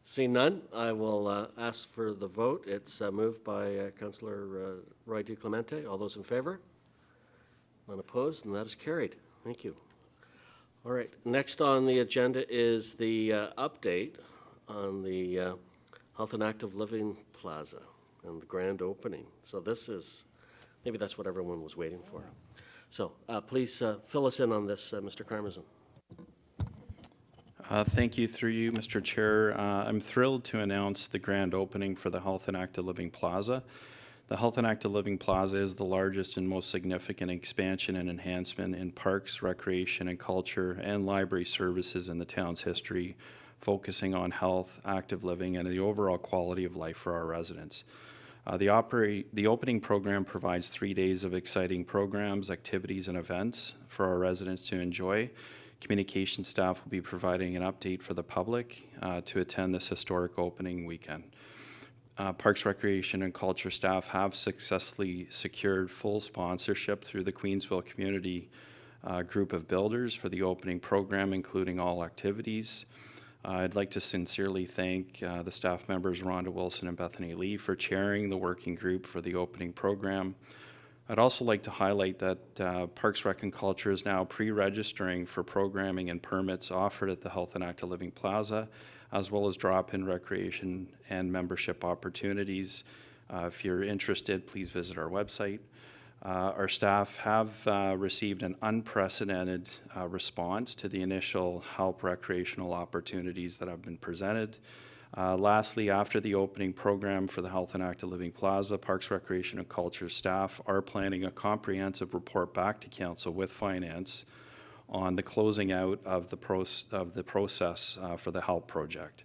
S6: Seeing none, I will ask for the vote. It's moved by Councillor Roy DiClemente. All those in favor? None opposed, and that is carried. Thank you. All right, next on the agenda is the update on the Health and Active Living Plaza and the grand opening. So this is, maybe that's what everyone was waiting for. So please fill us in on this, Mr. Karmazin.
S15: Thank you. Through you, Mr. Chair. I'm thrilled to announce the grand opening for the Health and Active Living Plaza. The Health and Active Living Plaza is the largest and most significant expansion and enhancement in parks, recreation and culture, and library services in the town's history, focusing on health, active living, and the overall quality of life for our residents. The opening program provides 3 days of exciting programs, activities, and events for our residents to enjoy. Communication staff will be providing an update for the public to attend this historic opening weekend. Parks, Recreation, and Culture staff have successfully secured full sponsorship through the Queensville Community Group of Builders for the opening program, including all activities. I'd like to sincerely thank the staff members Rhonda Wilson and Bethany Lee for chairing the working group for the opening program. I'd also like to highlight that Parks, Rec, and Culture is now pre-registering for programming and permits offered at the Health and Active Living Plaza, as well as drop-in recreation and membership opportunities. If you're interested, please visit our website. Our staff have received an unprecedented response to the initial help recreational opportunities that have been presented. Lastly, after the opening program for the Health and Active Living Plaza, Parks, Recreation and Culture staff are planning a comprehensive report back to Council with Finance on the closing out of the process for the HELP project.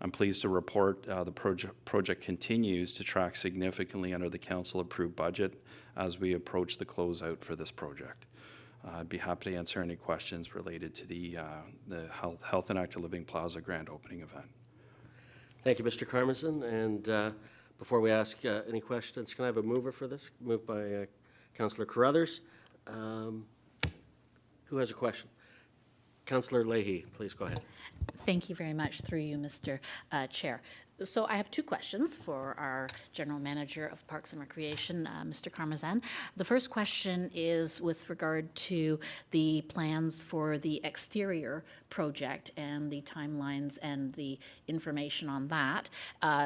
S15: I'm pleased to report the project continues to track significantly under the Council-approved budget as we approach the closeout for this project. I'd be happy to answer any questions related to the Health and Active Living Plaza grand opening event.
S6: Thank you, Mr. Carmison. And before we ask any questions, can I have a mover for this? Moved by Councillor Carruthers. Who has a question? Councillor Leahy, please go ahead.
S4: Thank you very much, through you, Mr. Chair. So I have two questions for our General Manager of Parks and Recreation, Mr. Carmazan. The first question is with regard to the plans for the exterior project and the timelines and the information on that.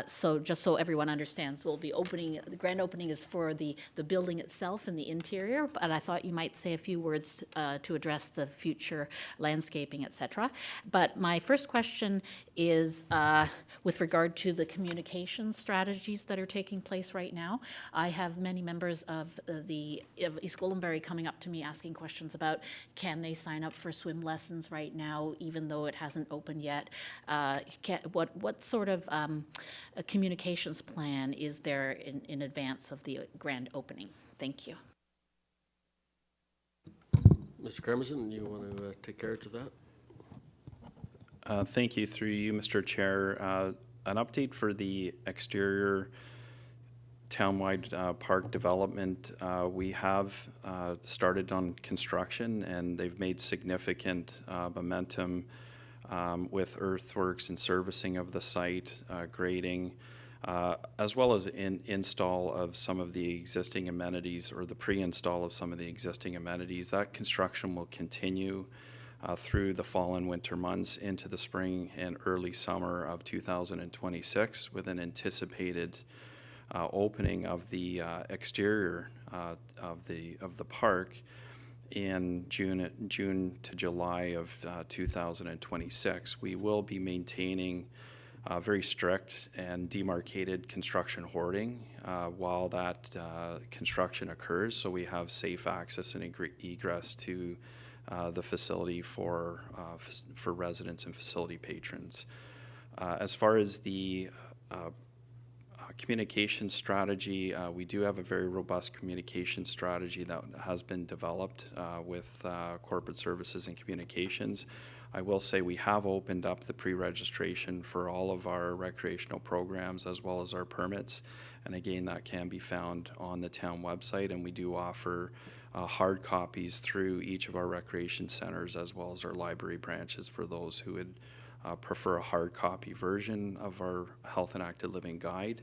S4: So just so everyone understands, we'll be opening, the grand opening is for the building itself and the interior, but I thought you might say a few words to address the future landscaping, etc. But my first question is with regard to the communication strategies that are taking place right now. I have many members of East Gwillimbury coming up to me asking questions about can they sign up for swim lessons right now, even though it hasn't opened yet. What sort of a communications plan is there in advance of the grand opening? Thank you.
S6: Mr. Carmazan, you want to take charge of that?
S15: Thank you, through you, Mr. Chair. An update for the exterior townwide park development. We have started on construction, and they've made significant momentum with earthworks and servicing of the site, grading, as well as install of some of the existing amenities, or the pre-install of some of the existing amenities. That construction will continue through the fall and winter months into the spring and early summer of 2026, with an anticipated opening of the exterior of the park in June to July of 2026. We will be maintaining very strict and demarcated construction hoarding while that construction occurs, so we have safe access and egress to the facility for residents and facility patrons. As far as the communication strategy, we do have a very robust communication strategy that has been developed with corporate services and communications. I will say we have opened up the pre-registration for all of our recreational programs as well as our permits, and again, that can be found on the town website, and we do offer hard copies through each of our recreation centers as well as our library branches for those who would prefer a hard copy version of our Health and Active Living Guide.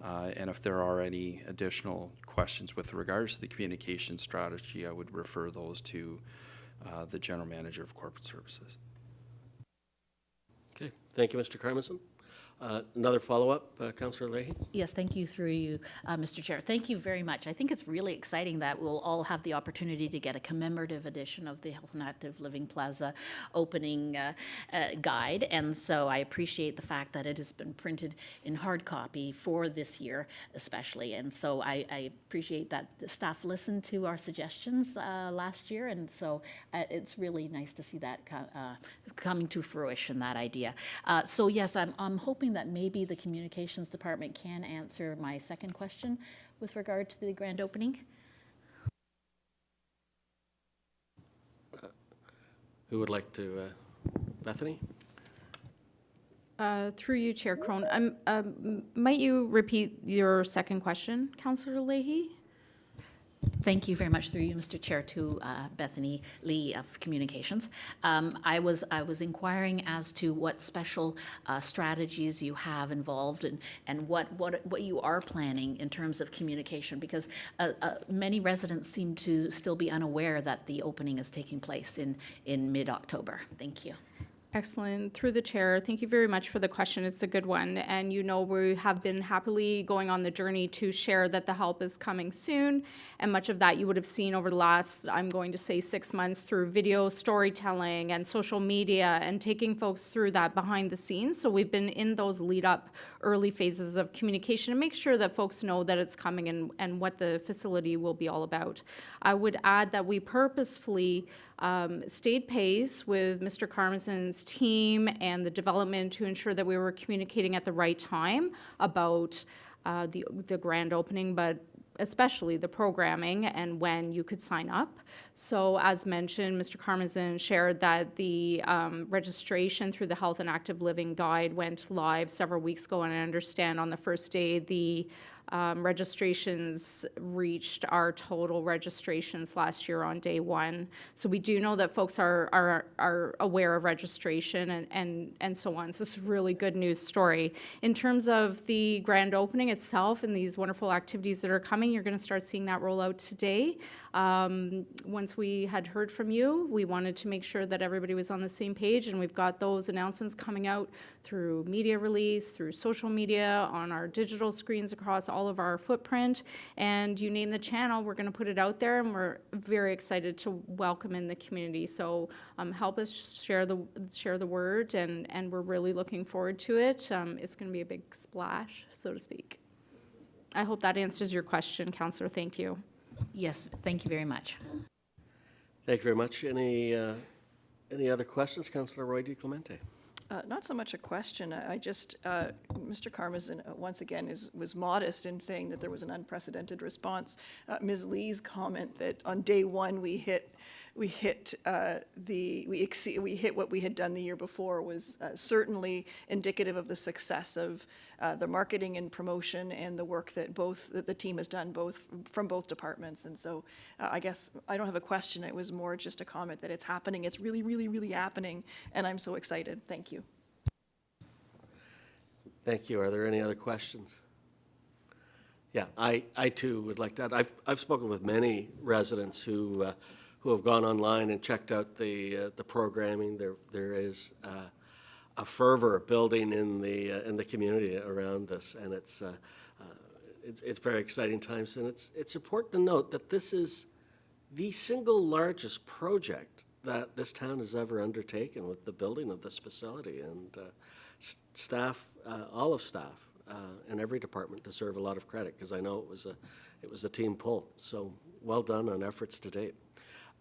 S15: And if there are any additional questions with regards to the communication strategy, I would refer those to the General Manager of Corporate Services.
S6: Okay, thank you, Mr. Carmazan. Another follow-up, Councillor Leahy?
S4: Yes, thank you, through you, Mr. Chair. Thank you very much. I think it's really exciting that we'll all have the opportunity to get a commemorative edition of the Health and Active Living Plaza opening guide, and so I appreciate the fact that it has been printed in hard copy for this year especially, and so I appreciate that the staff listened to our suggestions last year, and so it's really nice to see that coming to fruition, that idea. So yes, I'm hoping that maybe the communications department can answer my second question with regard to the grand opening.
S6: Who would like to, Bethany?
S16: Through you, Chair Crone. Might you repeat your second question, Councillor Leahy?
S4: Thank you very much, through you, Mr. Chair, to Bethany Lee of Communications. I was inquiring as to what special strategies you have involved and what you are planning in terms of communication, because many residents seem to still be unaware that the opening is taking place in mid-October. Thank you.
S16: Excellent. Through the chair, thank you very much for the question. It's a good one. And you know, we have been happily going on the journey to share that the help is coming soon. And much of that you would have seen over the last, I'm going to say 6 months, through video storytelling and social media and taking folks through that behind the scenes. So we've been in those lead up early phases of communication to make sure that folks know that it's coming and what the facility will be all about. I would add that we purposefully stayed pace with Mr. Karmazan's team and the development to ensure that we were communicating at the right time about the grand opening, but especially the programming and when you could sign up. So as mentioned, Mr. Karmazan shared that the registration through the Health and Active Living Guide went live several weeks ago, and I understand on the first day the registrations reached our total registrations last year on day one. So we do know that folks are aware of registration and so on. So it's a really good news story. In terms of the grand opening itself and these wonderful activities that are coming, you're going to start seeing that roll out today. Once we had heard from you, we wanted to make sure that everybody was on the same page, and we've got those announcements coming out through media release, through social media, on our digital screens across all of our footprint. And you name the channel, we're going to put it out there, and we're very excited to welcome in the community. So help us share the word, and we're really looking forward to it. It's going to be a big splash, so to speak. I hope that answers your question, Councillor. Thank you.
S4: Yes, thank you very much.
S6: Thank you very much. Any other questions, Councillor Roy DiClemente?
S5: Not so much a question. I just, Mr. Karmazan, once again, was modest in saying that there was an unprecedented response. Ms. Lee's comment that on day one we hit what we had done the year before was certainly indicative of the success of the marketing and promotion and the work that the team has done from both departments. And so I guess I don't have a question. It was more just a comment that it's happening. It's really, really, really happening, and I'm so excited. Thank you.
S6: Thank you. Are there any other questions? Yeah, I too would like that. I've spoken with many residents who have gone online and checked out the programming. There is a fervor building in the community around this, and it's very exciting times. And it's important to note that this is the single largest project that this town has ever undertaken with the building of this facility, and staff, all of staff, and every department deserve a lot of credit, because I know it was a team pull. So well done on efforts to date.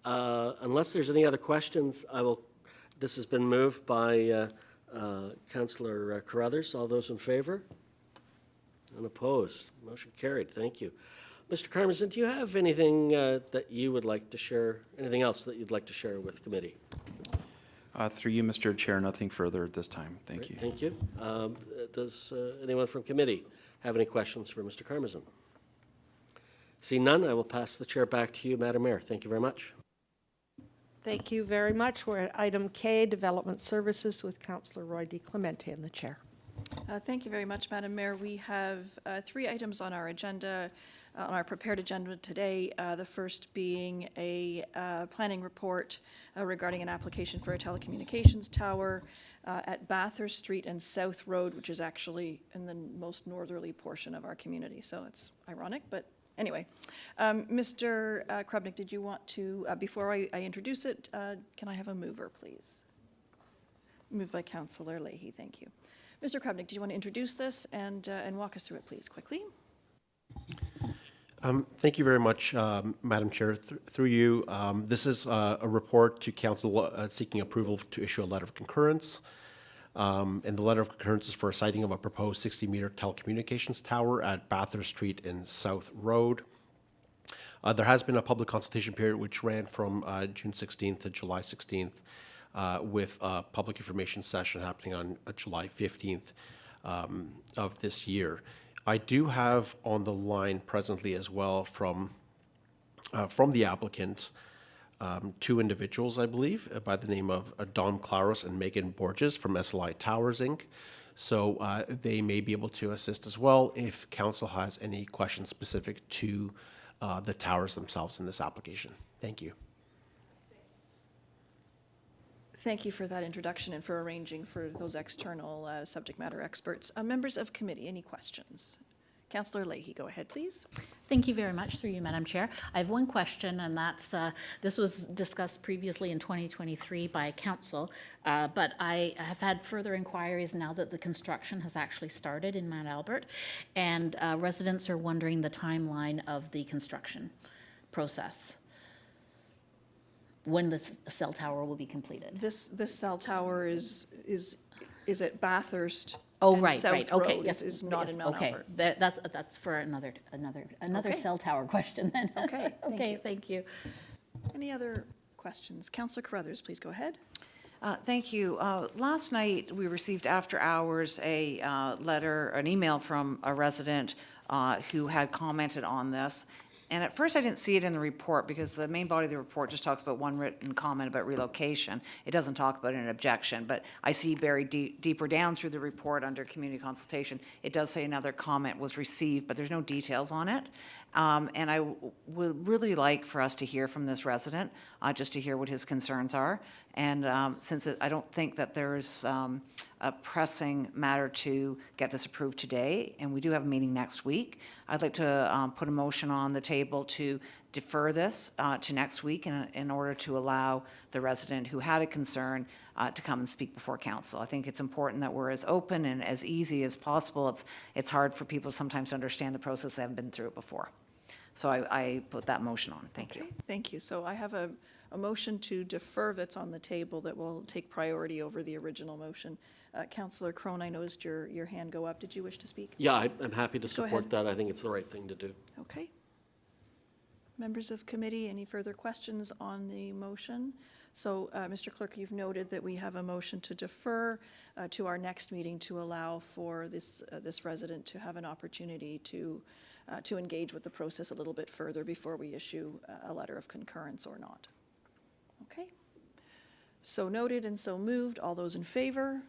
S6: Unless there's any other questions, this has been moved by Councillor Carruthers. All those in favor? Unopposed? Motion carried. Thank you. Mr. Karmazan, do you have anything that you would like to share, anything else that you'd like to share with committee?
S15: Through you, Mr. Chair, nothing further at this time. Thank you.
S6: Thank you. Does anyone from committee have any questions for Mr. Karmazan? Seeing none, I will pass the chair back to you, Madam Mayor. Thank you very much.
S1: Thank you very much. We're at item K, Development Services, with Councillor Roy DiClemente in the chair.
S5: Thank you very much, Madam Mayor. We have 3 items on our agenda, on our prepared agenda today. The first being a planning report regarding an application for a telecommunications tower at Bathurst Street and South Road, which is actually in the most northerly portion of our community. So it's ironic, but anyway. Mr. Krubnik, did you want to, before I introduce it, can I have a mover, please? Moved by Councillor Leahy, thank you. Mr. Krubnik, do you want to introduce this and walk us through it, please, quickly?
S17: Thank you very much, Madam Chair. Through you, this is a report to Council seeking approval to issue a letter of concurrence. And the letter of concurrence is for a siting of a proposed 60-meter telecommunications tower at Bathurst Street and South Road. There has been a public consultation period which ran from June 16th to July 16th, with a public information session happening on July 15th of this year. I do have on the line presently as well from the applicant 2 individuals, I believe, by the name of Dom Claros and Megan Borges from SLI Towers, Inc. So they may be able to assist as well if council has any questions specific to the towers themselves in this application. Thank you.
S5: Thank you for that introduction and for arranging for those external subject matter experts. Members of committee, any questions? Councillor Leahy, go ahead, please.
S4: Thank you very much, through you, Madam Chair. I have one question, and that's, this was discussed previously in 2023 by council, but I have had further inquiries now that the construction has actually started in Mount Albert, and residents are wondering the timeline of the construction process, when the cell tower will be completed.
S5: This cell tower is at Bathurst.
S4: Oh,
S5: and
S4: right,
S5: South
S4: right, okay,
S5: Road
S4: yes.
S5: is not
S4: yes,
S5: in Mount
S4: okay.
S5: Albert.
S4: That's for another
S5: Okay.
S4: cell tower question then.
S5: Okay, thank
S4: Okay,
S5: you.
S4: thank you.
S5: Any other questions? Councillor Carruthers, please go ahead.
S2: Thank you. Last night, we received after hours a letter, an email from a resident who had commented on this. And at first, I didn't see it in the report because the main body of the report just talks about one written comment about relocation. It doesn't talk about an objection, but I see buried deeper down through the report under community consultation, it does say another comment was received, but there's no details on it. And I would really like for us to hear from this resident, just to hear what his concerns are. And since I don't think that there's a pressing matter to get this approved today, and we do have a meeting next week, I'd like to put a motion on the table to defer this to next week in order to allow the resident who had a concern to come and speak before council. I think it's important that we're as open and as easy as possible. It's hard for people sometimes to understand the process. They haven't been through it before. So I put that motion on. Thank you.
S5: Thank you. So I have a motion to defer that's on the table that will take priority over the original motion. Councillor Crone, I noticed your hand go up. Did you wish to speak?
S6: Yeah, I'm happy to
S5: Go
S6: support
S5: ahead.
S6: that. I think it's the right thing to do.
S5: Okay. Members of committee, any further questions on the motion? So, Mr. Clerk, you've noted that we have a motion to defer to our next meeting to allow for this resident to have an opportunity to engage with the process a little bit further before we issue a letter of concurrence or not. Okay. So noted and so moved. All those in favor?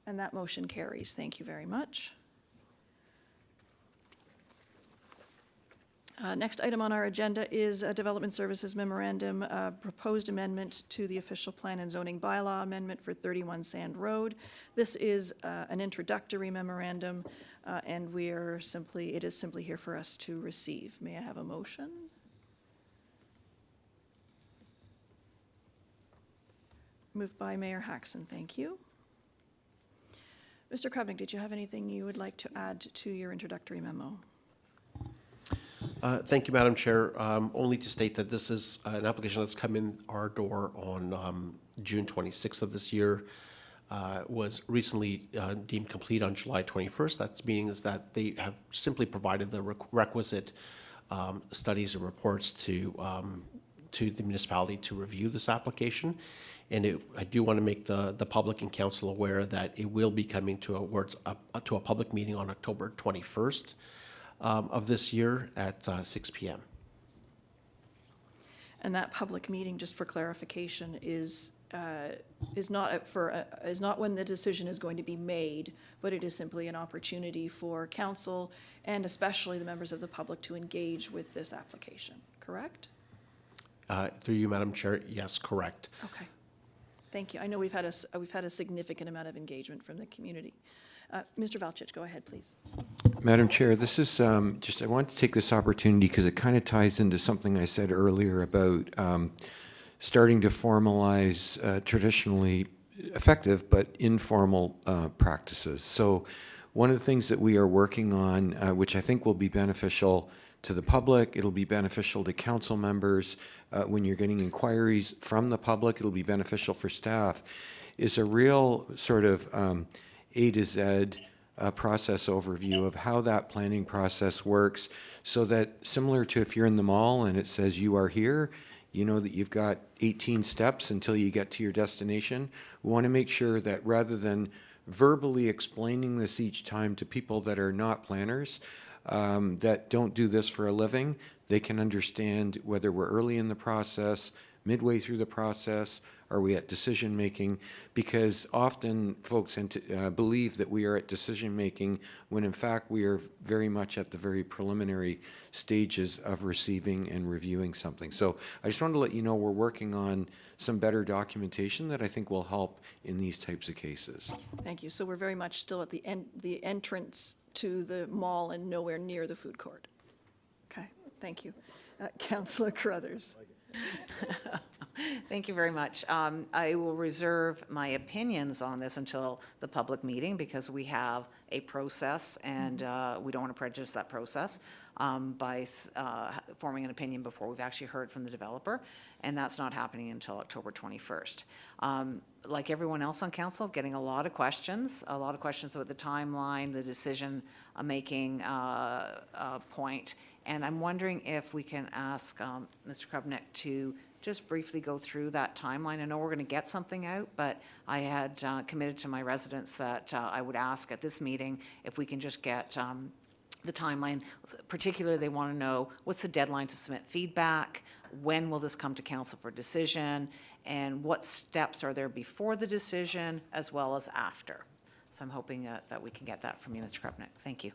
S5: And that motion carries. Thank you very much. Next item on our agenda is a Development Services Memorandum, proposed amendment to the official plan and zoning bylaw amendment for 31 Sand Road. This is an introductory memorandum, and it is simply here for us to receive. May I have a motion? Moved by Mayor Hackson, thank you. Mr. Krupnik, did you have anything you would like to add to your introductory memo?
S17: Thank you, Madam Chair. Only to state that this is an application that's come in our door on June 26th of this year. Was recently deemed complete on July 21st. That meaning is that they have simply provided the requisite studies and reports to the municipality to review this application. And I do want to make the public and council aware that it will be coming to a public meeting on October 21st of this year at 6 p.m.
S5: And that public meeting, just for clarification, is not when the decision is going to be made, but it is simply an opportunity for council and especially the members of the public to engage with this application, correct?
S17: Through you, Madam Chair, yes, correct.
S5: Okay. Thank you. I know we've had a significant amount of engagement from the community. Mr. Valchich, go ahead, please.
S11: Madam Chair, this is I want to take this opportunity because it kind of ties into something I said earlier about starting to formalize traditionally effective but informal practices. So one of the things that we are working on, which I think will be beneficial to the public, it'll be beneficial to council members. When you're getting inquiries from the public, it'll be beneficial for staff, is a real sort of A to Z process overview of how that planning process works, so that similar to if you're in the mall and it says you are here, you know that you've got 18 steps until you get to your destination. We want to make sure that rather than verbally explaining this each time to people that are not planners, that don't do this for a living, they can understand whether we're early in the process, midway through the process? Are we at decision-making? Because often folks believe that we are at decision-making when in fact we are very much at the very preliminary stages of receiving and reviewing something. So I just wanted to let you know we're working on some better documentation that I think will help in these types of cases.
S5: Thank you. So we're very much still at the entrance to the mall and nowhere near the food court. Okay, thank you. Councillor Carruthers.
S2: Thank you very much. I will reserve my opinions on this until the public meeting because we have a process and we don't want to prejudice that process by forming an opinion before we've actually heard from the developer, and that's not happening until October 21st. Like everyone else on council, getting a lot of questions about the timeline, the decision-making point, and I'm wondering if we can ask Mr. Krupnick to just briefly go through that timeline. I know we're going to get something out, but I had committed to my residents that I would ask at this meeting if we can just get the timeline. Particularly, they want to know what's the deadline to submit feedback, when will this come to council for decision, and what steps are there before the decision as well as after. So I'm hoping that we can get that from you, Mr. Krupnick. Thank you.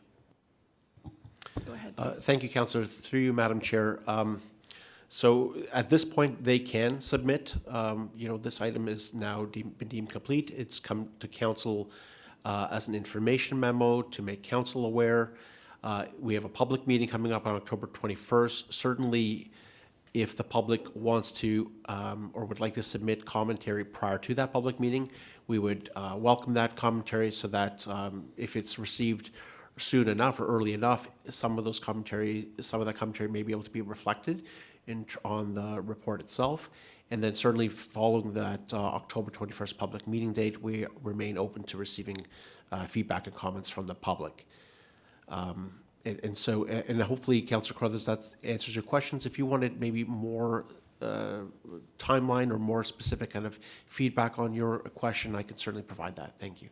S5: Go ahead, please.
S17: Thank you, Councillor. Through you, Madam Chair. So at this point, they can submit. This item is now been deemed complete. It's come to council as an information memo to make council aware. We have a public meeting coming up on October 21st. Certainly, if the public wants to or would like to submit commentary prior to that public meeting, we would welcome that commentary so that if it's received soon enough or early enough, some of that commentary may be able to be reflected on the report itself. And then certainly following that October 21st public meeting date, we remain open to receiving feedback and comments from the public. And hopefully, Councillor Carruthers, that answers your questions. If you wanted maybe more timeline or more specific kind of feedback on your question, I can certainly provide that. Thank you.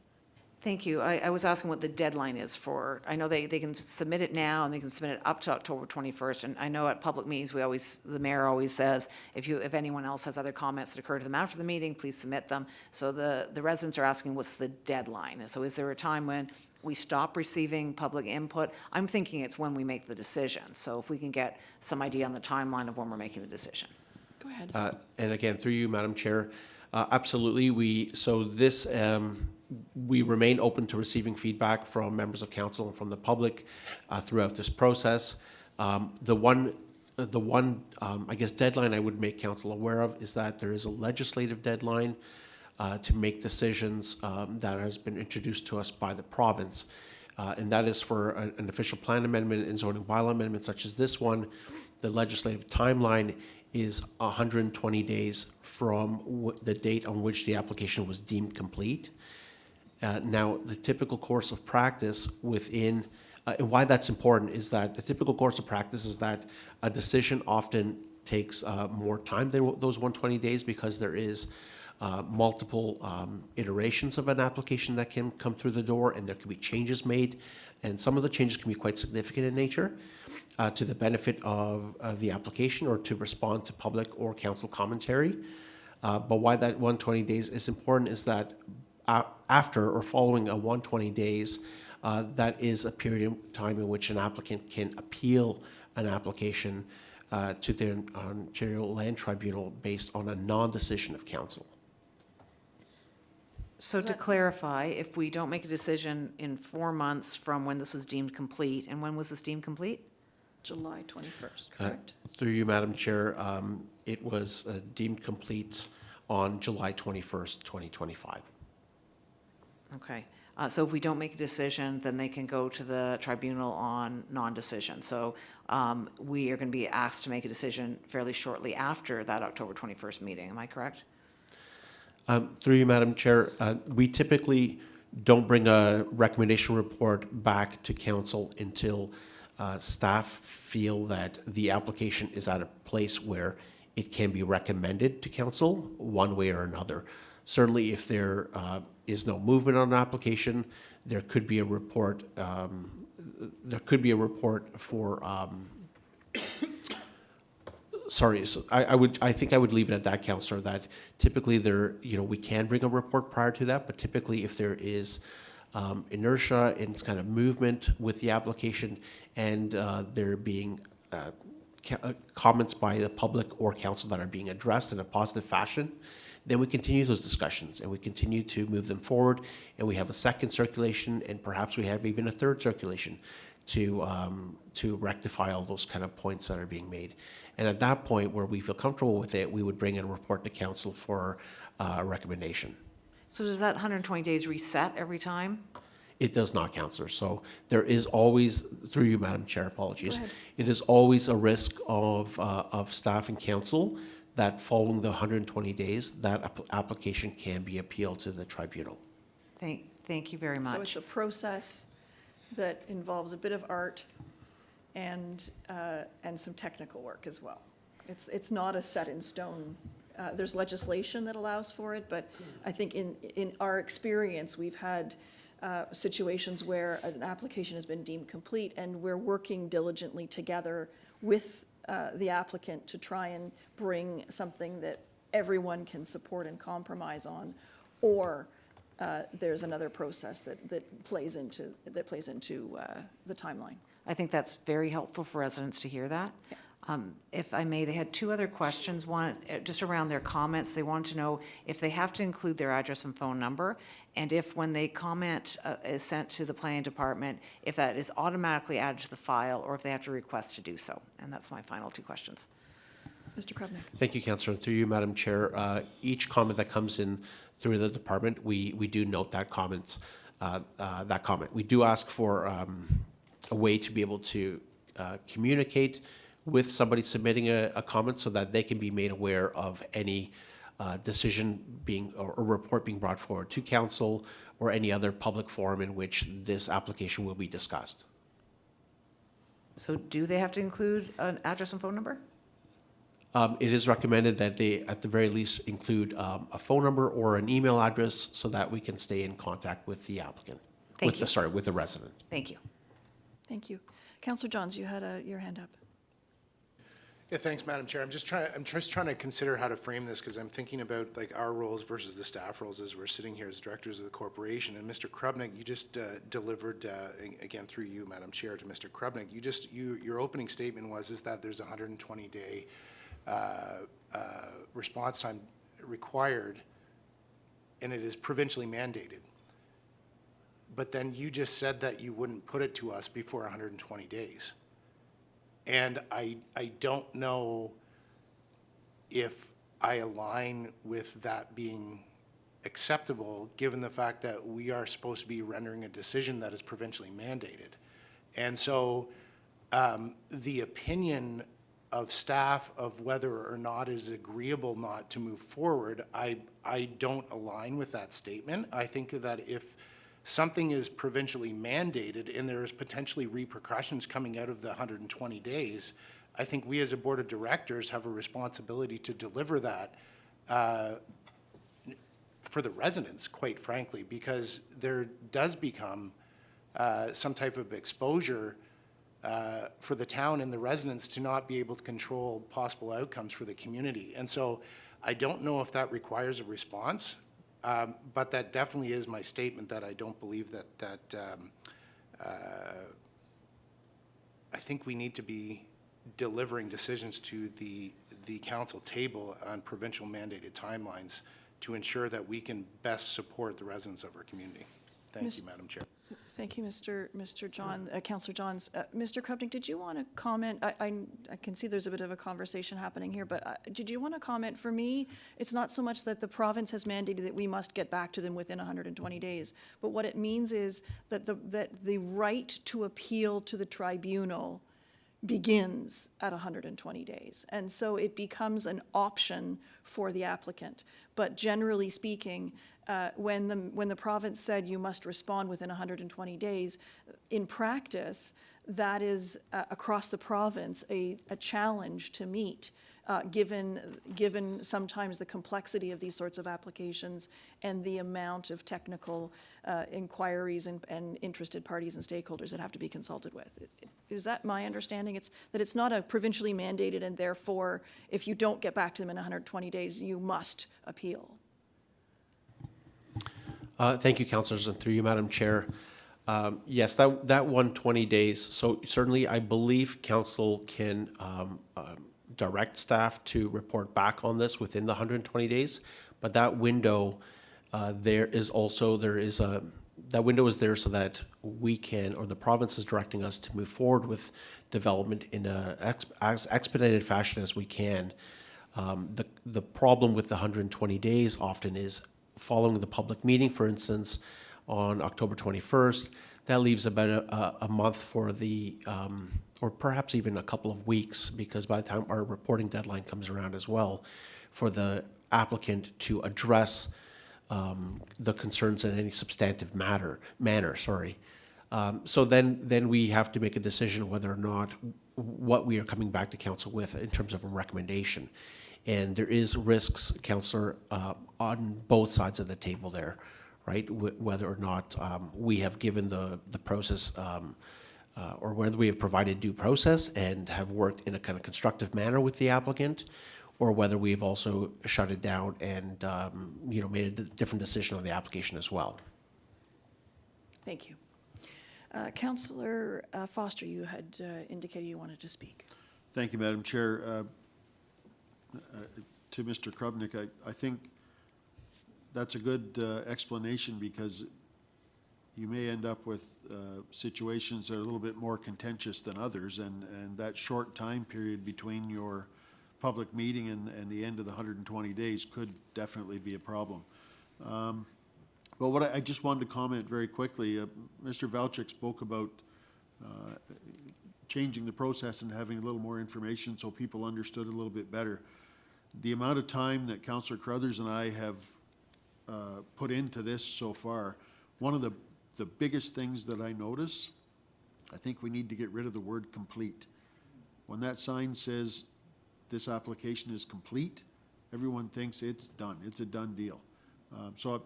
S2: Thank you. I was asking what the deadline is for. I know they can submit it now and they can submit it up to October 21st. And I know at public meetings, the mayor always says, if anyone else has other comments that occur to them after the meeting, please submit them. So the residents are asking what's the deadline. So is there a time when we stop receiving public input? I'm thinking it's when we make the decision. So if we can get some idea on the timeline of when we're making the decision.
S5: Go ahead.
S17: And again, through you, Madam Chair, absolutely. We remain open to receiving feedback from members of council and from the public throughout this process. The one deadline I would make council aware of is that there is a legislative deadline to make decisions that has been introduced to us by the province. And that is for an official plan amendment and zoning bylaw amendment such as this one. The legislative timeline is 120 days from the date on which the application was deemed complete. Now, the typical course of practice and why that's important is that the typical course of practice is that a decision often takes more time than those 120 days because there is multiple iterations of an application that can come through the door, and there can be changes made, and some of the changes can be quite significant in nature to the benefit of the application or to respond to public or council commentary. But why that 120 days is important is that after or following a 120 days, that is a period of time in which an applicant can appeal an application to the Ontario Land Tribunal based on a non-decision of council.
S2: So to clarify, if we don't make a decision in 4 months from when this was deemed complete, and when was this deemed complete?
S5: July 21st, correct?
S17: Through you, Madam Chair, it was deemed complete on July 21st, 2025.
S2: Okay. So if we don't make a decision, then they can go to the tribunal on non-decision. So we are going to be asked to make a decision fairly shortly after that October 21st meeting. Am I correct?
S17: Through you, Madam Chair, we typically don't bring a recommendation report back to council until staff feel that the application is at a place where it can be recommended to council one way or another. Certainly, if there is no movement on an application, there could be a report. There could be a report for Sorry, so I think I would leave it at that, Councillor, that typically we can bring a report prior to that, but typically if there is inertia and kind of movement with the application and there being comments by the public or council that are being addressed in a positive fashion, then we continue those discussions and we continue to move them forward, and we have a second circulation, and perhaps we have even a third circulation to rectify all those kind of points that are being made. And at that point, where we feel comfortable with it, we would bring in a report to council for a recommendation.
S2: So does that 120 days reset every time?
S17: It does not, Councillor. So there is always, through you, Madam Chair, apologies, it is always a risk of staff and council that following the 120 days, that application can be appealed to the tribunal.
S2: Thank you very much.
S5: So it's a process that involves a bit of art and some technical work as well. It's not a set in stone. There's legislation that allows for it, but I think in our experience, we've had situations where an application has been deemed complete, and we're working diligently together with the applicant to try and bring something that everyone can support and compromise on, or there's another process that plays into the timeline.
S2: I think that's very helpful for residents to hear that. If I may, they had two other questions. One, just around their comments, they wanted to know if they have to include their address and phone number, and if when they comment is sent to the planning department, if that is automatically added to the file, or if they have to request to do so. And that's my final two questions.
S5: Mr. Krupnik.
S17: Thank you, Councillor. And through you, Madam Chair, each comment that comes in through the department, we do note that comment. We do ask for a way to be able to communicate with somebody submitting a comment so that they can be made aware of any decision being or report being brought forward to council or any other public forum in which this application will be discussed.
S2: So do they have to include an address and phone number?
S17: It is recommended that they, at the very least, include a phone number or an email address so that we can stay in contact with the applicant, with the resident.
S2: Thank you.
S5: Thank you. Councillor Johns, you had your hand up.
S8: Yeah, thanks, Madam Chair. I'm just trying to consider how to frame this, because I'm thinking about like our roles versus the staff roles as we're sitting here as directors of the corporation. And Mr. Krupnik, you just delivered again through you, Madam Chair, to Mr. Krupnik. Your opening statement was that there's a 120-day response time required, and it is provincially mandated. But then you just said that you wouldn't put it to us before 120 days. And I don't know if I align with that being acceptable, given the fact that we are supposed to be rendering a decision that is provincially mandated. And so the opinion of staff of whether or not it is agreeable not to move forward, I don't align with that statement. I think that if something is provincially mandated and there is potentially repercussions coming out of the 120 days, I think we as a board of directors have a responsibility to deliver that for the residents, quite frankly, because there does become some type of exposure for the town and the residents to not be able to control possible outcomes for the community. And so I don't know if that requires a response. But that definitely is my statement, that I don't believe that I think we need to be delivering decisions to the council table on provincial mandated timelines to ensure that we can best support the residents of our community. Thank you, Madam Chair.
S5: Thank you, Mr. John, Councillor Johns. Mr. Krupnik, did you want to comment? I can see there's a bit of a conversation happening here, but did you want to comment? For me, it's not so much that the province has mandated that we must get back to them within 120 days, but what it means is that the right to appeal to the tribunal begins at 120 days. And so it becomes an option for the applicant. But generally speaking, when the province said you must respond within 120 days, in practice, that is across the province a challenge to meet given sometimes the complexity of these sorts of applications and the amount of technical inquiries and interested parties and stakeholders that have to be consulted with. Is that my understanding? It's that it's not a provincially mandated, and therefore, if you don't get back to them in 120 days, you must appeal.
S17: Thank you, councillors, and through you, Madam Chair. Yes, that 120 days, so certainly I believe council can direct staff to report back on this within the 120 days, but that window, that window is there so that we can, or the province is directing us to move forward with development in as expedited fashion as we can. The problem with the 120 days often is following the public meeting, for instance, on October 21st, that leaves about a month for the, or perhaps even a couple of weeks, because by the time our reporting deadline comes around as well, for the applicant to address the concerns in any substantive manner. So then we have to make a decision whether or not what we are coming back to council with in terms of a recommendation. And there is risks, councillor, on both sides of the table there, right? Whether or not we have given the process, or whether we have provided due process and have worked in a kind of constructive manner with the applicant, or whether we've also shut it down and made a different decision on the application as well.
S5: Thank you. Councillor Foster, you had indicated you wanted to speak.
S7: Thank you, Madam Chair. To Mr. Krubnik, I think that's a good explanation, because you may end up with situations that are a little bit more contentious than others, and that short time period between your public meeting and the end of the 120 days could definitely be a problem. But what I just wanted to comment very quickly, Mr. Valchik spoke about changing the process and having a little more information so people understood a little bit better. The amount of time that Councillor Carruthers and I have put into this so far, one of the biggest things that I notice, I think we need to get rid of the word complete. When that sign says this application is complete, everyone thinks it's done. It's a done deal. So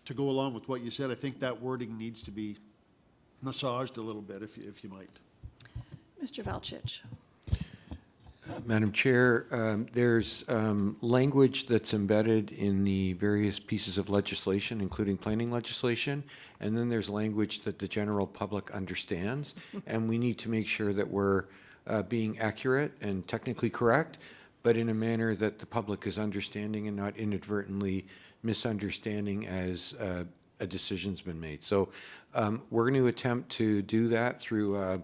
S7: to go along with what you said, I think that wording needs to be massaged a little bit, if you might.
S5: Mr. Valchik.
S11: Madam Chair, there's language that's embedded in the various pieces of legislation, including planning legislation, and then there's language that the general public understands, and we need to make sure that we're being accurate and technically correct, but in a manner that the public is understanding and not inadvertently misunderstanding as a decision's been made. So we're going to attempt to do that through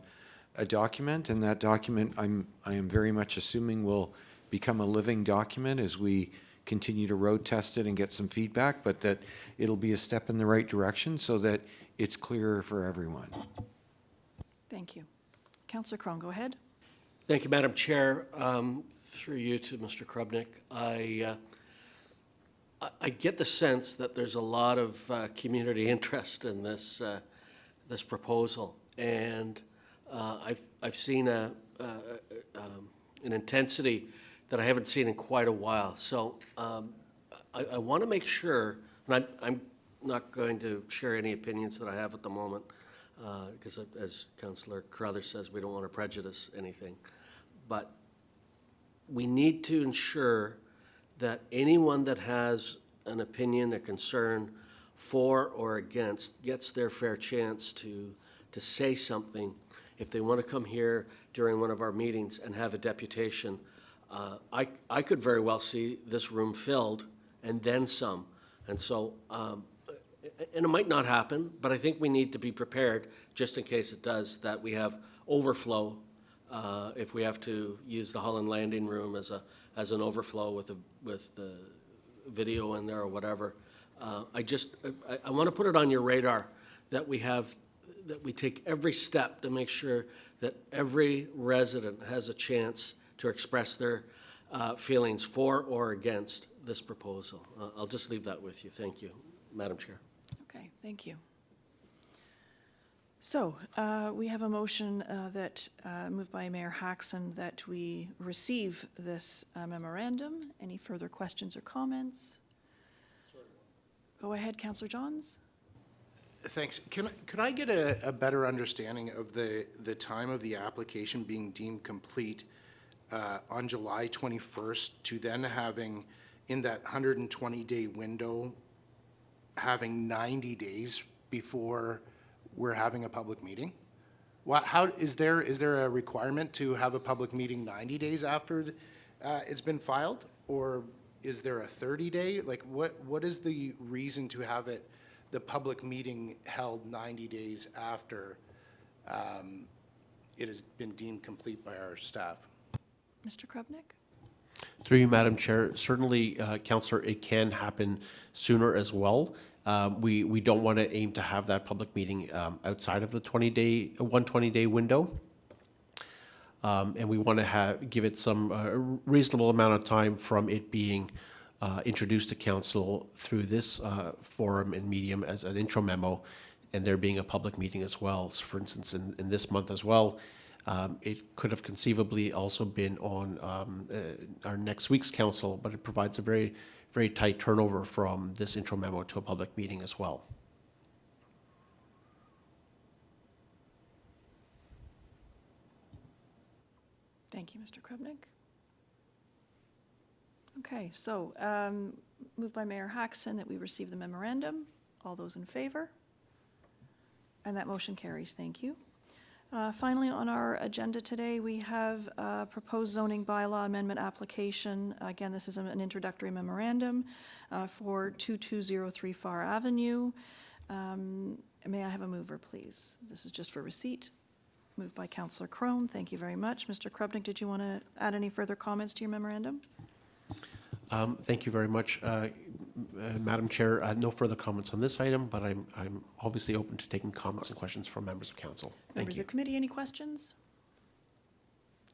S11: a document, and that document I am very much assuming will become a living document as we continue to road test it and get some feedback, but that it'll be a step in the right direction so that it's clearer for everyone.
S5: Thank you. Councillor Crone, go ahead.
S6: Thank you, Madam Chair. Through you to Mr. Krubnik, I get the sense that there's a lot of community interest in this this proposal, and I've seen an intensity that I haven't seen in quite a while. So I want to make sure, and I'm not going to share any opinions that I have at the moment, because as Councillor Carruthers says, we don't want to prejudice anything. But we need to ensure that anyone that has an opinion, a concern for or against, gets their fair chance to say something. If they want to come here during one of our meetings and have a deputation, I could very well see this room filled and then some. And so, and it might not happen, but I think we need to be prepared, just in case it does, that we have overflow if we have to use the Holland Landing Room as an overflow with the video in there or whatever. I want to put it on your radar that we take every step to make sure that every resident has a chance to express their feelings for or against this proposal. I'll just leave that with you. Thank you, Madam Chair.
S5: Okay, thank you. So, we have a motion that, moved by Mayor Hackson, that we receive this memorandum. Any further questions or comments? Go ahead, Councillor Johns.
S8: Thanks. Could I get a better understanding of the time of the application being deemed complete on July 21st to then having, in that 120-day window, having 90 days before we're having a public meeting? Is there a requirement to have a public meeting 90 days after it's been filed? Or is there a 30-day? Like, what is the reason to have the public meeting held 90 days after it has been deemed complete by our staff?
S5: Mr. Krupnik?
S17: Through you, Madam Chair, certainly, Councillor, it can happen sooner as well. We don't want to aim to have that public meeting outside of the 120-day window. And we want to give it some reasonable amount of time from it being introduced to council through this forum and medium as an intro memo, and there being a public meeting as well. So for instance, in this month as well, it could have conceivably also been on our next week's council, but it provides a very, very tight turnover from this intro memo to a public meeting as well.
S5: Thank you, Mr. Krupnik. Okay, so moved by Mayor Hackson that we receive the memorandum. All those in favor? And that motion carries. Thank you. Finally, on our agenda today, we have a proposed zoning bylaw amendment application. Again, this is an introductory memorandum for 2203 Farr Avenue. May I have a mover, please? This is just for receipt. Moved by Councillor Crone. Thank you very much. Mr. Krupnik, did you want to add any further comments to your memorandum?
S17: Thank you very much, Madam Chair. No further comments on this item, but I'm obviously open to taking comments and questions from members of council. Thank
S5: Members
S17: you.
S5: of the committee, any questions?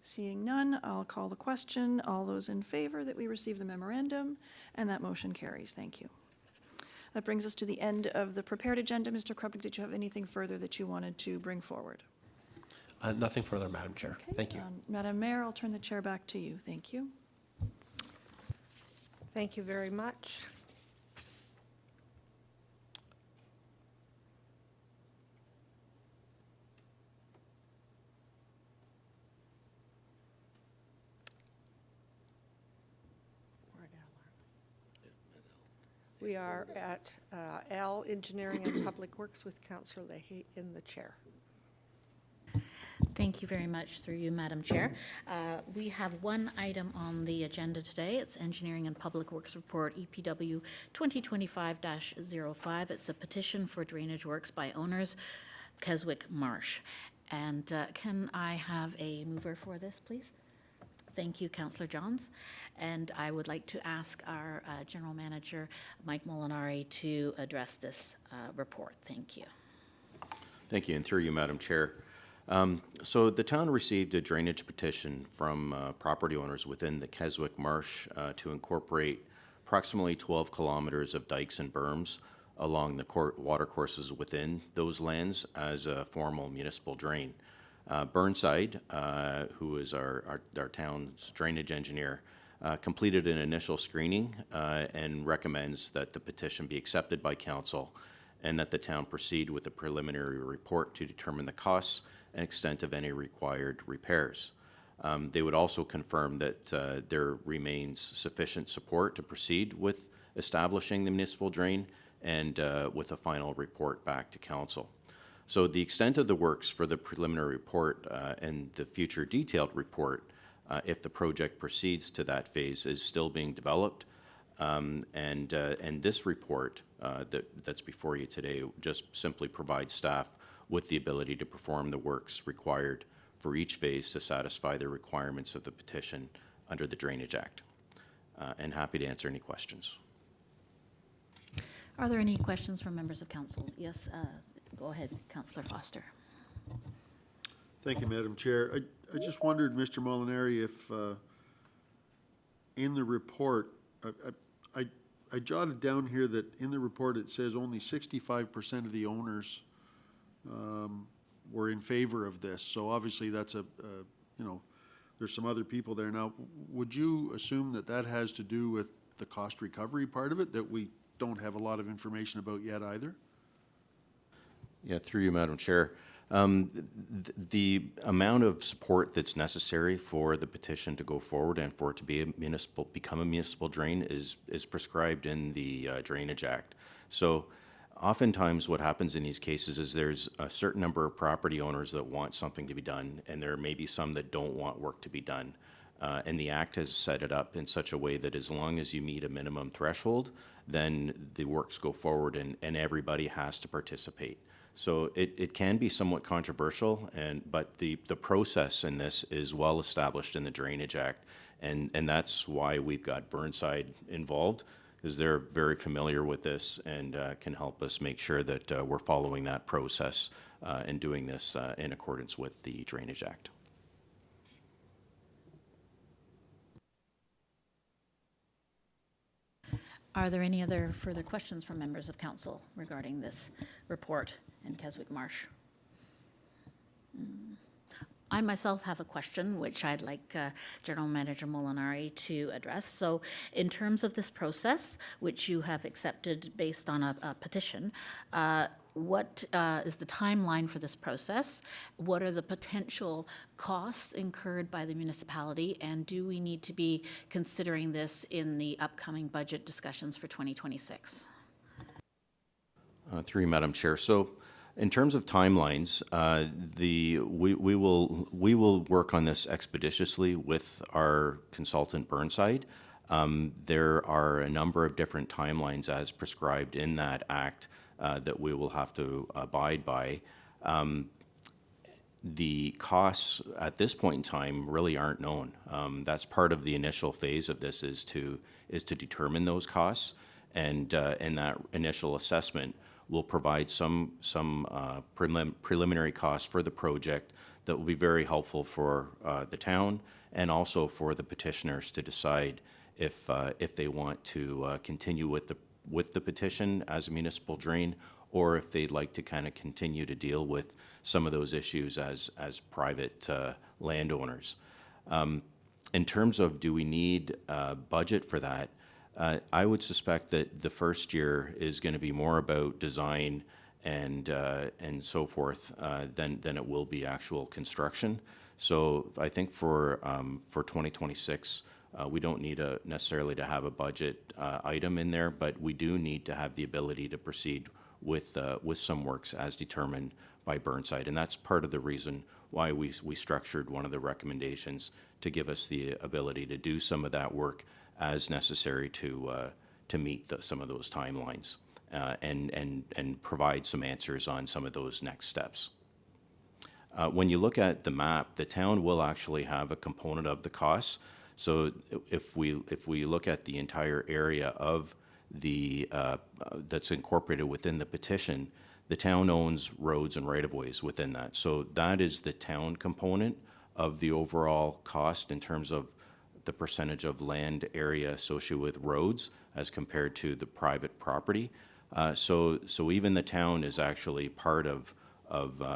S5: Seeing none, I'll call the question. All those in favor that we receive the memorandum, and that motion carries. Thank you. That brings us to the end of the prepared agenda. Mr. Krupnik, did you have anything further that you wanted to bring forward?
S17: Nothing further, Madam Chair.
S5: Okay.
S17: Thank you.
S5: Madam Mayor, I'll turn the chair back to you. Thank you.
S1: Thank you very much. We are at L, Engineering and Public Works, with Councillor Leahy in the chair.
S4: Thank you very much, through you, Madam Chair. We have one item on the agenda today. It's Engineering and Public Works Report, EPW 2025-05. It's a petition for drainage works by owners, Keswick, Marsh. And can I have a mover for this, please? Thank you, Councillor Johns. And I would like to ask our General Manager, Mike Molinari, to address this report. Thank you.
S18: Thank you, and through you, Madam Chair. So the town received a drainage petition from property owners within the Keswick Marsh to incorporate approximately 12 kilometers of dikes and berms along the water courses within those lands as a formal municipal drain. Burnside, who is our town's drainage engineer, completed an initial screening and recommends that the petition be accepted by council and that the town proceed with a preliminary report to determine the costs and extent of any required repairs. They would also confirm that there remains sufficient support to proceed with establishing the municipal drain and with a final report back to council. So the extent of the works for the preliminary report and the future detailed report, if the project proceeds to that phase, is still being developed. And this report that's before you today just simply provides staff with the ability to perform the works required for each phase to satisfy the requirements of the petition under the Drainage Act. And happy to answer any questions.
S4: Are there any questions from members of council? Yes, go ahead, Councillor Foster.
S7: Thank you, Madam Chair. I just wondered, Mr. Molinari, if in the report, I jotted down here that in the report it says only 65% of the owners were in favor of this. So obviously that's you know, there's some other people there. Now, would you assume that that has to do with the cost recovery part of it that we don't have a lot of information about yet either?
S18: Yeah, through you, Madam Chair. The amount of support that's necessary for the petition to go forward and for it to be become a municipal drain is prescribed in the Drainage Act. So oftentimes what happens in these cases is there's a certain number of property owners that want something to be done, and there may be some that don't want work to be done. And the Act has set it up in such a way that as long as you meet a minimum threshold, then the works go forward and everybody has to participate. So it can be somewhat controversial, but the process in this is well established in the Drainage Act, and that's why we've got Burnside involved, because they're very familiar with this and can help us make sure that we're following that process and doing this in accordance with the Drainage Act.
S4: Are there any other further questions from members of council regarding this report in Keswick Marsh? I myself have a question which I'd like General Manager Molinari to address. So in terms of this process, which you have accepted based on a petition, what is the timeline for this process? What are the potential costs incurred by the municipality? And do we need to be considering this in the upcoming budget discussions for 2026?
S18: Through you, Madam Chair. So in terms of timelines, we will work on this expeditiously with our consultant Burnside. There are a number of different timelines as prescribed in that Act that we will have to abide by. The costs at this point in time really aren't known. That's part of the initial phase of this is to determine those costs, and in that initial assessment will provide some preliminary costs for the project that will be very helpful for the town and also for the petitioners to decide if they want to continue with the petition as a municipal drain, or if they'd like to kind of continue to deal with some of those issues as private landowners. In terms of do we need a budget for that, I would suspect that the first year is going to be more about design and so forth than it will be actual construction. So I think for 2026, we don't need necessarily to have a budget item in there, but we do need to have the ability to proceed with some works as determined by Burnside, and that's part of the reason why we structured one of the recommendations to give us the ability to do some of that work as necessary to meet some of those timelines and provide some answers on some of those next steps. When you look at the map, the town will actually have a component of the costs. So if we look at the entire area of the that's incorporated within the petition, the town owns roads and right-of-ways within that. So that is the town component of the overall cost in terms of the percentage of land area associated with roads as compared to the private property. So even the town is actually part of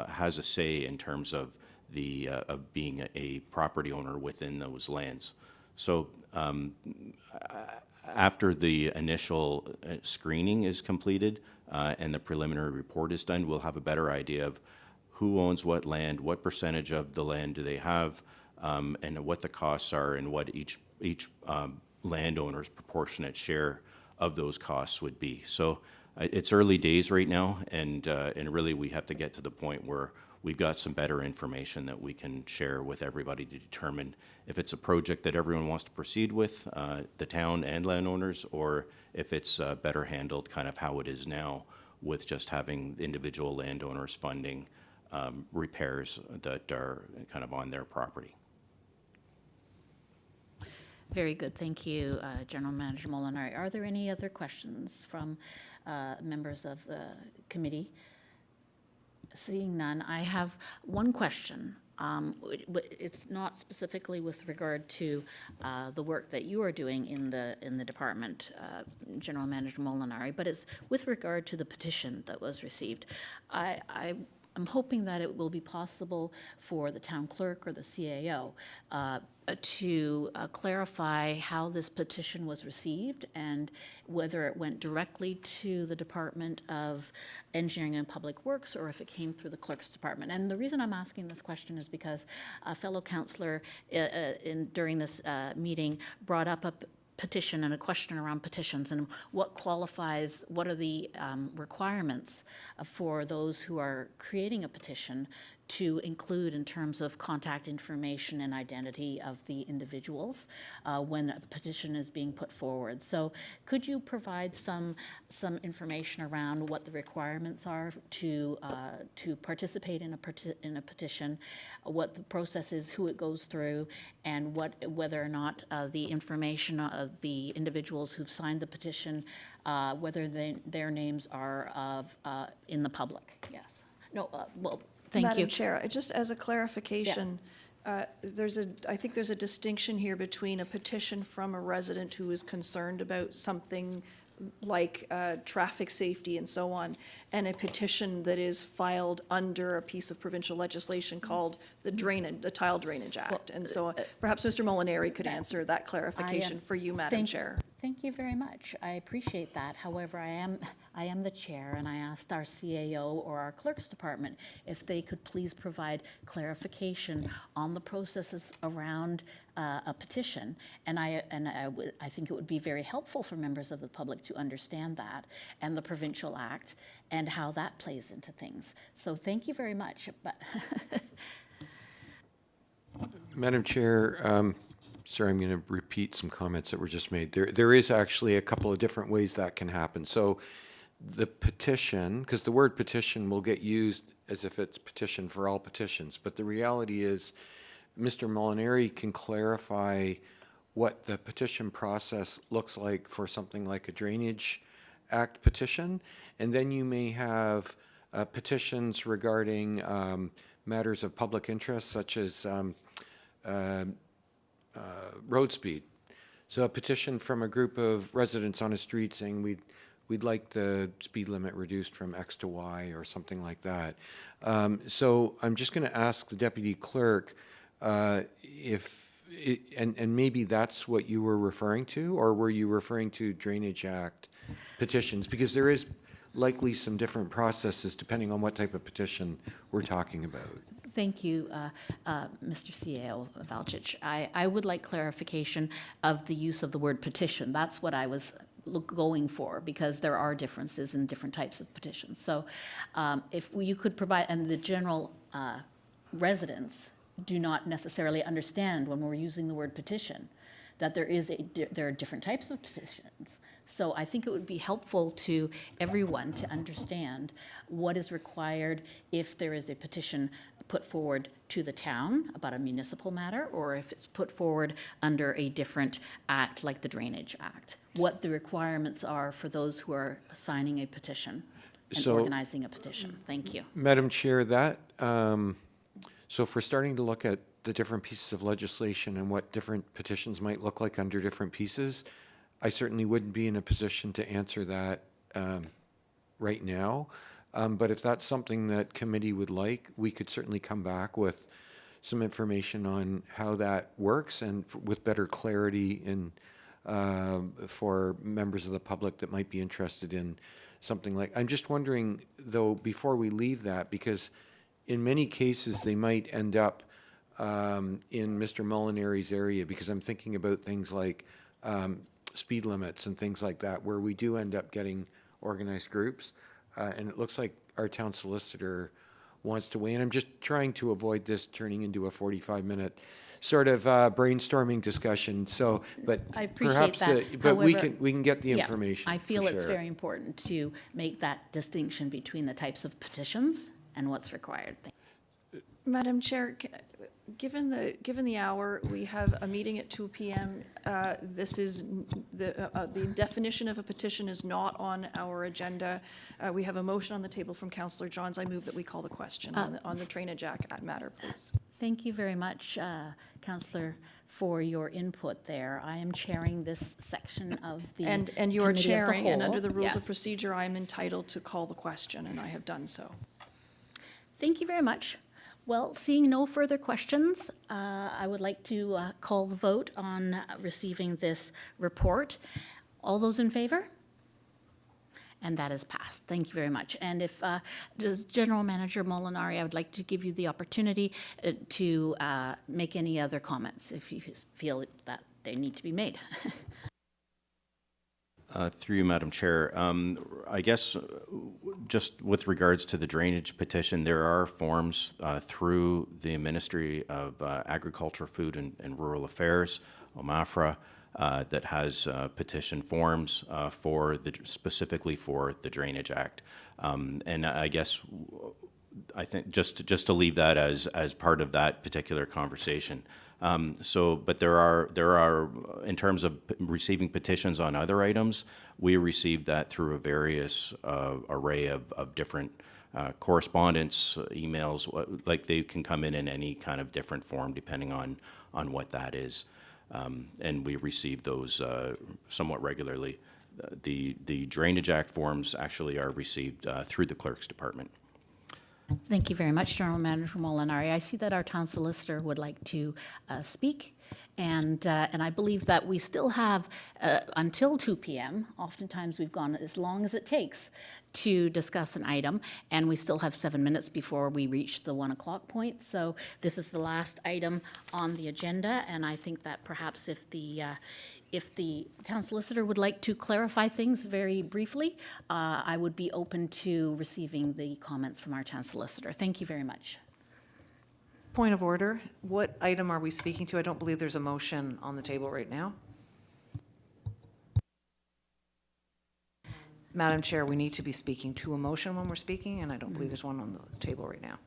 S18: has a say in terms of the of being a property owner within those lands. So after the initial screening is completed and the preliminary report is done, we'll have a better idea of who owns what land, what percentage of the land do they have, and what the costs are, and what each landowner's proportionate share of those costs would be. So it's early days right now, and really we have to get to the point where we've got some better information that we can share with everybody to determine if it's a project that everyone wants to proceed with, the town and landowners, or if it's better handled kind of how it is now with just having individual landowners funding repairs that are kind of on their property.
S4: Very good. Thank you, General Manager Molinari. Are there any other questions from members of the committee? Seeing none, I have one question. It's not specifically with regard to the work that you are doing in the department, General Manager Molinari, but it's with regard to the petition that was received. I I'm hoping that it will be possible for the town clerk or the CAO to clarify how this petition was received and whether it went directly to the Department of Engineering and Public Works or if it came through the clerk's department. And the reason I'm asking this question is because a fellow councillor during this meeting brought up a petition and a question around petitions and what qualifies, what are the requirements for those who are creating a petition to include in terms of contact information and identity of the individuals when a petition is being put forward. So could you provide some information around what the requirements are to participate in a petition, what the process is, who it goes through, and whether or not the information of the individuals who've signed the petition, whether their names are in the public? Yes. No, well, thank you.
S5: Madam Chair, just as a clarification, I think there's a distinction here between a petition from a resident who is concerned about something like traffic safety and so on, and a petition that is filed under a piece of provincial legislation called the Tile Drainage Act. And so perhaps Mr. Molinari could answer that clarification for you, Madam Chair.
S4: Thank you very much. I appreciate that. However, I am the chair, and I asked our CAO or our clerk's department if they could please provide clarification on the processes around a petition. And I think it would be very helpful for members of the public to understand that and the Provincial Act and how that plays into things. So thank you very much.
S11: Madam Chair, sorry, I'm going to repeat some comments that were just made. There is actually a couple of different ways that can happen. So the petition, because the word petition will get used as if it's petition for all petitions, but the reality is Mr. Molinari can clarify what the petition process looks like for something like a Drainage Act petition, and then you may have petitions regarding matters of public interest, such as road speed. So a petition from a group of residents on a street saying we'd like the speed limit reduced from X to Y or something like that. So I'm just going to ask the Deputy Clerk if, and maybe that's what you were referring to, or were you referring to Drainage Act petitions? Because there is likely some different processes depending on what type of petition we're talking about.
S4: Thank you, Mr. CAO Valchich. I would like clarification of the use of the word petition. That's what I was going for, because there are differences in different types of petitions. So if you could provide, and the general residents do not necessarily understand when we're using the word petition, that there are different types of petitions. So I think it would be helpful to everyone to understand what is required if there is a petition put forward to the town about a municipal matter, or if it's put forward under a different act like the Drainage Act, what the requirements are for those who are signing a petition and organizing a petition. Thank you.
S11: Madam Chair, that, so if we're starting to look at the different pieces of legislation and what different petitions might look like under different pieces, I certainly wouldn't be in a position to answer that right now. But if that's something that committee would like, we could certainly come back with some information on how that works and with better clarity in, for members of the public that might be interested in something like. I'm just wondering, though, before we leave that, because in many cases they might end up in Mr. Molinari's area, because I'm thinking about things like speed limits and things like that, where we do end up getting organized groups. And it looks like our town solicitor wants to weigh in. I'm just trying to avoid this turning into a 45-minute sort of brainstorming discussion. So, but
S4: I appreciate
S11: perhaps,
S4: that.
S11: but
S4: However,
S11: we can get the
S4: yeah,
S11: information.
S4: I feel
S11: for
S4: it's
S11: sure.
S4: very important to make that distinction between the types of petitions and what's required.
S5: Madam Chair, given the hour, we have a meeting at 2 p.m. This is, the definition of a petition is not on our agenda. We have a motion on the table from Councillor Johns. I move that we call the question on the Drainage Act matter, please.
S4: Thank you very much, Councillor, for your input there. I am chairing this section of the
S5: And you are
S4: Committee of the
S5: chairing, and
S4: Whole.
S5: under the rules of
S4: Yes.
S5: procedure, I am entitled to call the question, and I have done so.
S4: Thank you very much. Well, seeing no further questions, I would like to call the vote on receiving this report. All those in favor? And that is passed. Thank you very much. And if, does General Manager Molinari, I would like to give you the opportunity to make any other comments if you feel that they need to be made.
S18: Through you, Madam Chair. I guess just with regards to the drainage petition, there are forms through the Ministry of Agriculture, Food and Rural Affairs, OMAFRA, that has petition forms specifically for the Drainage Act. And I guess I think just to leave that as part of that particular conversation. But there are, in terms of receiving petitions on other items, we received that through a various array of different correspondence, emails, like they can come in any kind of different form depending on what that is. And we receive those somewhat regularly. The Drainage Act forms actually are received through the Clerk's Department.
S4: Thank you very much, General Manager Molinari. I see that our Town Solicitor would like to speak, and I believe that we still have until 2 p.m. Oftentimes we've gone as long as it takes to discuss an item, and we still have 7 minutes before we reach the 1 o'clock point. So this is the last item on the agenda, and I think that perhaps if the Town Solicitor would like to clarify things very briefly, I would be open to receiving the comments from our Town Solicitor. Thank you very much.
S2: Point of order, what item are we speaking to? I don't believe there's a motion on the table right now. Madam Chair, we need to be speaking to a motion when we're speaking, and I don't believe there's one on the table right now.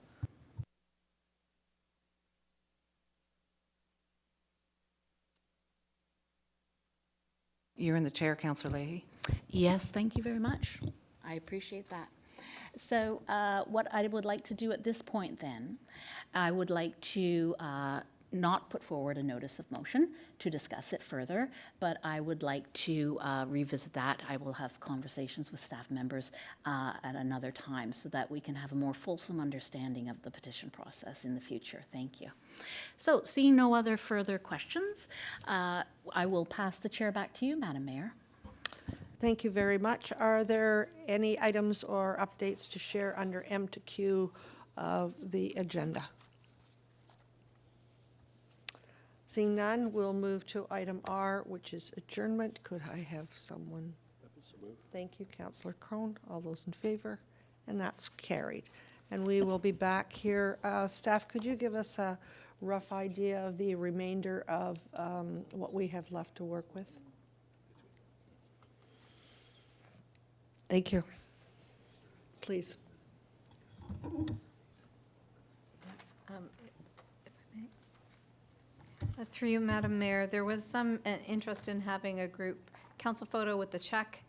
S2: You're in the chair, Councillor Leahy.
S4: Yes, thank you very much. I appreciate that. So what I would like to do at this point then, I would like to not put forward a notice of motion to discuss it further, but I would like to revisit that. I will have conversations with staff members at another time so that we can have a more fulsome understanding of the petition process in the future. Thank you. So seeing no other further questions, I will pass the chair back to you, Madam Mayor.
S1: Thank you very much. Are there any items or updates to share under M to Q of the agenda? Seeing none, we'll move to item R, which is adjournment. Could I have someone? Thank you, Councillor Crone. All those in favor? And that's carried. And we will be back here. Staff, could you give us a rough idea of the remainder of what we have left to work with? Thank you. Please.
S9: Through you, Madam Mayor, there was some interest in having a group council photo with the check.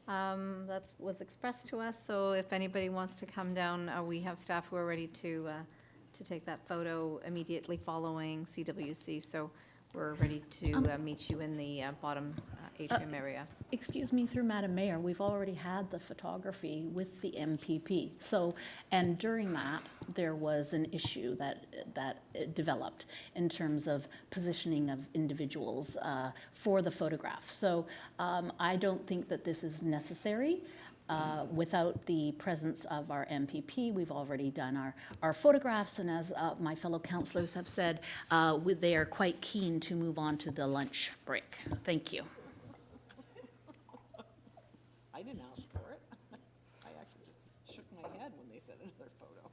S9: That was expressed to us, so if anybody wants to come down, we have staff who are ready to take that photo immediately following CWC. So we're ready to meet you in the bottom atrium area.
S4: Excuse me, through Madam Mayor, we've already had the photography with the MPP. So, and during that, there was an issue that developed in terms of positioning of individuals for the photograph. So I don't think that this is necessary. Without the presence of our MPP, we've already done our photographs, and as my fellow councillors have said, they are quite keen to move on to the lunch break. Thank you.
S2: I didn't ask for it. I actually shook my head when they said another photo.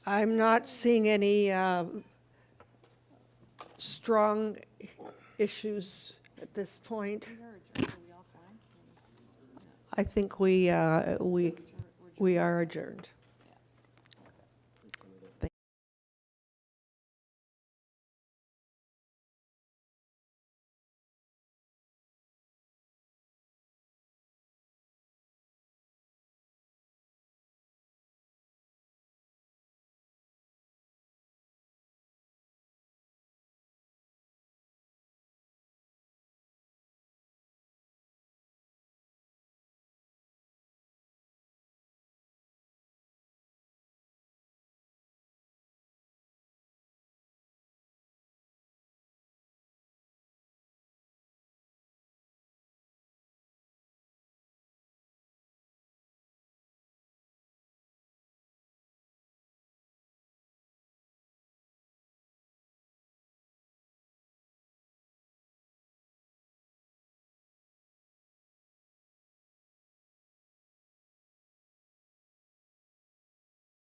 S1: I'm not seeing any strong issues at this point. I think we are adjourned.